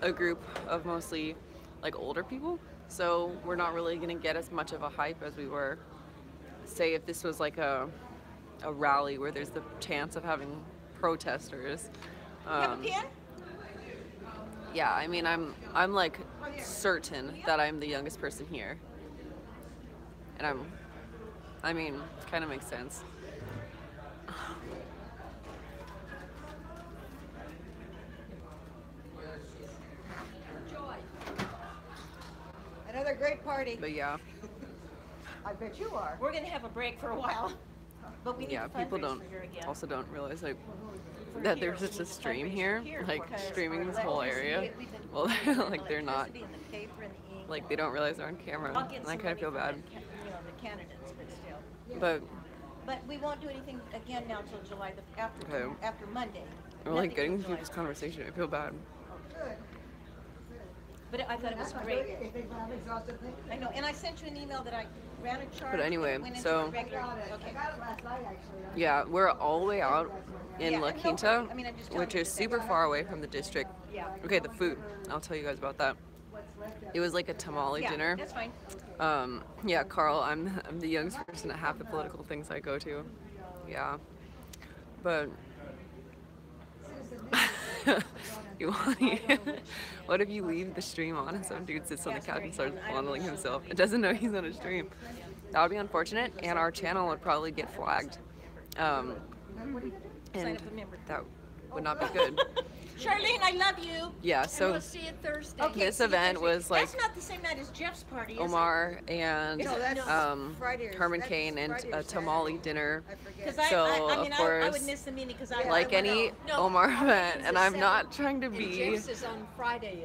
a group of mostly like older people, so we're not really gonna get as much of a hype as we were, say, if this was like a rally where there's the chance of having protesters. Yeah, I mean, I'm like certain that I'm the youngest person here, and I mean, kind of makes sense. Another great party. But yeah. I bet you are. We're gonna have a break for a while, but we need to People also don't realize like that there's just a stream here, like streaming this whole area. Well, like they're not, like they don't realize they're on camera, and I kind of feel bad. The candidates, but still. But we won't do anything again now till July after Monday. we're like getting through this conversation. I feel bad. Good. But I thought it was great. I know, and I sent you an email that I ran a chart. But anyway, so okay. yeah, we're all the way out in La Quinta, which is super far away from the district. Okay, the food. I'll tell you guys about that. It was like a tamale dinner. That's fine. Yeah, Carl, I'm the youngest person at half the political things I go to. Yeah, but what if you leave the stream on and some dude sits on the couch and starts fondling himself and doesn't know he's on a stream? That would be unfortunate, and our channel would probably get flagged. And that would not be good. Charlene, I love you. Yeah, so we'll see you Thursday. Okay, this event was like that's not the same night as Jeff's party, is Omar and Herman Cain and a tamale dinner. So of course, I would miss the meeting because I like any Omar event, and I'm not trying to be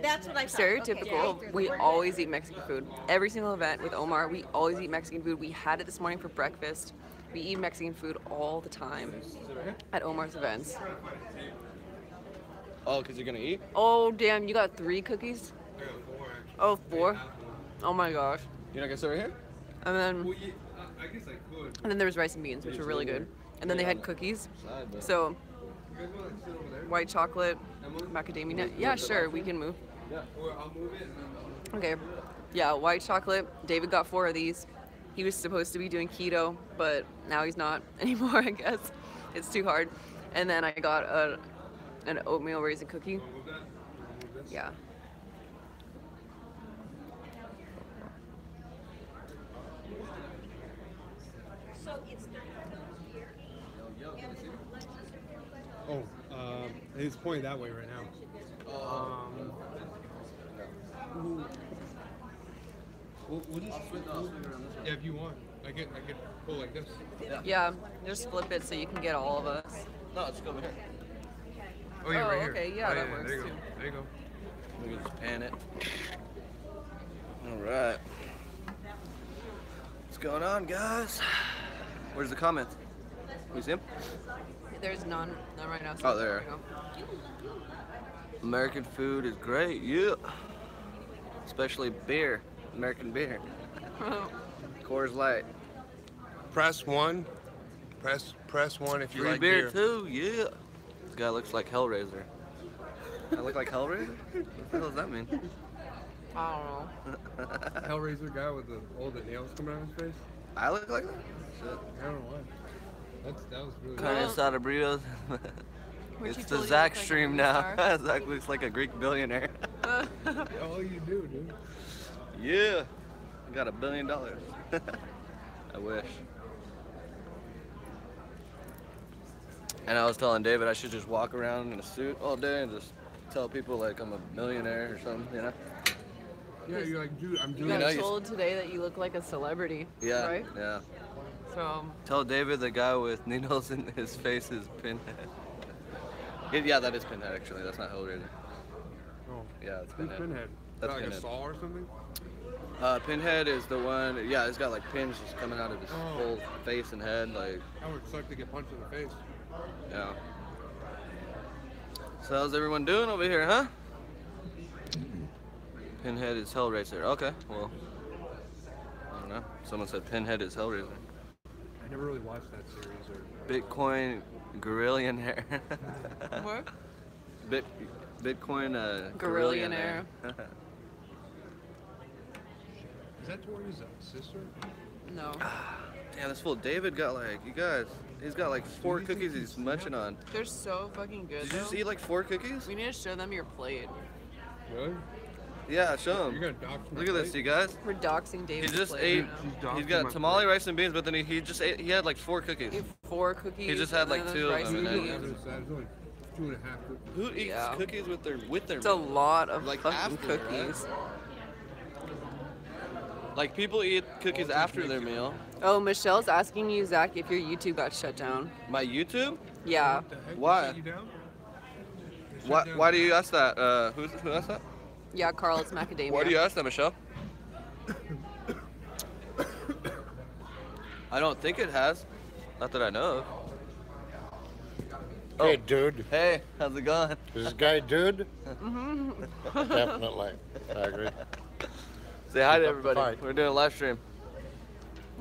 that's what I stereotypical. Okay. We always eat Mexican food. Every single event with Omar, we always eat Mexican food. We had it this morning for breakfast. We eat Mexican food all the time at Omar's events. Oh, because you're going to eat? Oh, damn, you got 3 cookies? I got 4, actually. Oh, 4? Oh my gosh. You're not going to sit right here? And then, Well, yeah, I guess I could. and then there was rice and beans, which were really good. And then they had cookies. So, white chocolate, macadamia nut. Yeah, sure, we can move. Yeah, or I'll move it and then Okay. Yeah, white chocolate. David got 4 of these. He was supposed to be doing keto, but now he's not anymore, I guess. It's too hard. And then I got an oatmeal raisin cookie. Yeah. So it's Oh, he's pointing that way right now. We'll just yeah, if you want. I could pull like this. Yeah, just flip it so you can get all of us. No, just go over here. Oh, yeah, right here. Okay, yeah, that works there you go. too. There you go. We can just pan it. All right. What's going on, guys? Where's the comment? You see him? There's none right now. Oh, there. American food is great, yeah. Especially beer, American beer. Coors Light. Press 1 Press one if you Free like beer beer. too, yeah. This guy looks like Hellraiser. I look like Hellraiser? What the hell does that mean? I don't know. Hellraiser guy with all the nails coming out of his face. I look like that? Shit. I don't know why. That was really. Carne asada burritos. It's the Zach stream now. Zach looks like a Greek billionaire. All you do, dude. Yeah. I got $1 billion. I wish. And I was telling David I should just walk around in a suit all day and just tell people like I'm a millionaire or something, you know? Yeah, you're like, dude, I'm doing You got told today that you look like a celebrity. Yeah, Right? yeah. So. Tell David the guy with needles in his face is Pinhead. Yeah, that is Pinhead actually. That's not Hellraiser. Oh. Yeah, it's Who's Pinhead. Pinhead? That's like Pinhead. a saw or something? Pinhead is the one. Yeah, he's got like pins just coming out of his whole face and head, like. I would suck to get punched in the face. Yeah. So how's everyone doing over here, huh? Pinhead is Hellraiser. Okay, well. I don't know. Someone said Pinhead is Hellraiser. I never really watched that series or. Bitcoin Gorillionaire. What? Bitcoin Gorillionaire. Is that Tori's sister? No. Damn, this fool David got like, you guys, he's got like 4 cookies he's munching on. They're so fucking good. Did you just eat like 4 cookies? We need to show them your plate. Really? Yeah, show him. You're gonna dox my Look at this, plate? you guys. We're doxing He David's just plate ate. right now. He's got tamale, rice, and beans, but then he just ate. He had like 4 cookies. He ate 4 cookies. He just had like and then 2 rice of them. and And beans. There's only 2.5 cookies. who eats Yeah. cookies with their It's a lot of like fucking after, cookies. right? Like people eat cookies after their meal. Oh, Michelle's asking you, Zach, if your YouTube got shut down. My YouTube? Yeah. Why? You down? Why do you ask that? Who asked that? Yeah, Carl, it's macadamia. Why do you ask that, Michelle? I don't think it has. Not that I know of. Hey, dude. Hey, how's it going? Is this guy dude? Mm-hmm. Definitely. I agree. Say hi to Keep up the everybody. fight. We're doing a live stream.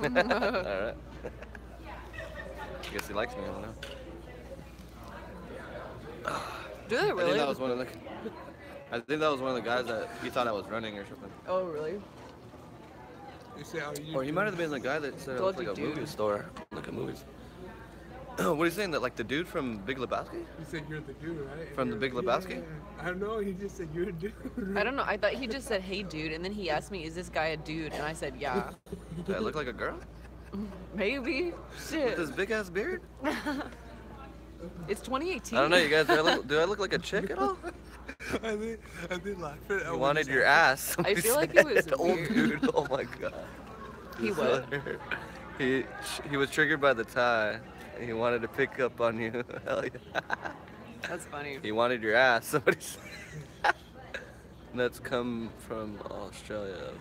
All right. I guess he likes me. I don't know. Do they I really? think that was one of the. I think that was one of the guys that he thought I was running or something. Oh, really? You say, oh, you Or he might have been the guy that said it looked like a Dude. movie store. Look at movies. What are you saying? That like the dude from Big Lebowski? You said you're the dude, right? From the Big Lebowski? Yeah. I don't know. He just said you're a dude. I don't know. I thought he just said, hey, dude. And then he asked me, is this guy a dude? And I said, yeah. Do I look like a girl? Maybe. Shit. With this big ass beard? It's 2018. I don't know, you guys. Do I look like a chick at all? I did laugh at it. You wanted your ass. I somebody feel like said. it was Old weird. dude. Oh my god. He This what? is hilarious. He was triggered by the tie. He wanted to pick up on you. Hell yeah. That's funny. He wanted your ass. Somebody said. That's come from Australia.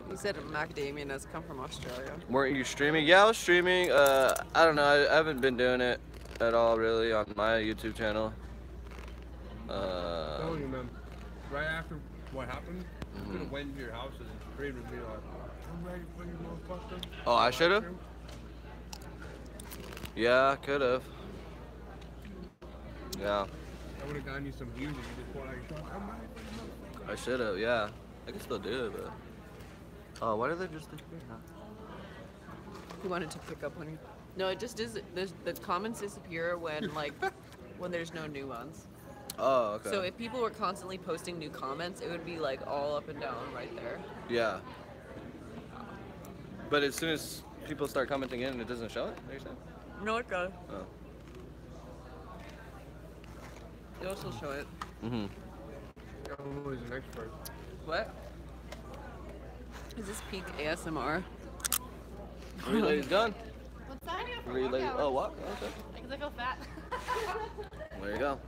He said macadamia nuts come from Australia. Weren't you streaming? Yeah, I was streaming. I don't know. I haven't been doing it at all really on my YouTube channel. Telling you, man. Right after what happened, you could have went to your house and prayed with me like, I'm ready for you, motherfucker. Oh, I should have? Yeah, I could have. Yeah, I would have gotten you some views and you just pulled out your phone. I'm ready for you, motherfucker. I should have. Yeah, I can still do it, but. Oh, why did they just disappear now? He wanted to pick up on you. No, it just is. The comments disappear when when there's no new ones. Oh, okay. So if people were constantly posting new comments, it would be like all up and down right there. Yeah. But as soon as people start commenting in, it doesn't show it? Are you saying? No, it does. Oh. It also show it. Mm-hmm. I'm always an expert. What? Is this peak ASMR? Where you ladies going? What's that? Where you ladies? Oh, walk? Okay. Because I feel fat. There you go.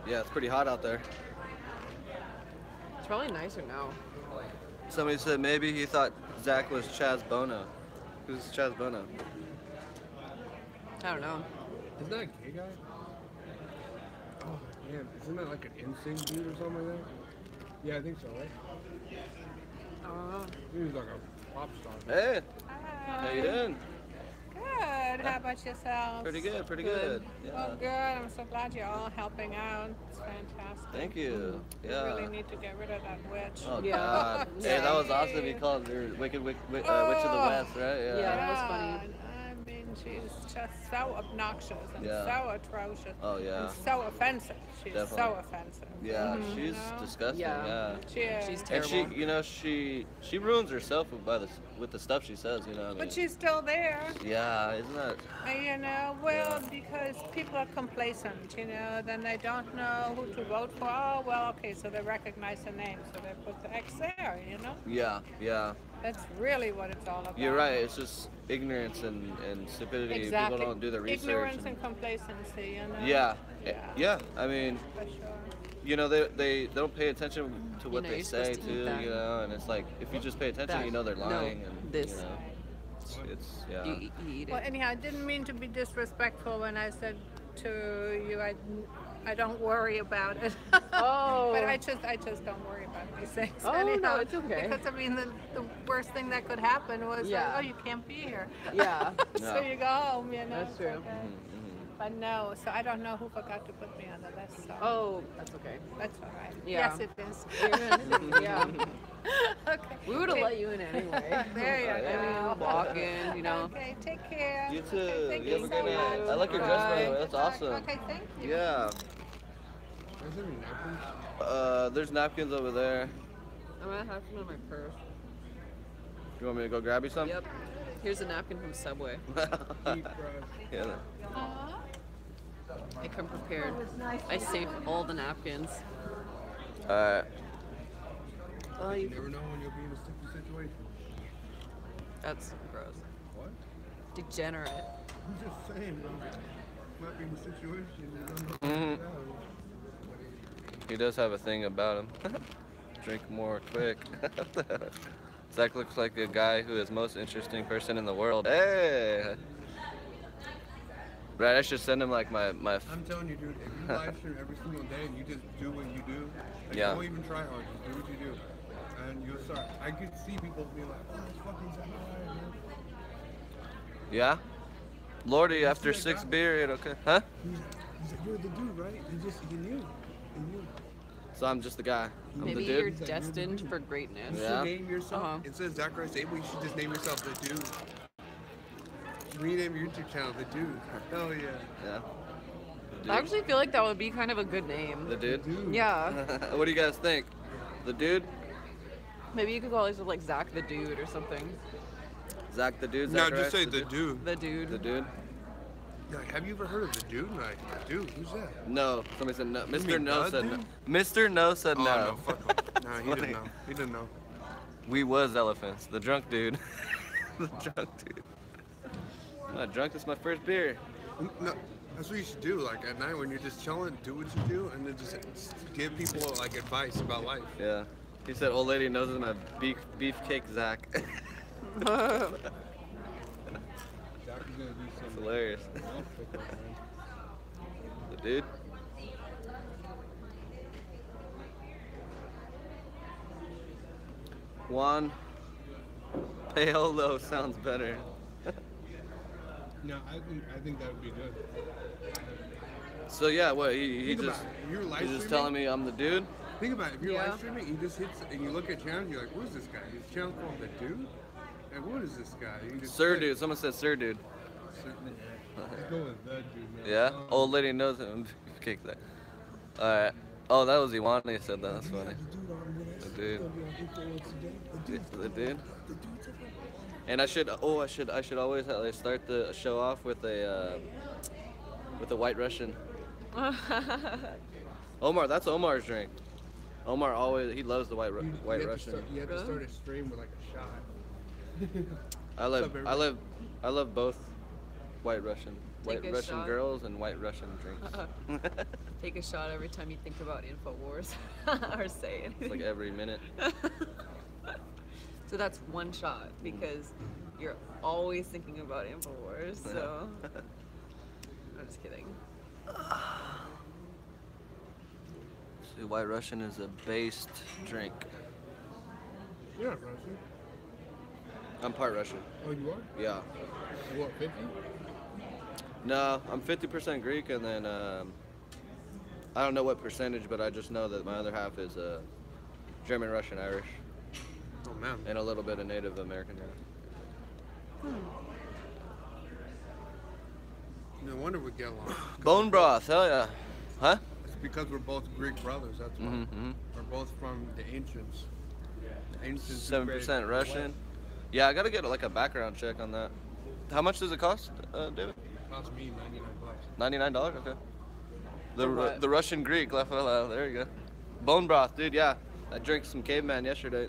Yeah, it's pretty hot out there. It's probably nicer now. Somebody said maybe he thought Zach was Chaz Bono. Who's Chaz Bono? I don't know. Isn't that a gay guy? Oh, man. Isn't that like an NSYNC dude or something like that? Yeah, I think so, right? Oh. He's like a pop star. Hey, Hi. how you doing? Good. How about yourselves? Pretty good, pretty good. Yeah. Oh, good. I'm so glad you're all helping out. It's fantastic. Thank you. Yeah. We really need to get rid of that witch. Oh God. Hey, that was awesome. He called her Wicked Witch of the West, right? Yeah. Yeah, that was funny. I mean, she's just so obnoxious and Yeah. so atrocious. Oh, yeah. And so offensive. She's so Definitely. offensive. Yeah, You she's know? disgusting. Yeah. She is. She's And terrible. she, you know, she ruins herself with the stuff she says. You know what I mean? But she's still there. Yeah, isn't that? You know, well, because people are complacent, you know, then they don't know who to vote for. Oh, well, okay, so they recognize the name, so they put the X there, you know? Yeah, yeah. That's really what it's all about. You're right. It's just ignorance and stupidity. Exactly. People don't do the research. Ignorance and complacency, you know? Yeah, yeah. I mean, For sure. you know, they don't pay attention to what know, they you're say supposed to eat too. that. You know, and it's like if you just pay attention, That. you know they're No, lying and this. you know, it's yeah. You eat it. Well, anyhow, I didn't mean to be disrespectful when I said to you, I don't worry about it. Oh. But I just don't worry about these things. Oh, anyhow, no, it's okay. Because, I mean, the worst thing that could happen was, Yeah. oh, you can't be here. Yeah. So Yeah. you go home, you know. That's true. Okay. But no, so I don't know who forgot to put me on the list. So Oh, that's okay. that's all right. Yeah. Yes, it is. Yeah. Okay. We would have Okay. let you in anyway. There you I go. mean, walk in, you know. Okay, take care. You too. Okay, thank You you have a so good night. much. I like your dress, by the way. Bye. That's awesome. Okay, thank you. Yeah. Is there any napkins? There's napkins over there. I'm gonna have some in my purse. You want me to go grab you some? Yep. Here's a napkin from Subway. Yeah. I come prepared. I saved all the napkins. Alright. Oh, You never know when you'll be in a sticky situation. That's gross. What? Degenerate. I'm just saying, bro. Might be in a situation you don't know. Mhm. He does have a thing about him. Drink more quick. Zach looks like a guy who is most interesting person in the world. Hey! Right, I should send him like my I'm telling you, dude, if you live stream every single day and you just do what you do, like, Yeah. don't even try hard, just do what you do. And you'll start, I could see people being like, oh, it's fucking Zach, man. Yeah? Lordy, after 6 beer, okay. Huh? He's like, you're the dude, right? You knew. So I'm just the guy. I'm Maybe the you're dude. destined for greatness. You Yeah. should name yourself, instead of Zachary Sable, you should just name yourself the dude. Rename your YouTube channel, the dude. Hell yeah. Yeah. I actually feel like that would be kind of a good name. The dude? Yeah. What do you guys think? The dude? Maybe you could call yourself like Zach the Dude or something. Zach the dude? No, Zacharias just say the dude. The Dude. The dude? Yeah, like, have you ever heard of the dude? Like, dude, who's that? No. Somebody said no. You Mr. mean No the said no. dude? Mr. No said Oh, no. no, fuck him. Nah, he Funny. didn't know. He didn't know. We was elephants. The drunk dude. The drunk dude. I'm not drunk. This is my first beer. No, that's what you should do. Like at night when you're just chilling, do what you do, and then just give people like advice about life. Yeah. He said old lady knows my beefcake Zach. Zach is gonna do It's something. hilarious. The dude. Juan Paolo sounds better. No, I think that would be good. So yeah, what he Think just about it. If you're live he's just streaming- telling me I'm the dude. Think about it. If you're Yeah. live streaming, you just hit and you look at channels, you're like, who's this guy? His channel's called the dude. Like, what is this guy? You just Sir click. dude. Someone said sir dude. Let's go with the dude, man. Yeah. Old lady knows him. Beefcake Zach. All right. Oh, that was Iwani who said that. That's funny. The dude. The dude. And I should always start the show off with a white Russian. Omar, that's Omar's drink. Omar he loves the white Russian. You have to start a stream with like a shot. I love both white Russian. Take White a Russian shot. girls and white Russian drinks. Take a shot every time you think about InfoWars or say anything. It's like every minute. So that's one shot because you're always thinking about InfoWars. So I'm just kidding. See, white Russian is a based drink. You're not Russian. I'm part Russian. Oh, you are? Yeah. What, 50? No, I'm 50% Greek, and then I don't know what percentage, but I just know that my other half is German, Russian, Irish. Oh, man. And a little bit of Native American. No wonder we get along. Bone broth, hell yeah. Huh? It's because we're both Greek brothers, that's why. Mm-hmm. We're both from the ancients. The ancients. 7% Russian. Yeah, I gotta get like a background check on that. How much does it cost, David? It cost me $99. $99, okay. For what? The Russian Greek, there you go. Bone broth, dude, yeah. I drank some caveman yesterday.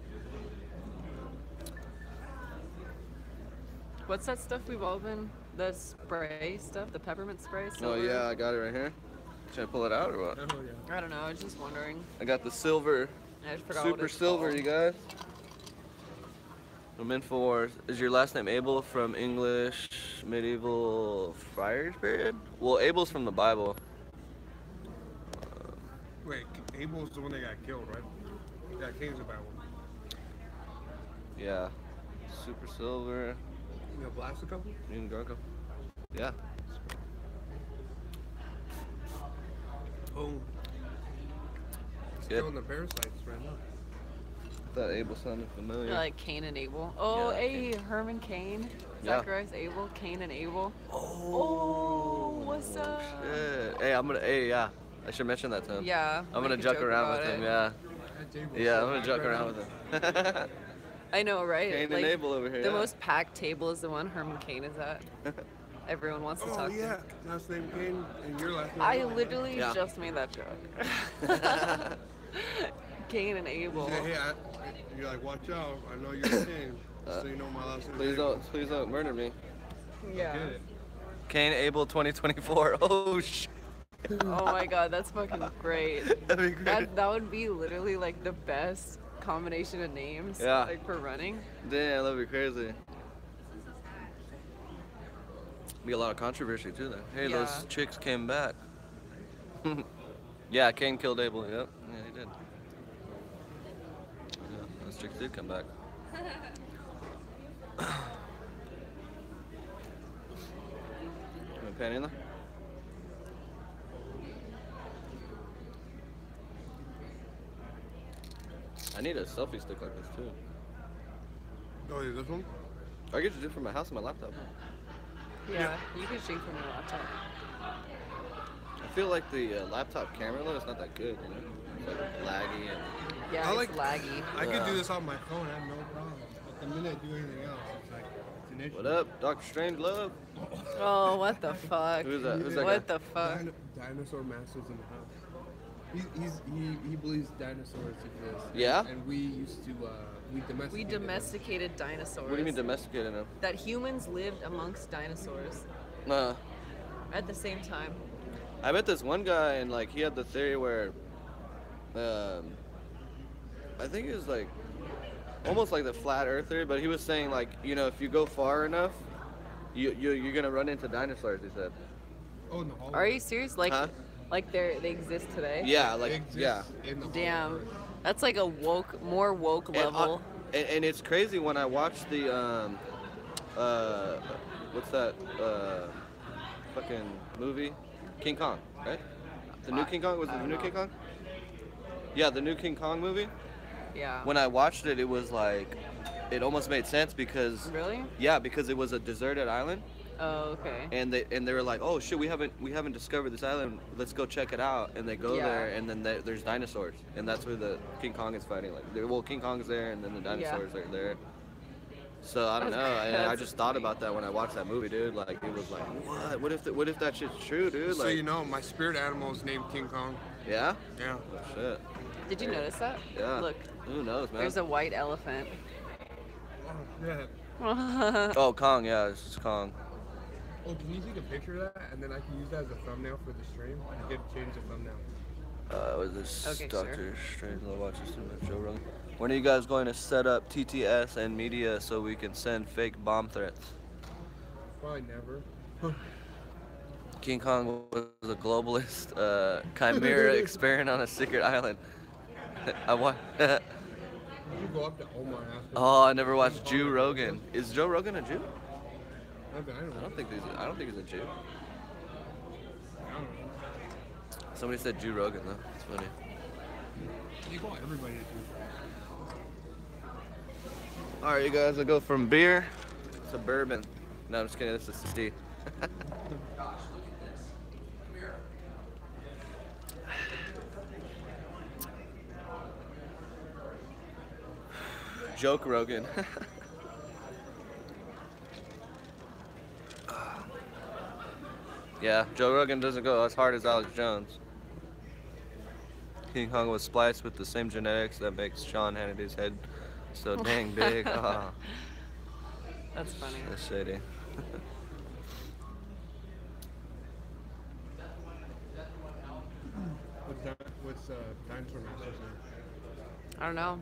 What's that stuff we've all been? The spray stuff, the peppermint spray. Oh Silver? yeah, I got it right here. Should I pull it out or what? Oh, yeah. I don't know. I was just wondering. I got the silver, I just forgot what super it's silver, called. you guys. I'm in for. Is your last name Abel from English medieval friars period? Well, Abel's from the Bible. Wait, Abel's the one that got killed, right? That Cain's a bad one. Yeah. Super silver. You gonna blast a couple? You can drunk 'em. Yeah. Oh. Yep. Killing the parasites right now. That Abel sounded familiar. Like Cain and Abel. Oh, Yeah, hey, Herman Cain. Yeah. Zacharias Abel, Cain and Abel. Oh, what's up? Shit. Hey, yeah. I should mention that to him. Yeah, I'm gonna make a joke joke around about with him, it. yeah. Abel's Yeah, so I'm gonna bad joke right around now. with him. I know, right? Cain and Abel over here. The yeah. most packed table is the one Herman Cain is at. Everyone wants to Oh, talk yeah. to. Last name Cain and your last name. I Abel. literally Yeah. just made that joke. Cain and Abel. Hey, you're like, watch out. I know you're Cain. So you know my last name. Please don't murder me. Yeah. Get it. Cain Abel 2024. Oh shit. Oh my god, that's fucking great. That'd be great. That would be literally like the best combination of names Yeah. like for running. Damn, that'd be crazy. Be a lot of controversy too then. Hey, Yeah. those chicks came back. Yeah, Cain killed Abel. Yep. Yeah, he did. Yeah, those chicks did come back. You want a penny in there? I need a selfie stick like this too. Oh, yeah, this one? I get to do it from my house on my laptop. Yeah, you can shoot from your laptop. I feel like the laptop camera though is not that good, you know? It's like laggy and Yeah, I it's laggy. I could Yeah. do this on my phone. I have no problem. But the minute I do anything else, it's like, it's an issue. What up, Dr. Strange Love? Oh, what the fuck? Who's that? Who's that What guy? the fuck? Dinosaur Masters in the house. He believes dinosaurs exist. Yeah? And we used to We domesticated dinosaurs. What do you mean domesticated him? That humans lived amongst dinosaurs at the same time. I met this one guy and like he had the theory where, I think it was like, almost like the flat earth theory, but he was saying like, you know, if you go far enough, you're gonna run into dinosaurs, he said. Oh, no. Are you serious? Like, Huh? like they exist today? Yeah, like, yeah. Damn, that's like a more woke level. And it's crazy when I watched the, what's that, fucking movie? King Kong, right? The new King Kong? Was it the new King Kong? Yeah, the new King Kong movie. Yeah. When I watched it, it was like, it almost made sense because. Really? Yeah, because it was a deserted island. Oh, okay. And they were like, oh shit, we haven't discovered this island. Let's go check it out. And they go Yeah. there, and then there's dinosaurs, and that's where the King Kong is fighting. Like, well, King Kong is there, and then the dinosaurs are there. So I don't know. I just thought about that when I watched that movie, dude. Like, it was like, what? What if that shit's true, dude? So Like, you know, my spirit animal is named King Kong. yeah? Yeah. Oh, shit. Did you notice that? Yeah. Look. Who knows, man? There's a white elephant. Oh, yeah. Oh, Kong. Yeah, it's just Kong. Oh, can you take a picture of that, and then I can use that as a thumbnail for the stream? I get to change the thumbnail. Was this Okay, Dr. Strange Love watches too much Joe Rogan? When are you guys going to set up TTS and media so we can send fake bomb threats? Probably never. King Kong was a globalist chimera experiment on a secret island. I want. go up to Omar and ask him. Oh, I never watched Joe Rogan. Is Joe Rogan a Jew? I don't think he's a Jew. Somebody said Joe Rogan though. It's funny. You call everybody a Jew. All right, you guys. I'll go from beer to bourbon. No, I'm just kidding. This is tea. Joke Rogan. Yeah, Joe Rogan doesn't go as hard as Alex Jones. King Kong was spliced with the same genetics that makes Sean Hannity's head so dang big. Oh. That's funny. That's shady. What's Dinosaur Master's name? I don't know.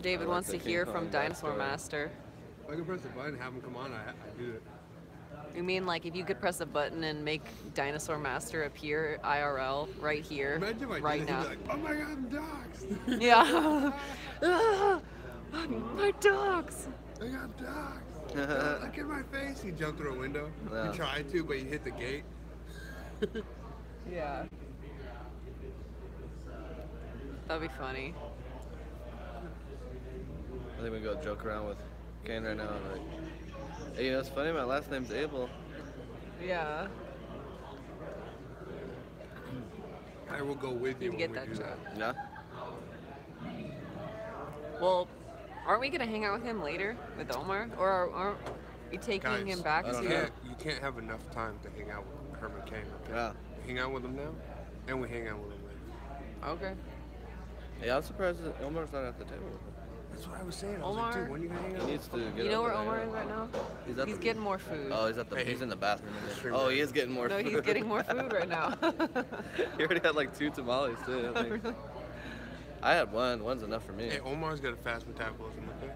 David wants to hear from Dinosaur Master. If I could press the button and have him come on, I'd do it. You mean like if you could press a button and make Dinosaur Master appear IRL right here, Imagine if I right did it, now? he'd be like, oh my god, I'm dogs. Yeah. My dogs. I got dogs. Look at my face. He jumped through a window. Yeah. He tried to, but he hit the gate. Yeah. That'd be funny. I think we go joke around with Cain right now. Like, hey, you know, it's funny. My last name's Abel. Yeah. I will go with you You when get we that do joke. that. Yeah. Well, aren't we gonna hang out with him later with Omar, or aren't we taking him back to? You can't have enough time to hang out with Herman Cain. Okay? Yeah. We hang out with him now, and we hang out with him later. Okay. Yeah, I'm surprised that Omar's not at the table. That's what I was saying. I was Omar, like, dude, when are you gonna hang out? He needs to get. You know where over Omar there. is right now? He's getting more food. Oh, he's in the bathroom. Oh, he is getting more No, food. he's getting more food right now. He already had like 2 tamales too. I think. I had one. One's enough for me. Hey, Omar's got a fast metabolism, okay?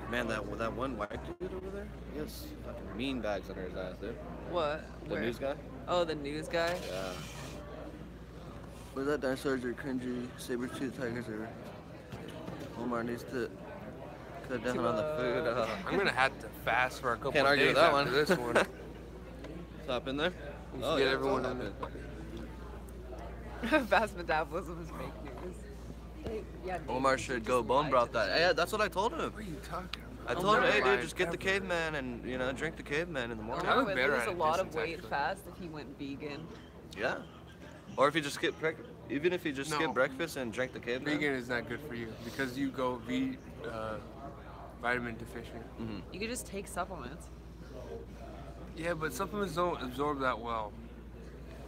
Man, that one white dude over there, he has fucking mean bags under his eyes, dude. What? The Where? news guy? Oh, the news guy? Yeah. Where's that dinosaurs are cringy, saber-toothed tigers are... Omar needs to cut down on the food. I'm gonna have to fast for a couple Can't of argue days with that after one. this one. Stop in there? We should get everyone in there. Fast metabolism is fake news. Yeah, Omar should go bone broth that. Yeah, that's what I told him. What are you talking about? I told him, hey dude, just get the caveman and, you know, drink the caveman in the morning. Omar would lose a lot of weight fast if he went vegan. Yeah. Or if you just skip even if you just skip breakfast and drank the caveman. Vegan is not good for you because you go vitamin deficient. Mm-hmm. You could just take supplements. Yeah, but supplements don't absorb that well.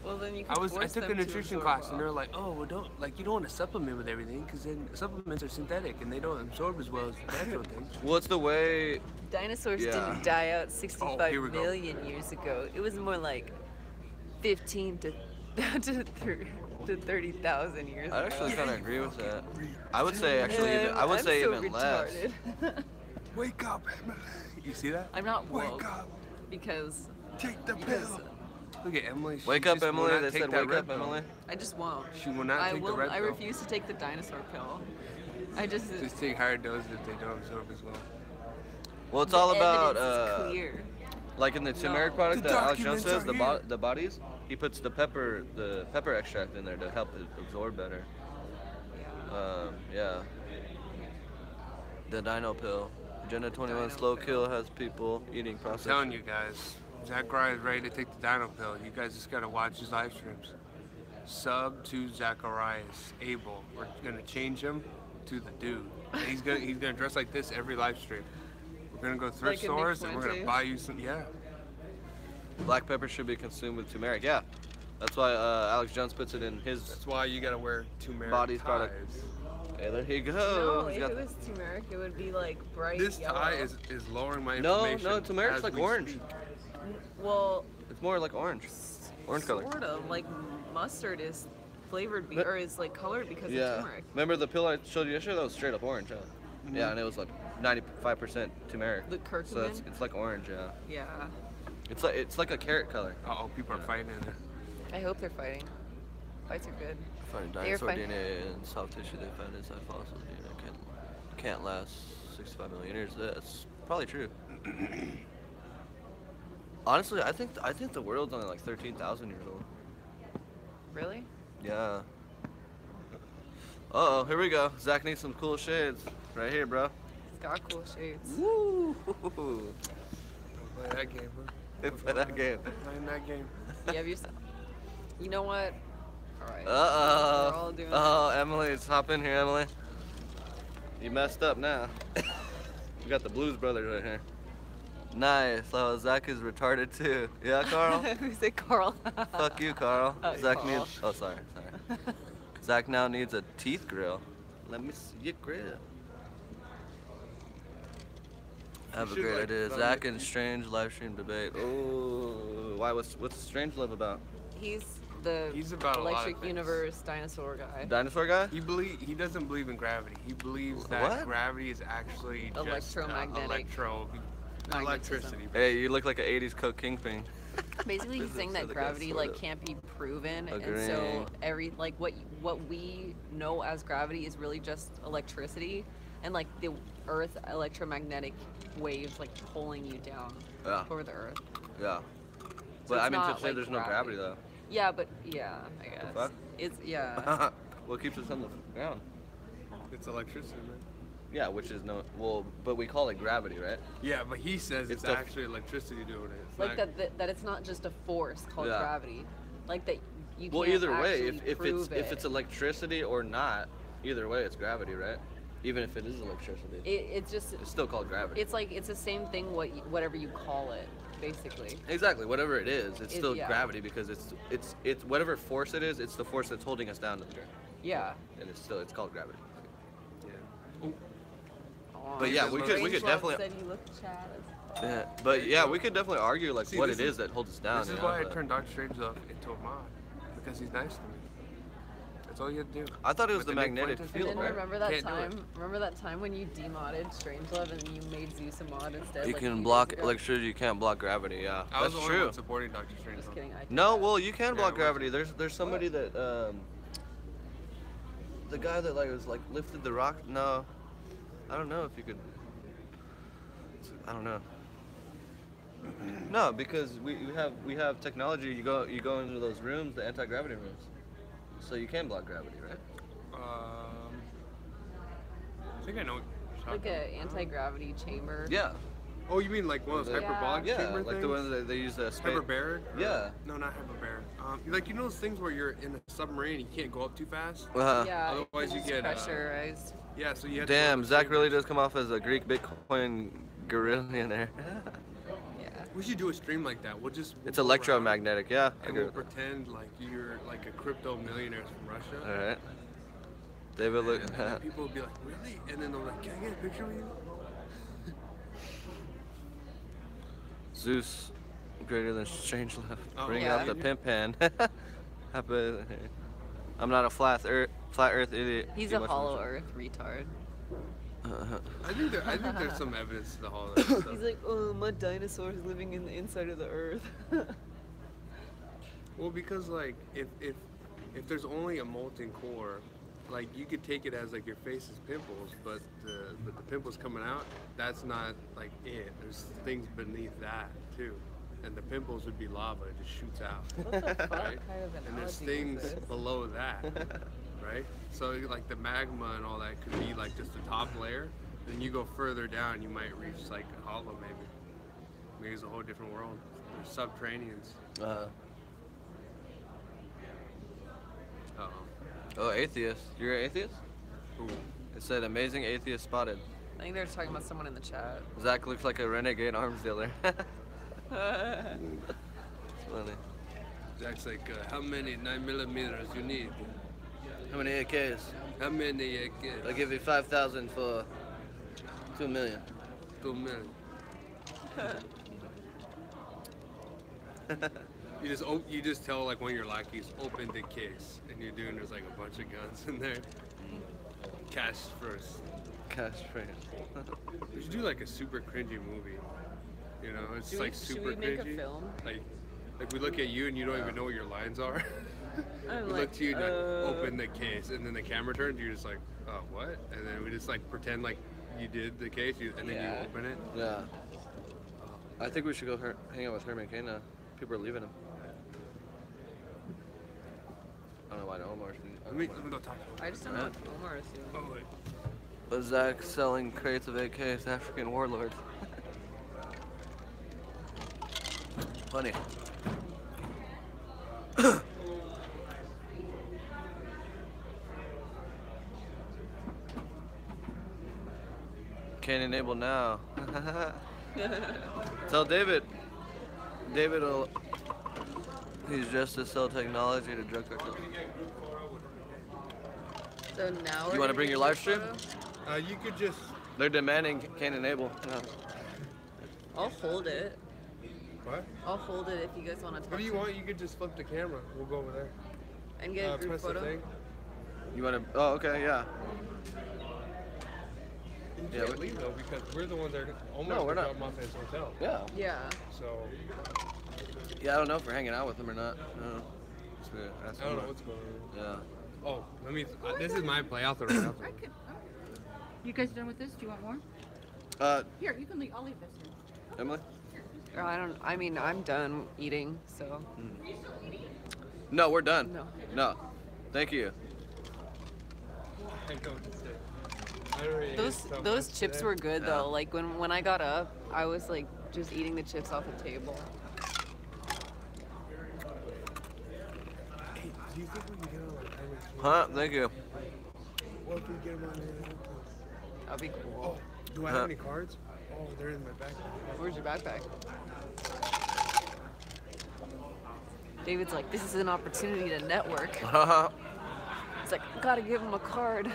Well, then you can I took a nutrition class and they're like, oh, well, you don't want to supplement with everything because then supplements are synthetic and they don't absorb as well as natural things. Well, it's the way... Dinosaurs didn't die out 65 million years ago. It was more like 15 to 30,000 years ago. I actually kind of agree with that. I would say actually, even less. Wake up, Emily. You see that? I'm not woke. Wake up. Because... Take the pill. Look at Emily. Wake up, Emily. They said wake up, Emily. I just won't. She will not take the red pill. I refuse to take the dinosaur pill. I just take higher doses if they don't absorb as well. Well, it's all about clear. like in the turmeric product that Alex Jones says, the bodies. He puts the pepper extract in there to help it absorb better. Yeah. The dino pill. Agenda 21 slow kill has people eating processed. I'm telling you guys, Zachariah is ready to take the dino pill. You guys just gotta watch his live streams. Sub to Zacharias Abel. We're gonna change him to the dude. And he's gonna dress like this every live stream. We're gonna go thrift stores and we're gonna buy you some. Yeah. Black pepper should be consumed with turmeric. Yeah. That's why Alex Jones puts it in his. That's why you gotta wear turmeric body's ties. Product. Okay, there you go. No, if it was turmeric, it would be like bright This yellow. tie is lowering my inflammation. No, turmeric's like orange. Speak. Well, it's more like orange. Orange color. Sort of. Like mustard is flavored or is like colored because of turmeric. Remember the pill I showed you yesterday? That was straight up orange, huh? Mm-hmm. Yeah, and it was like 95% turmeric. The curcumin? So it's like orange, yeah. Yeah. It's like a carrot color. Uh-oh, people are fighting in there. I hope they're fighting. Fights are good. Finding They are dinosaur fighting. DNA and soft tissue they found inside fossils can't last 65 million years. That's probably true. Honestly, I think the world's only like 13,000 years old. Really? Yeah. Uh-oh, here we go. Zach needs some cool shades. Right here, bro. It's got cool shades. Woo! Play that game, bro. Play that game. Playing that game. You have yourself. You know what? All right. Uh-oh. We're all doing Oh, Emily, let's hop in here, Emily. You messed up now. We got the Blues Brothers right here. Nice. Oh, Zach is retarded too. Yeah, Carl? Who said Carl? Fuck you, Carl. Oh, Zach Carl. needs. Oh, sorry. Zach now needs a teeth grill. Let me see your grill. I have a should, great like, idea. film Zach it. and Strange live stream debate. Oh, why? What's Strange Love about? He's the He's about a lot of Electric things. Universe dinosaur guy. Dinosaur guy? He doesn't believe in gravity. He believes that What? gravity is actually just Electromagnetic electricity. Hey, you look like an 80s Coke Kingpin. Basically, he's saying that Like, gravity sort like of. can't be proven, and Agreeing. so what we know as gravity is really just electricity, and like the Earth electromagnetic waves like pulling you down Yeah. over the Earth. Yeah. So But it's I mean, not, to say like, there's no gravity though. Yeah, but yeah, I guess fuck? it's yeah. What keeps us on the ground? It's electricity, man. Yeah, which is no. Well, but we call it gravity, right? Yeah, but he says it's the- actually electricity doing it. It's Like not- that it's not just a force called Yeah. gravity, like that you Well, can't either way, actually if prove it's electricity or not, either way it's gravity, right? Even if it is electricity, it's just it's still called gravity. it's like it's the same thing whatever you call it, basically. Exactly, whatever it is, it's still yeah. gravity because it's whatever force it is, it's the force that's holding us down to the ground, Yeah. and it's called gravity. Yeah. But yeah, we could definitely. Said you look Chad. Yeah, but yeah, we could definitely argue like See, what this it is that holds us down. This you is know, why I but- turned Dr. Strangelove into a mod, because he's nice to me. That's all you have to do. I thought it was With the Nick magnetic Fuentes, And field, then right? remember that Can't do it. time? Remember that time when you demodded Strangelove and you made Zeus a mod instead? You like, can few block days ago? electricity, you can't block gravity. Yeah, I was that's the only true. one supporting Dr. Strangelove. Just kidding. I did No, that. well, you can block it gravity. There's somebody that the guy that like was like lifted the rock. No, I don't know if you could. I don't know. No, because we have technology. You go into those rooms, the anti-gravity rooms, so you can block gravity, right? I think I know what you're Like talking an anti-gravity chamber. Yeah. Oh, you mean like one of those Yeah. hyperbolic Yeah, chamber like things? the ones that they use the space. Hyperbaric? Or- Yeah. No, not hyperbaric. Like you know those things where you're in a submarine, you can't go up too fast. Yeah. Otherwise you it's get pressurized. yeah. So you have to go Damn, up the Zach chamber. really does come off as a Greek Bitcoin gorillionaire. Yeah. We should do a stream like that. We'll just It's go around electromagnetic, yeah. I and agree we'll with that. pretend like you're like a crypto millionaire from Russia. All right. David, look. And then people will be like, really? And then they're like, can I get a picture with you? Zeus, greater than Strangelove. Oh, Bring yeah. out the pimp hand. Happy. I'm not a flat Earth idiot. He's You a must hollow understand. Earth retard. I think there's some evidence to the whole stuff. He's like, oh, my dinosaur's living in the inside of the Earth. Well, because like if there's only a molten core, like you could take it as like your face is pimples, but the pimples coming out, that's not like it. There's things beneath that too, and the pimples would be lava. It just shoots out. What the fuck Right? kind of And there's analogy things is this? below that, right? So like the magma and all that could be like just the top layer. Then you go further down, you might reach like a hollow maybe. Maybe it's a whole different world. There's subterraneans. Uh-oh. Oh, atheist. You're an atheist? Ooh. It said amazing atheist spotted. I think they're talking about someone in the chat. Zach looks like a renegade arms dealer. It's funny. Jack's like, how many 9mm you need? How many AKs? How many AKs? I'll give you 5,000 for 2 million. 2 million. You just tell like one of your lackeys, open the case, and you're doing there's like a bunch of guns in there. Cash first. Cash first. We should do like a super cringy movie. You know, it's Should like we super make a cringy. film? Like Like we look at you and you don't even know what your lines are. I'm We like, look to you and like, open the case, and then the camera turns. You're just like, oh, what? And then we just like pretend like you did the case, and then you open it. Yeah. I think we should go hang out with Herman Cain now. People are leaving him. I don't know why Omar should. Let me go talk to him. I just don't know what Omar is doing. Oh, wait. But Zach selling crates of AKs to African warlords. Funny. Can't enable now. Tell David. David will. He's just to sell technology to drug cartels. So now You want to bring your live stream? You could just. They're demanding can't enable. No. I'll hold it. What? I'll hold it if you guys want to talk. What do you want? You could just flip the camera. We'll go over there. And get a group press photo? The thing. You want to? Oh, okay, yeah. You can't leave though because we're the ones that are almost No, we're not. drop him off at his hotel. Yeah. Yeah. So. Yeah, I don't know if we're hanging out with them or not. No. I don't know what's going on. Yeah. Oh, let me. This is my play. I'll throw it out. You guys done with this? Do you want more? Here, you can leave. I'll leave this here. Emily? I mean, I'm done eating, so. No, we're done. No. No. Thank you. Those chips were good though. Like when I got up, I was like just eating the chips off the table. Hey, do you think we can get on like Herman Cain? Huh? Thank you. What if we get him on there? That'd be cool. Oh, do I have any cards? Oh, they're in my backpack. Where's your backpack? David's like, this is an opportunity to network. It's like, gotta give him a card.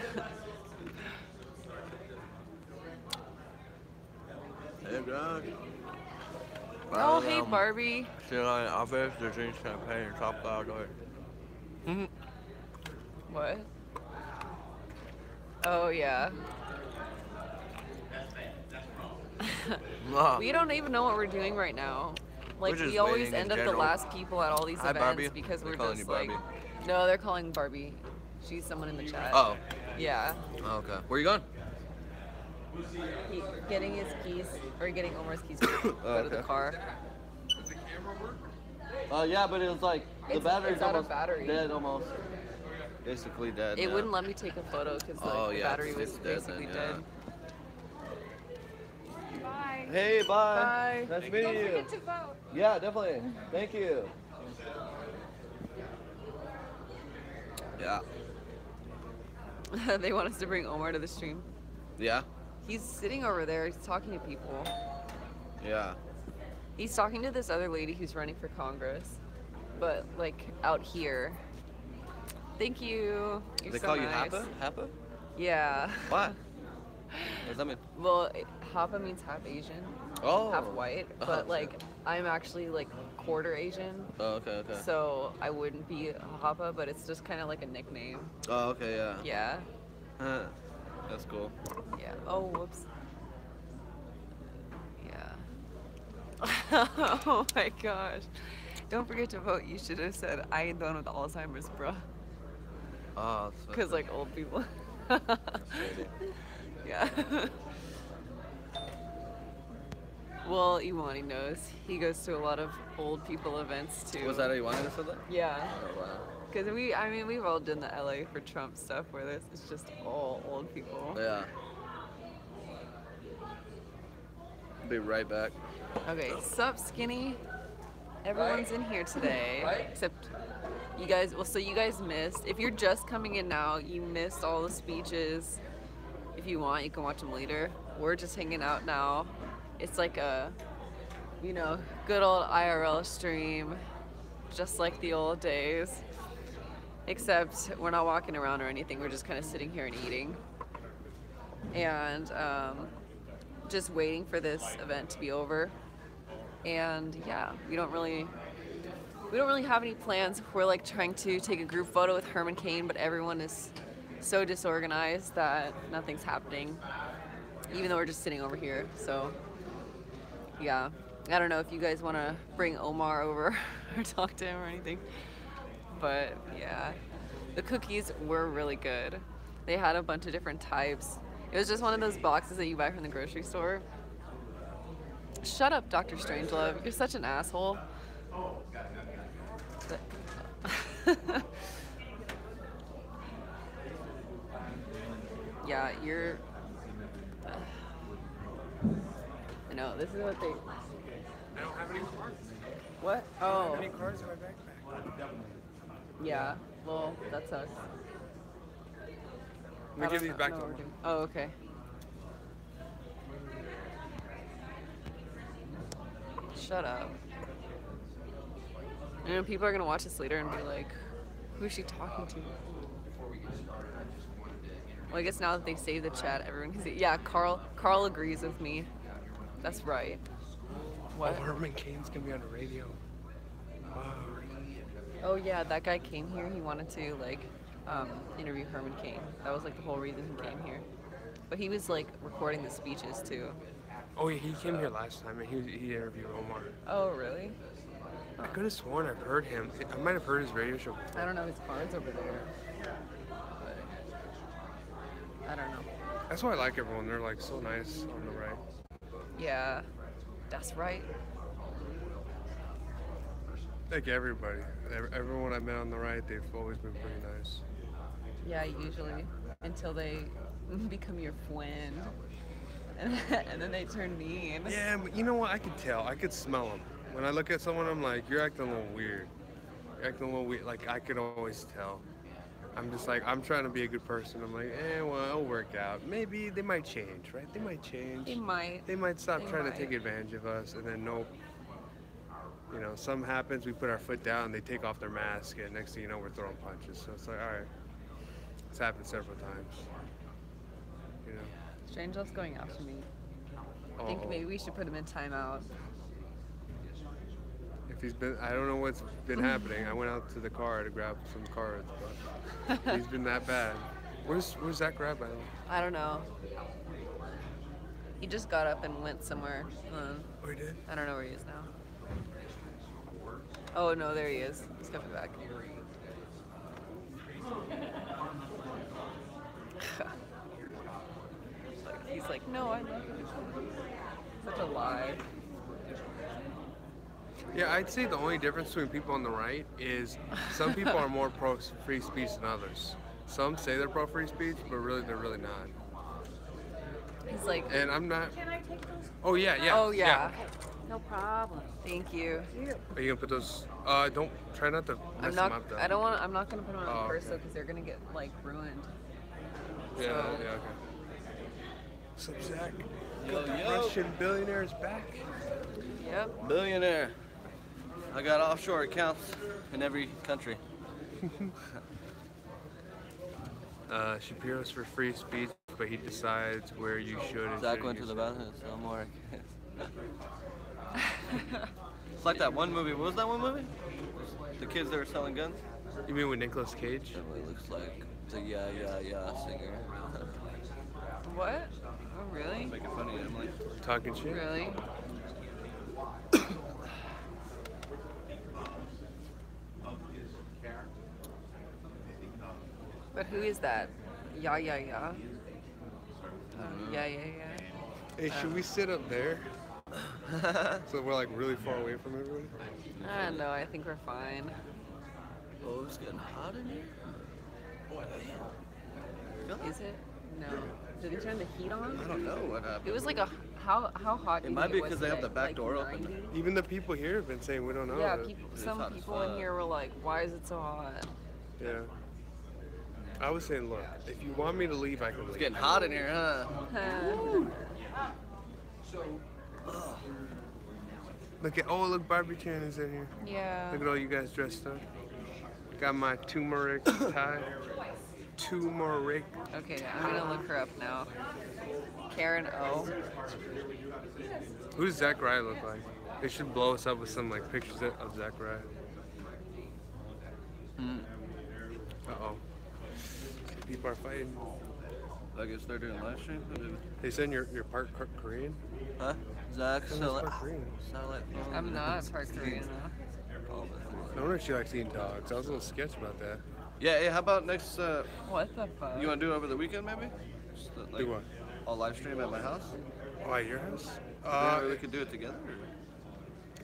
Hey, God. Oh, hey, Barbie. Still on office, they're drinking champagne and top out door. What? Oh, yeah. We don't even know what we're doing right now. Like, we always end up the last people at all these events Barbie. because we're calling just you like, Barbie. no, they're calling Barbie. She's someone in the chat. Oh. Yeah. Oh, okay. Where you going? Getting his keys, or getting Omar's keys to go to the car. Does the camera work? Yeah, but it was like the battery's out of almost battery. dead, almost. Basically dead. It wouldn't let me take a photo because the battery was basically dead. Bye. Hey, bye. Bye. Nice meeting Don't you. forget to vote. Yeah, definitely. Thank you. Yeah. They want us to bring Omar to the stream. Yeah? He's sitting over there. He's talking to people. Yeah. He's talking to this other lady who's running for Congress, but like out here. Thank you. You're They so call you nice. Hapa? Hapa? Yeah. Why? What does that mean? Well, Hapa means half Asian, Oh. half white, but like I'm actually like quarter Asian. Oh, okay, okay. So I wouldn't be a Hapa, but it's just kind of like a nickname. Oh, okay, yeah. Yeah. That's cool. Yeah. Oh, whoops. Yeah. Oh my gosh. Don't forget to vote. You should have said, I ain't done with Alzheimer's, bruh. Oh, Because, like, old people. Yeah. Well, Iwani knows. He goes to a lot of old people events, too. Was that how you wanted to say that? Yeah. Oh, wow. Because we've all done the LA for Trump stuff where it's just all old people. Yeah. Be right back. Okay, sup, skinny? Everyone's in here today, except you guys. Well, so you guys missed. If you're just coming in now, you missed all the speeches. If you want, you can watch them later. We're just hanging out now. It's like a, good old IRL stream, just like the old days. Except we're not walking around or anything. We're just kind of sitting here and eating, and just waiting for this event to be over. And yeah, we don't really have any plans. We're like trying to take a group photo with Herman Cain, but everyone is so disorganized that nothing's happening, even though we're just sitting over here. So yeah, I don't know if you guys want to bring Omar over or talk to him or anything. But yeah, the cookies were really good. They had a bunch of different types. It was just one of those boxes that you buy from the grocery store. Shut up, Dr. Strangelove. You're such an asshole. Yeah, you're... I know, this is what they... I don't have any cards. What? I don't Oh. have any cards in my backpack. Yeah, well, that sucks. Let me give these back to him. Oh, okay. Shut up. You know, people are gonna watch this later and be like, who's she talking to? Well, I guess now that they saved the chat, everyone can see. Yeah, Carl agrees with me. That's right. What? Oh, Herman Cain's gonna be on the radio. Wow. Oh yeah, that guy came here. He wanted to like interview Herman Cain. That was like the whole reason he came here. But he was like recording the speeches too. Oh yeah, he came here last time and he interviewed Omar. Oh really? I could have sworn I've heard him. I might have heard his radio show. I don't know. His card's over there. But I don't know. That's why I like everyone. They're like so nice on the right. Yeah, that's right. Like everybody. Everyone I met on the right, they've always been pretty nice. Yeah, usually. Until they become your friend. And then they turn mean. Yeah, but you know what? I could tell. I could smell them. When I look at someone, I'm like, you're acting a little weird. You're acting a little weird. Like, I could always tell. I'm just like, I'm trying to be a good person. I'm like, well, it'll work out. Maybe they might change, right? They might change. They might. They might stop trying to take advantage of us, and then nope. You know, something happens, we put our foot down, they take off their mask, and next thing you know, we're throwing punches. So it's like, all right. It's happened several times. You know. Strangelove's going after me. I think maybe we should put him in timeout. If he's been, I don't know what's been happening. I went out to the car to grab some cards, but he's been that bad. Where's Zach Grab by the way? I don't know. He just got up and went somewhere. Oh, he did? I don't know where he is now. Oh no, there he is. He's coming back. He's like, no, I'm not. Such a lie. Yeah, I'd say the only difference between people on the right is some people are more pro free speech than others. Some say they're pro free speech, but really they're really not. He's like, and I'm not. Can I take those? Oh yeah. Oh yeah. No problem. Thank you. Are you gonna put those? Don't try not to mess them up though. I don't want. I'm not gonna put them on my purse though, because they're gonna get like ruined. Yeah. So. Yeah. Okay. So Zach, Yo, the yo. Russian billionaire is back. Yep. Billionaire. I got offshore accounts in every country. Shapiro's for free speech, but he decides where you should and Zach shouldn't went to use the it. bathroom, so more. It's like that one movie. What was that one movie? The kids that were selling guns? You mean with Nicolas Cage? That really looks like the yeah singer. What? Oh really? Making fun of you, Emily. Talking shit? Really? But who is that? Yeah. Yeah. Hey, should we sit up there? So we're like really far away from everybody? I don't know. I think we're fine. Oh, it's getting hot in here. Is it? No. Did they turn the heat on? I don't know what happened. It was like how hot? do It you might think be was because they have today? the back Like door 90? open. Even the people here have been saying we don't know. Yeah, that. some hot as people in fuck. here were like, "Why is it so hot?" Yeah. I was saying, look, if you want me to leave, I can leave. It's getting hot in here, huh? Look, Barbie Chan is in here. Yeah. Look at all you guys dressed up. Got my turmeric tie. Turmeric. Okay, I'm gonna look her up now. Karen O. Who does Zachariah look like? They should blow us up with some like pictures of Zachariah. Uh-oh. People are fighting. I guess they're doing live stream. They said you're part Korean? Huh? Zach, Someone's part Korean. I'm not part Korean though. all the I wonder if she likes eating dogs. I was a little sketched about that. Yeah, yeah. How about next? What the fuck? You want to do it over the weekend, maybe? Just, Do what? I'll live stream at my house. Oh, at your house? Maybe we could do it together.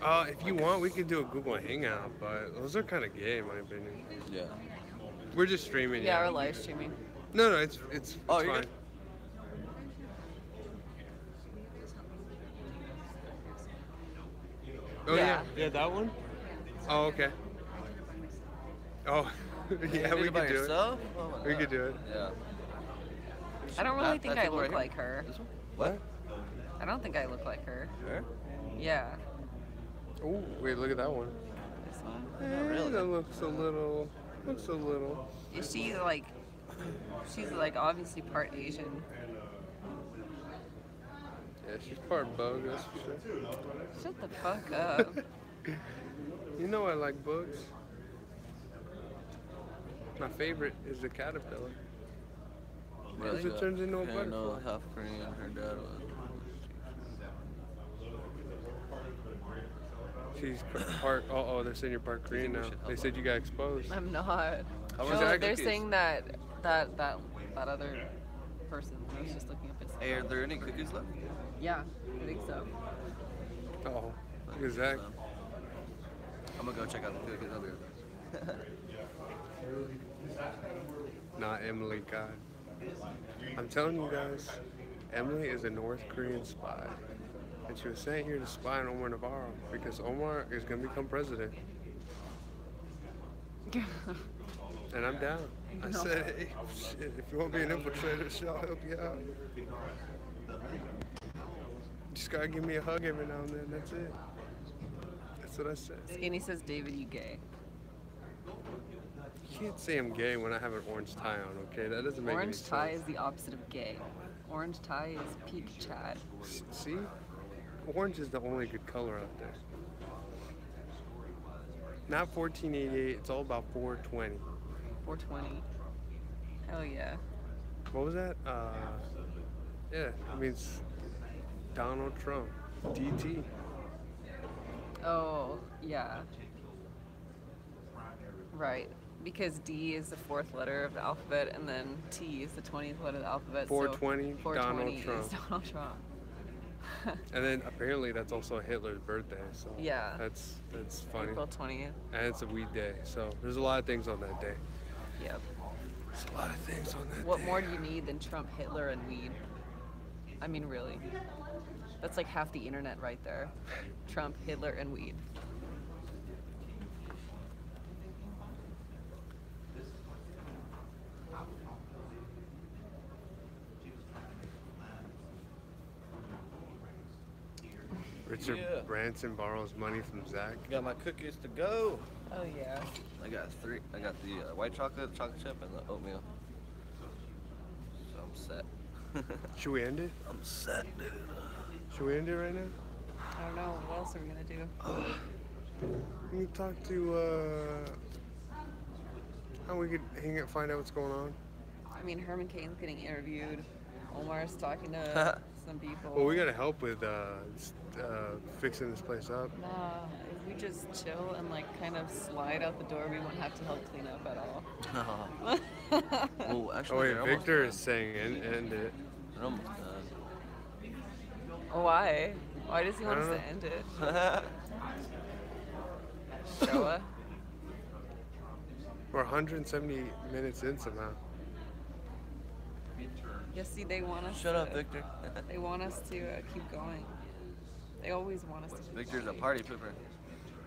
If you want, we could do a Google Hangout, but those are kind of gay, in my opinion. Yeah. We're just streaming. Yeah, we're live streaming. No, it's Oh, you're fine. good? Oh Yeah. yeah, that one. Oh okay. Oh yeah, we by could do yourself? it. Oh my We God. could do it. Yeah. I don't really think I table look right here? like her. This one? What? I don't think I look like her. Her? Yeah. Oh wait, look at that one. This one? really. That looks a little. Looks a little. Is she like? She's like obviously part Asian. Yeah, she's part bug. That's for sure. Shut the fuck up. You know I like bugs. My favorite is the caterpillar. Because it turns into a No, butterfly. half Korean. Her dad was. She's part. Oh, they're saying you're part Korean now. They said you got exposed. I'm not. How She's No, actually- they're saying that other person. I was just looking up his. Hey, are there any cookies left? Yeah, I think so. Oh, look at Zach. I'm gonna go check out the cookies. I'll be right back. Not Emily, God. I'm telling you guys, Emily is a North Korean spy. And she was sent here to spy on Omar Navarro because Omar is going to become president. And I'm down. I said, hey, shit, if you want to be an infiltrator, shit, I'll help you out. Just gotta give me a hug every now and then, that's it. That's what I said. Skinny says, David, you gay. You can't say I'm gay when I have an orange tie on, okay? That doesn't make any Orange sense. tie is the opposite of gay. Orange tie is peak Chad. See? Orange is the only good color out there. Not 1488, it's all about 420. 420. Hell yeah. What was that? Yeah, it means Donald Trump. DT. Oh, yeah. Right. Because D is the fourth letter of the alphabet, and then T is the 20th letter of the alphabet. 420, so 420 Donald Trump. is Donald Trump. And then apparently that's also Hitler's birthday, so Yeah. that's funny. April 20th. And it's a weed day, so there's a lot of things on that day. Yep. There's a lot of things on that What day. more do you need than Trump, Hitler, and weed? I mean, really. That's like half the internet right there. Trump, Hitler, and weed. Richard Yeah. Branson borrows money from Zach. Got my cookies to go. Oh yeah. I got three. I got the white chocolate chip, and the oatmeal. So I'm set. Should we end it? I'm set, dude. Should we end it right now? I don't know. What else are we gonna do? Let me talk to, how we could hang out, find out what's going on. I mean, Herman Cain's getting interviewed. Omar's talking to some people. Well, we gotta help with, fixing this place up. Nah, if we just chill and like kind of slide out the door, we won't have to help clean up at all. Well, actually, Oh wait, they're almost Victor done. is saying end it. They're almost done. Why? Why does he want I us don't to end it? Showa? We're 170 minutes in somehow. Yeah, see, they want us. Shut up, to- Victor. They want us to keep going. They always want us to. keep Victor's a going. party pooper.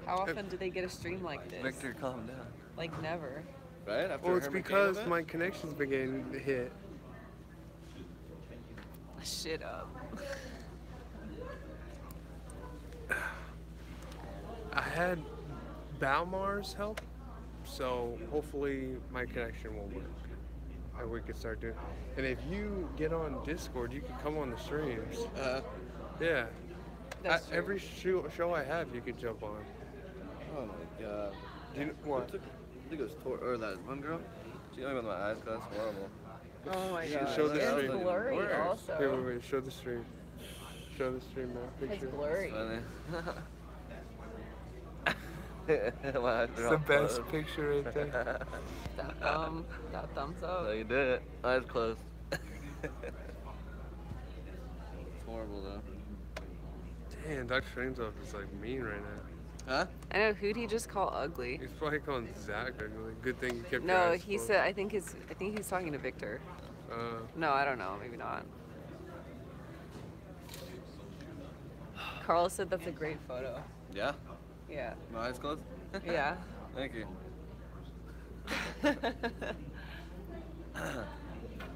How often do they get a stream like this? Victor, calm down. Like never. Right? After Well, it's Herman Cain because event? my connection's been getting hit. Shit up. I had Balmar's help, so hopefully my connection will work. And we can start doing. And if you get on Discord, you can come on the streams. Yeah. That's true. Every show I have, you can jump on. Oh my god. Do you know what? I think it was or that one girl. She got me with my eyes closed. That's horrible. Oh my You god. show the It's stream. blurry Where? also. Wait, show the stream. Show the stream now. It's Picture. blurry. Funny. It's the best picture right there. That thumbs up. So you did it. Eyes closed. It's horrible though. Damn, Dr. Strangelove is like mean right now. Huh? I know, who'd he just call ugly? He's probably calling Zach ugly. Good thing you kept your No, eyes he closed. said, I think he's talking to Victor. No, I don't know, maybe not. Carl said that's a great photo. Yeah? Yeah. My eyes closed? Yeah. Thank you.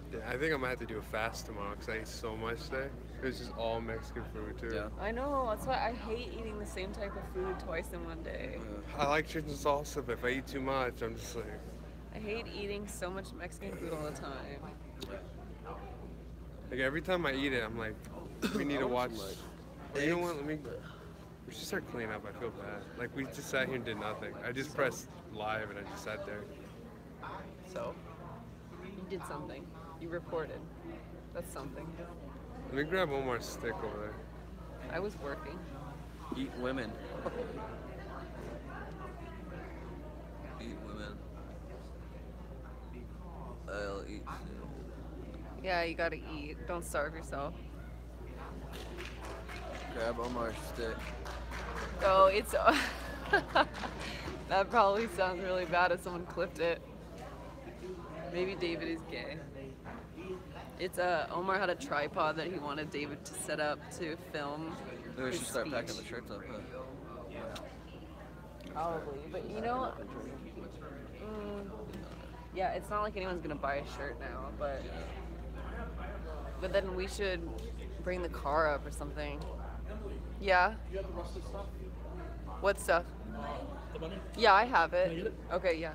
Yeah, I think I'm gonna have to do a fast tomorrow because I ate so much today. It was just all Mexican food too. Yeah. I know, that's why I hate eating the same type of food twice in one day. I like chicken salsa, but if I eat too much, I'm just like. I hate eating so much Mexican food all the time. Like every time I eat it, I'm like, we need to watch. Well, you know what? We should start cleaning up. I feel bad. Like we just sat here and did nothing. I just pressed live and I just sat there. So? You did something. You recorded. That's something. Let me grab one more stick over there. I was working. Eat women. Eat women. I'll eat too. Yeah, you gotta eat. Don't starve yourself. Grab Omar's stick. Oh, it's... That probably sounds really bad if someone clipped it. Maybe David is gay. It's Omar had a tripod that he wanted David to set up to film. Maybe we his should start speech. packing the shirts up. Huh? Probably, but you know, yeah, it's not like anyone's gonna buy a shirt now, but then we should bring the car up or something. Yeah. You have the rest of the stuff? What stuff? The money? Yeah, I have it. Can I get it? Okay, yeah.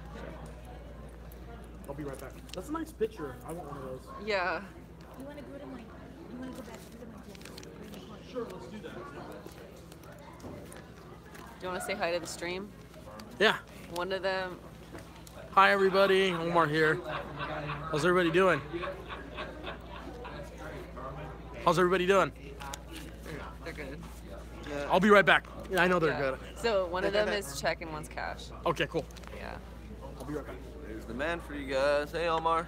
I'll be right back. That's a nice picture. I want one of those. Yeah. You want to go to my, you want to go back to my Sure, let's do that. Do you want to say hi to the stream? Yeah. One of them. Hi, everybody. Omar here. How's everybody doing? How's everybody doing? They're good. I'll be right back. Yeah, I know they're Yeah. good. So one of them is check and one's cash. Okay, cool. Yeah. I'll be right back. There's the man for you guys. Hey, Omar.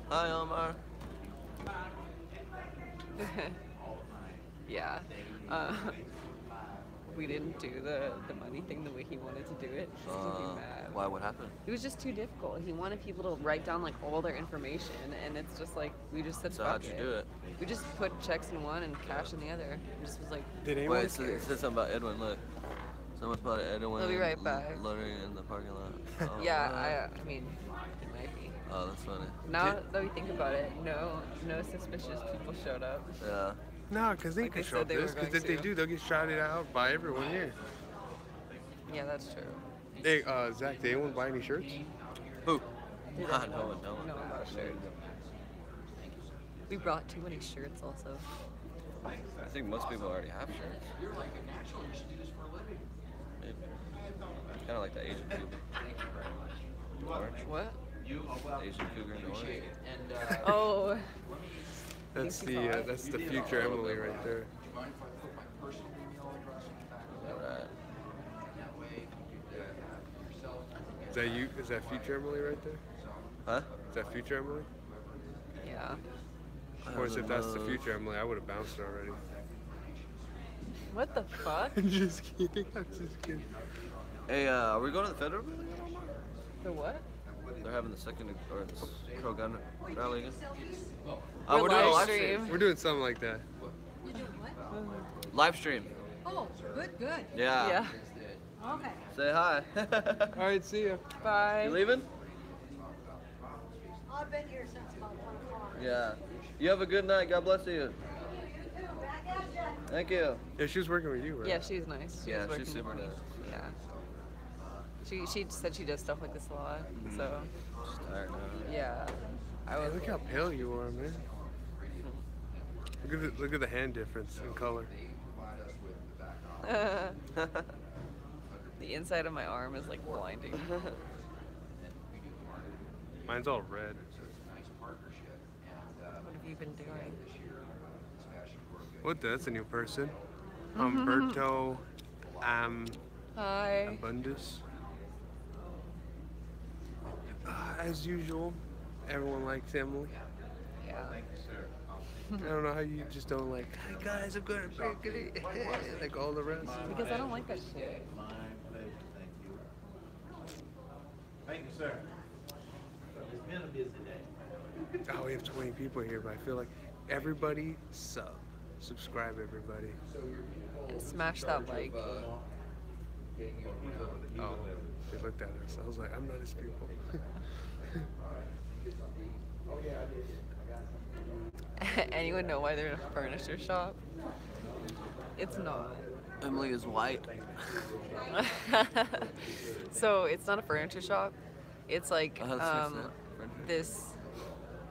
Hi, Omar. Yeah. We didn't do the money thing the way he wanted to do it. He's gonna be mad. Why? What happened? It was just too difficult. He wanted people to write down like all their information, and it's just like we just said. So fuck how'd you do it? We just put checks in one and cash in the other. It just was like. Wait, it said something about Edwin. Look, someone put Edwin. I'll be right back. Loitering in the parking lot. Oh, Yeah, I mean, he might be. Oh, that's funny. Now that we think about it, no suspicious people showed up. Yeah. No, because they Like can they show said up they were this. Because going if they to. do, they'll get shouted out by everyone here. Yeah, that's true. Hey, Zach, did anyone buy any shirts? Who? No no one. one bought a shirt. We brought too many shirts also. I think most people already have shirts. Kind of like the Asian cougar. Orange. What? The Asian cougar in orange. Oh. That's the future Emily right there. Alright. Is that you? Is that future Emily right there? Huh? Is that future Emily? Yeah. Of course, if that's the future Emily, I would have bounced her already. What the fuck? I'm just kidding. I'm just kidding. Hey, are we going to the federal building? The what? They're having the second or the pro-gun rally again. We're We're doing a live live stream. stream. We're doing something like that. You're doing what? Live stream. Oh, good. Yeah. Yeah. Okay. Say hi. All right, see ya. Bye. You leaving? I've been here since about 1 o'clock. Yeah. You have a good night. God bless you. Thank you. Yeah, she was working with you, right? Yeah, she's nice. Yeah, was she's working- super nice. Yeah. She said she does stuff like this a lot, so She's tired now. yeah. I Hey, was. look how pale you are, man. Look at the hand difference in color. The inside of my arm is like blinding. Mine's all red. What have you been doing? What? That's a new person. Humberto. Hi. Abundance. As usual, everyone likes Emily. Yeah. I don't know how you just don't like, hey guys, I'm gonna break it, like all the rest. Because I don't like that shit. Thank you, sir. It's been a busy day. Oh, we have 20 people here, but I feel like everybody subscribe everybody. And smash that like. Oh, they looked at us. I was like, I'm not his people. Anyone know why they're in a furniture shop? It's not. Emily is white. So it's not a furniture shop. It's like this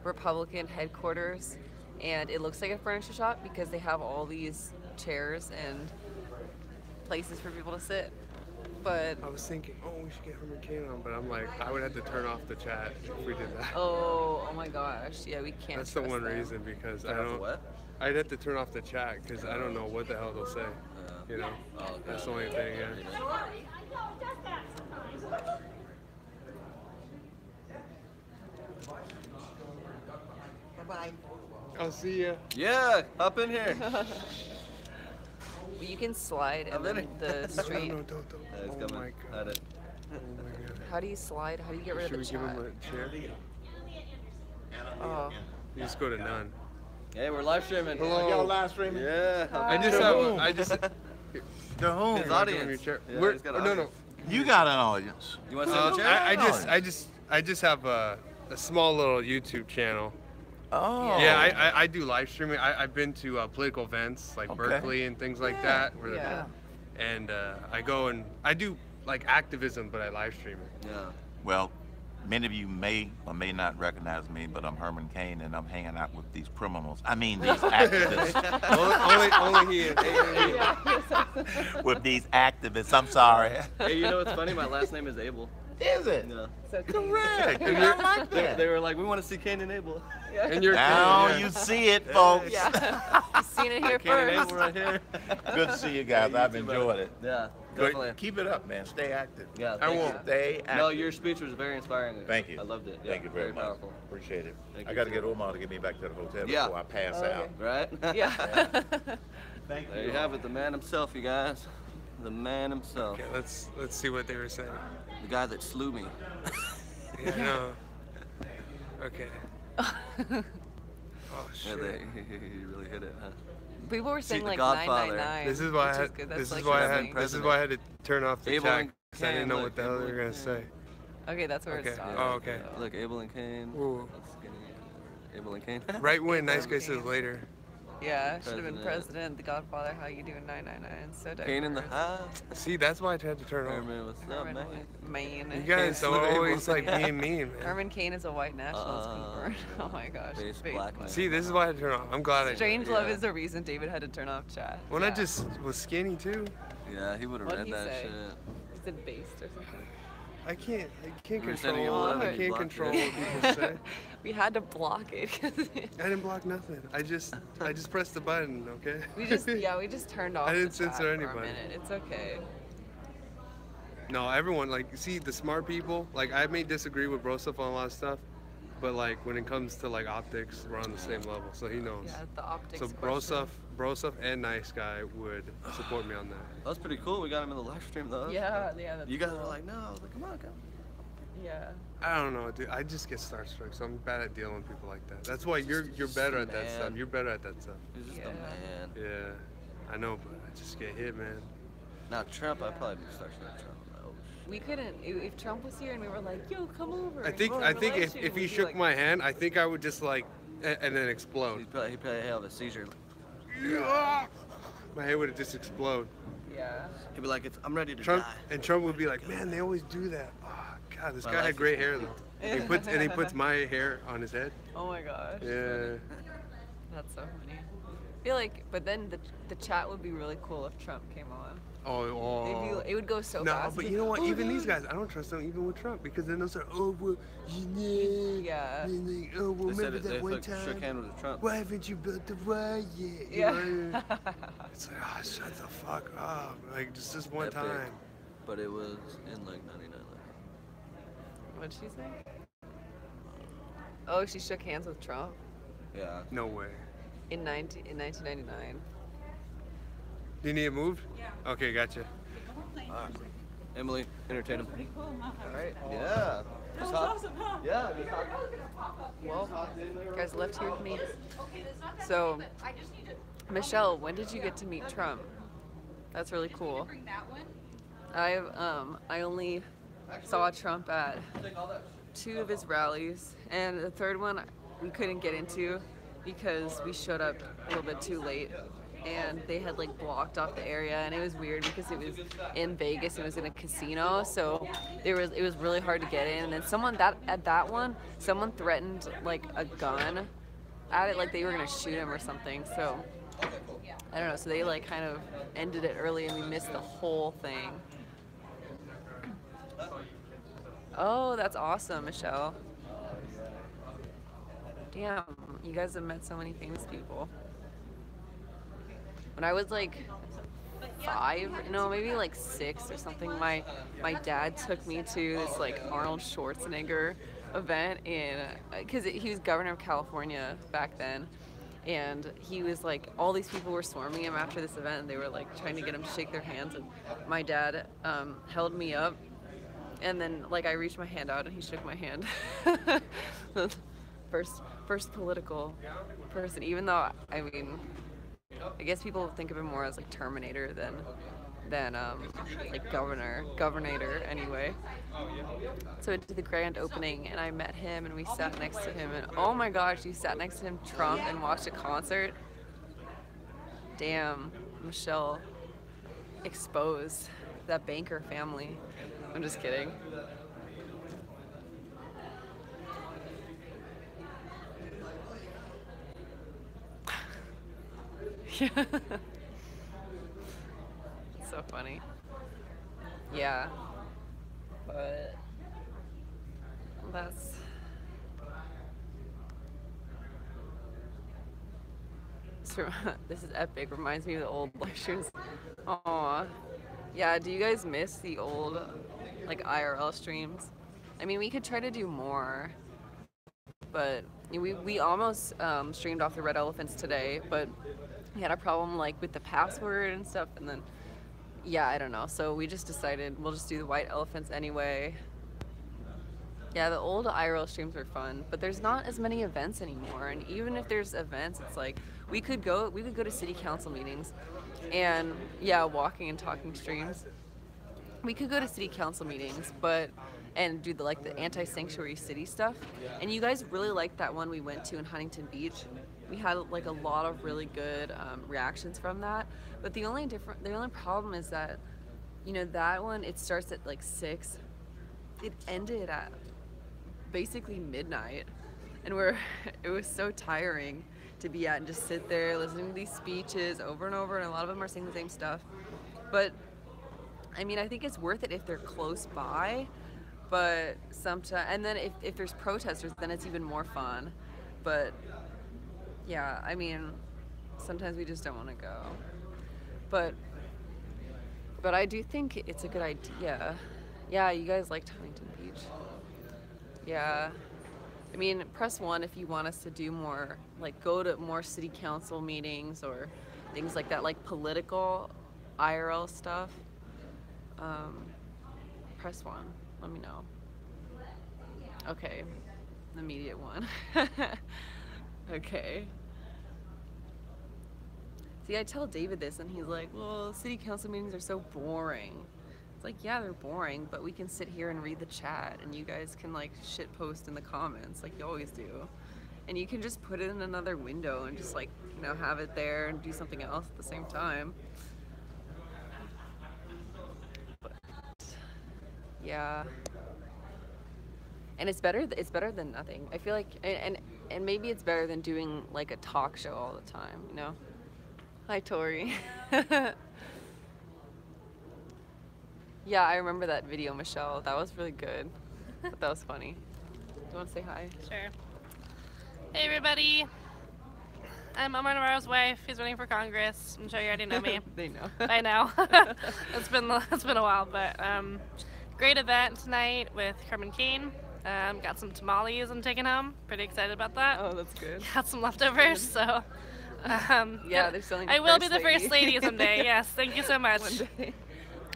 Republican headquarters, and it looks like a furniture shop because they have all these chairs and places for people to sit. But I was thinking, oh, we should get Herman Cain on, but I'm like, I would have to turn off the chat if we did that. oh my gosh, yeah, we can't. That's the one reason, because I don't. I'd have to turn off the chat because I don't know what the hell they'll say. You know, that's the only thing. Yeah. Bye-bye. I'll see ya. Yeah, up in here. You can slide and then the street. No, don't. It's Oh coming. my At god. it. How do you slide? How do you get rid of the Should we chat? give him a chair? Oh. You just go to none. Hey, we're live streaming. Hello. Y'all live streaming? Yeah. I just The whom? His audience. Yeah, We're, he's got an no. audience. You got an audience. You want to sit in the chair? I just have a small little YouTube channel. Oh. Yeah, I do live streaming. I've been to political events like Berkeley and things like that. Yeah. And I go and I do like activism, but I live stream it. Yeah. Well, many of you may or may not recognize me, but I'm Herman Cain, and I'm hanging out with these criminals. I mean, these activists. only he is. With these activists. I'm sorry. Hey, you know what's funny? My last name is Abel. Is it? Yeah. So correct. And I like that. They were like, we want to see Cain and Abel. Yeah. And you're Now you see it, folks. Yeah. You've seen it here Cain and first. Abel right here. Good to see you guys. I've enjoyed it. Yeah, Good. definitely. Keep it up, man. Stay active. Yeah, I thank won't. you. Stay active. No, your speech was very inspiring. Thank you. I loved it. Yeah, Thank you very much. Powerful. Appreciate it. Thank I you, got to too. get Omar to get me back to the hotel Yeah. before I pass Okay. out. Right? Yeah. Thank you. There you have it, the man himself, you guys. The man himself. Okay, let's see what they were saying. The guy that slew me. Yeah, no. Okay. Oh Yeah, shit. he really hit it, huh? People were saying The like Godfather. 999. This is why I which had. good. That's This is like why I amazing. had. This is why I had to turn off the Abel chat. and 'Cause I didn't Cain, know look, what the hell they were Abel gonna and say. Okay, that's where Okay. it stopped. Oh, okay. Look, Abel and Cain. Ooh. That's getting Abel and Cain. Right when nice guy says later. Yeah, should have been President. president, the Godfather. How you doing? 999. So diverse. Cain in the house. See, that's why I had to turn off. Herman, what's up, Herman, man? Maine. You guys Cain are slew always Abel. like being mean, man. Herman Cain is a white nationalist confirmed. Oh my gosh. Face Big black man. See, this is why I had to turn off. I'm glad I did. Strange love Yeah. is the reason David had to turn off chat. When yeah. I just was skinny too. Yeah, he would have What'd read he that say? shit. He said based or something. I can't We were sending him control. love I and he can't blocked control it. what people say. We had to block it. I didn't block nothing. I just pressed the button. Okay. we just turned off I didn't the chat censor for anybody. a minute. It's okay. No, everyone, like, see, the smart people, like, I may disagree with bro stuff on a lot of stuff, but, like, when it comes to, like, optics, we're on the same level, so he knows. Yeah, the optics So bro stuff and nice guy would support me on that. That was pretty cool. We got him in the live stream, though. Yeah, that's You guys cool. were like, no. I was like, come on, come. Yeah. I don't know, dude. I just get starstruck, so I'm bad at dealing with people like that. That's why you're better at that Man. stuff. You're better at that stuff. He's just Yeah. a man. Yeah, I know, but I just get hit, man. Now, Trump, I'd probably be starstruck at Trump. Oh, We couldn't. If Trump was here and we were like, "Yo, come over." I think if he shook my hand, I think I would just like and then explode. He'd probably have a seizure. My head would just explode. Yeah. He'd be like, I'm ready to Trump die. and Trump would be like, man, they always do that. Oh God, this My guy life had is great hair though. He puts my hair on his head. Oh my gosh. Yeah. That's so funny. I feel like, but then the chat would be really cool if Trump came on. Oh. It would go so No, fast. but It'd you be, know what? "Oh, Even no." these guys, I don't trust them even with Trump because then they'll say, oh well, Yeah. oh well, They said remember it, that they one like, shook time? hands with Trump. Why haven't you built the wall yet? Yeah. You know? It's like, oh, shut the fuck up. Like, just this one Epic. time. but it was in like 99. What'd she say? Oh, she shook hands with Trump Yeah. No way. in 1999. Do you need it moved? Yeah. Okay, gotcha. Emily, entertain him. All right. Yeah. That was awesome, huh? Yeah. Well, you guys left here with me. So, Michelle, when did you get to meet Trump? That's really cool. I only saw Trump at 2 of his rallies, and the third one we couldn't get into because we showed up a little bit too late, and they had like blocked off the area, and it was weird because it was in Vegas and it was in a casino, so it was really hard to get in. And then someone threatened like a gun at it, like they were gonna shoot him or something. So I don't know. So they like kind of ended it early, and we missed the whole thing. Oh, that's awesome, Michelle. Damn, you guys have met so many famous people. When I was like 5, no, maybe like 6 or something, my dad took me to this like Arnold Schwarzenegger event because he was governor of California back then, and he was like, all these people were swarming him after this event, and they were like trying to get him to shake their hands, and my dad held me up, and then like I reached my hand out and he shook my hand. first political person, even though I mean, I guess people think of him more as like Terminator than like Governator anyway. So I did the grand opening, and I met him, and we sat next to him, and oh my gosh, you sat next to him, Trump, and watched a concert. Damn, Michelle exposed that banker family. I'm just kidding. Yeah. So funny. Yeah. But that's this is epic. Reminds me of the old lectures. Aw. Yeah, do you guys miss the old like IRL streams? I mean, we could try to do more, but we almost streamed off the Red Elephants today, but we had a problem like with the password and stuff, and then yeah, I don't know. So we just decided we'll just do the White Elephants anyway. Yeah, the old IRL streams were fun, but there's not as many events anymore. And even if there's events, it's like we could go to city council meetings, and yeah, walking and talking streams. We could go to city council meetings, and do the anti-sanctuary city stuff. And you guys really liked that one we went to in Huntington Beach. We had like a lot of really good reactions from that. But the only problem is that, you know, that one, it starts at like 6. It ended at basically midnight, and it was so tiring to be at and just sit there listening to these speeches over and over, and a lot of them are saying the same stuff. But I mean, I think it's worth it if they're close by, but sometimes, and then if there's protesters, then it's even more fun. But yeah, I mean, sometimes we just don't want to go. But I do think it's a good idea. Yeah, you guys liked Huntington Beach. Yeah. I mean, press 1 if you want us to do more, like go to more city council meetings or things like that, like political IRL stuff. Press 1, let me know. Okay, the immediate one. Okay. See, I tell David this, and he's like, well, city council meetings are so boring. It's like, yeah, they're boring, but we can sit here and read the chat, and you guys can like shit post in the comments like you always do. And you can just put it in another window and just like, you know, have it there and do something else at the same time. But, yeah. And it's better than nothing. I feel like, and maybe it's better than doing like a talk show all the time, you know? Hi, Tori. Yeah, I remember that video, Michelle. That was really good. That was funny. Do you want to say hi? Sure. Hey, everybody. I'm Omar Navarro's wife. He's running for Congress. I'm sure you already know me. They know. I know. It's been a while, but great event tonight with Herman Cain. Got some tamales I'm taking home. Pretty excited about that. Oh, that's good. Got some leftovers, so yeah, they're selling. I will be the first lady someday. Yes, thank you so much. One day.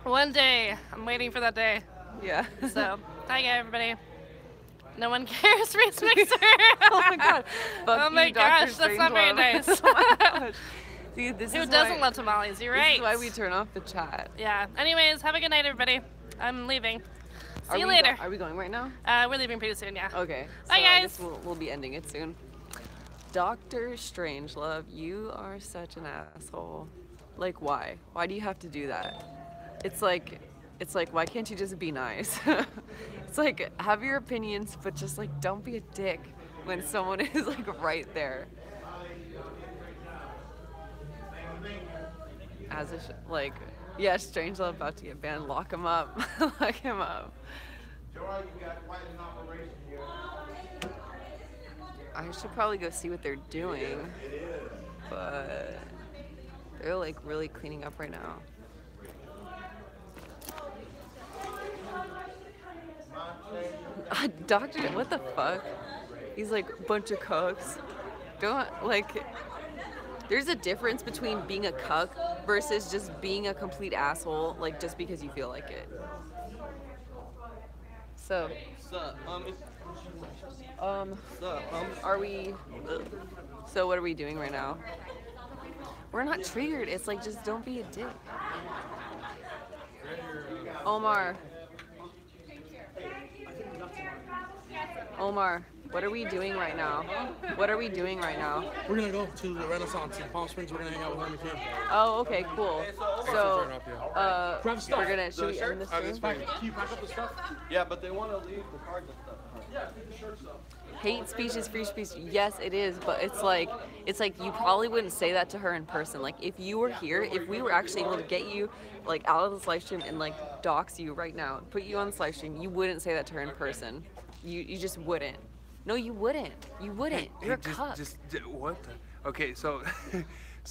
One day. I'm waiting for that day. Yeah. So, hi everybody. No one cares, Reese Mixer. Oh my god. Oh my gosh, that's not very nice. Oh my gosh. See, this Who is doesn't why, love tamales? You're right. This is why we turn off the chat. Yeah. Anyways, have a good night, everybody. I'm leaving. See you we later. Are we going right now? We're leaving pretty soon, yeah. Okay. Bye, so guys. I guess we'll be ending it soon. Dr. Strangelove, you are such an asshole. Like, why? Why do you have to do that? It's like, why can't you just be nice? It's like, have your opinions, but just like, don't be a dick when someone is like right there. As a like, yeah, Strangelove about to get banned. Lock him up. Lock him up. I should probably go see what they're doing, but they're like really cleaning up right now. Doctor, what the fuck? He's like a bunch of cucks. Don't like. There's a difference between being a cuck versus just being a complete asshole, like just because you feel like it. So. Are we? So what are we doing right now? We're not triggered. It's like just don't be a dick. Omar. Omar, what are we doing right now? What are we doing right now? We're gonna go to the Renaissance in Palm Springs. We're gonna hang out with Herman Cain. Oh, okay, cool. So, we're gonna. Should we end this Can stream? you pack up the stuff? Yeah, but they want to leave the cards and stuff. Yeah, keep the shirts up. Hate speech is free speech. Yes, it is, but it's like you probably wouldn't say that to her in person. Like if you were here, if we were actually able to get you like out of this live stream and like dox you right now, put you on this live stream, you wouldn't say that to her in person. You just wouldn't. No, you wouldn't. You wouldn't. You're a cuck. What the? Okay, so,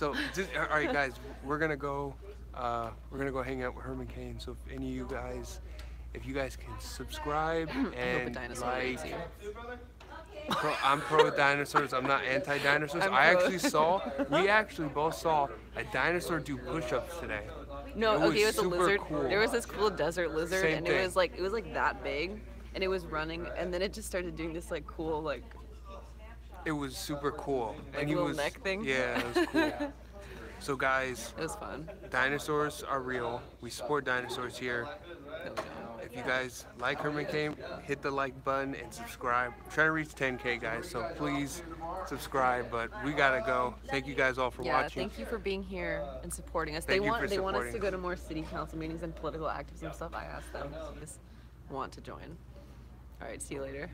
all right, guys, we're gonna go hang out with Herman Cain. So if any of you guys, if you guys can subscribe and like. I'm pro dinosaurs. I'm not anti dinosaurs. We actually both saw a dinosaur do push-ups today. No, okay, it was a lizard. Cool. There was this cool desert lizard, Same and thing. it was like that big, and it was running, and then it just started doing this like cool like. It was super cool. Like and he little was neck thing. Yeah, it was cool. So guys, it was fun. Dinosaurs are real. We support dinosaurs here. If you guys like Herman Cain, hit the like button and subscribe. I'm trying to reach 10K, guys, so please subscribe. But we gotta go. Thank you guys all for watching. Thank you for being here and supporting us. Thank They you want for us to supporting go to more city council meetings and political activism stuff. I asked them. They just want to join. All right, see you later.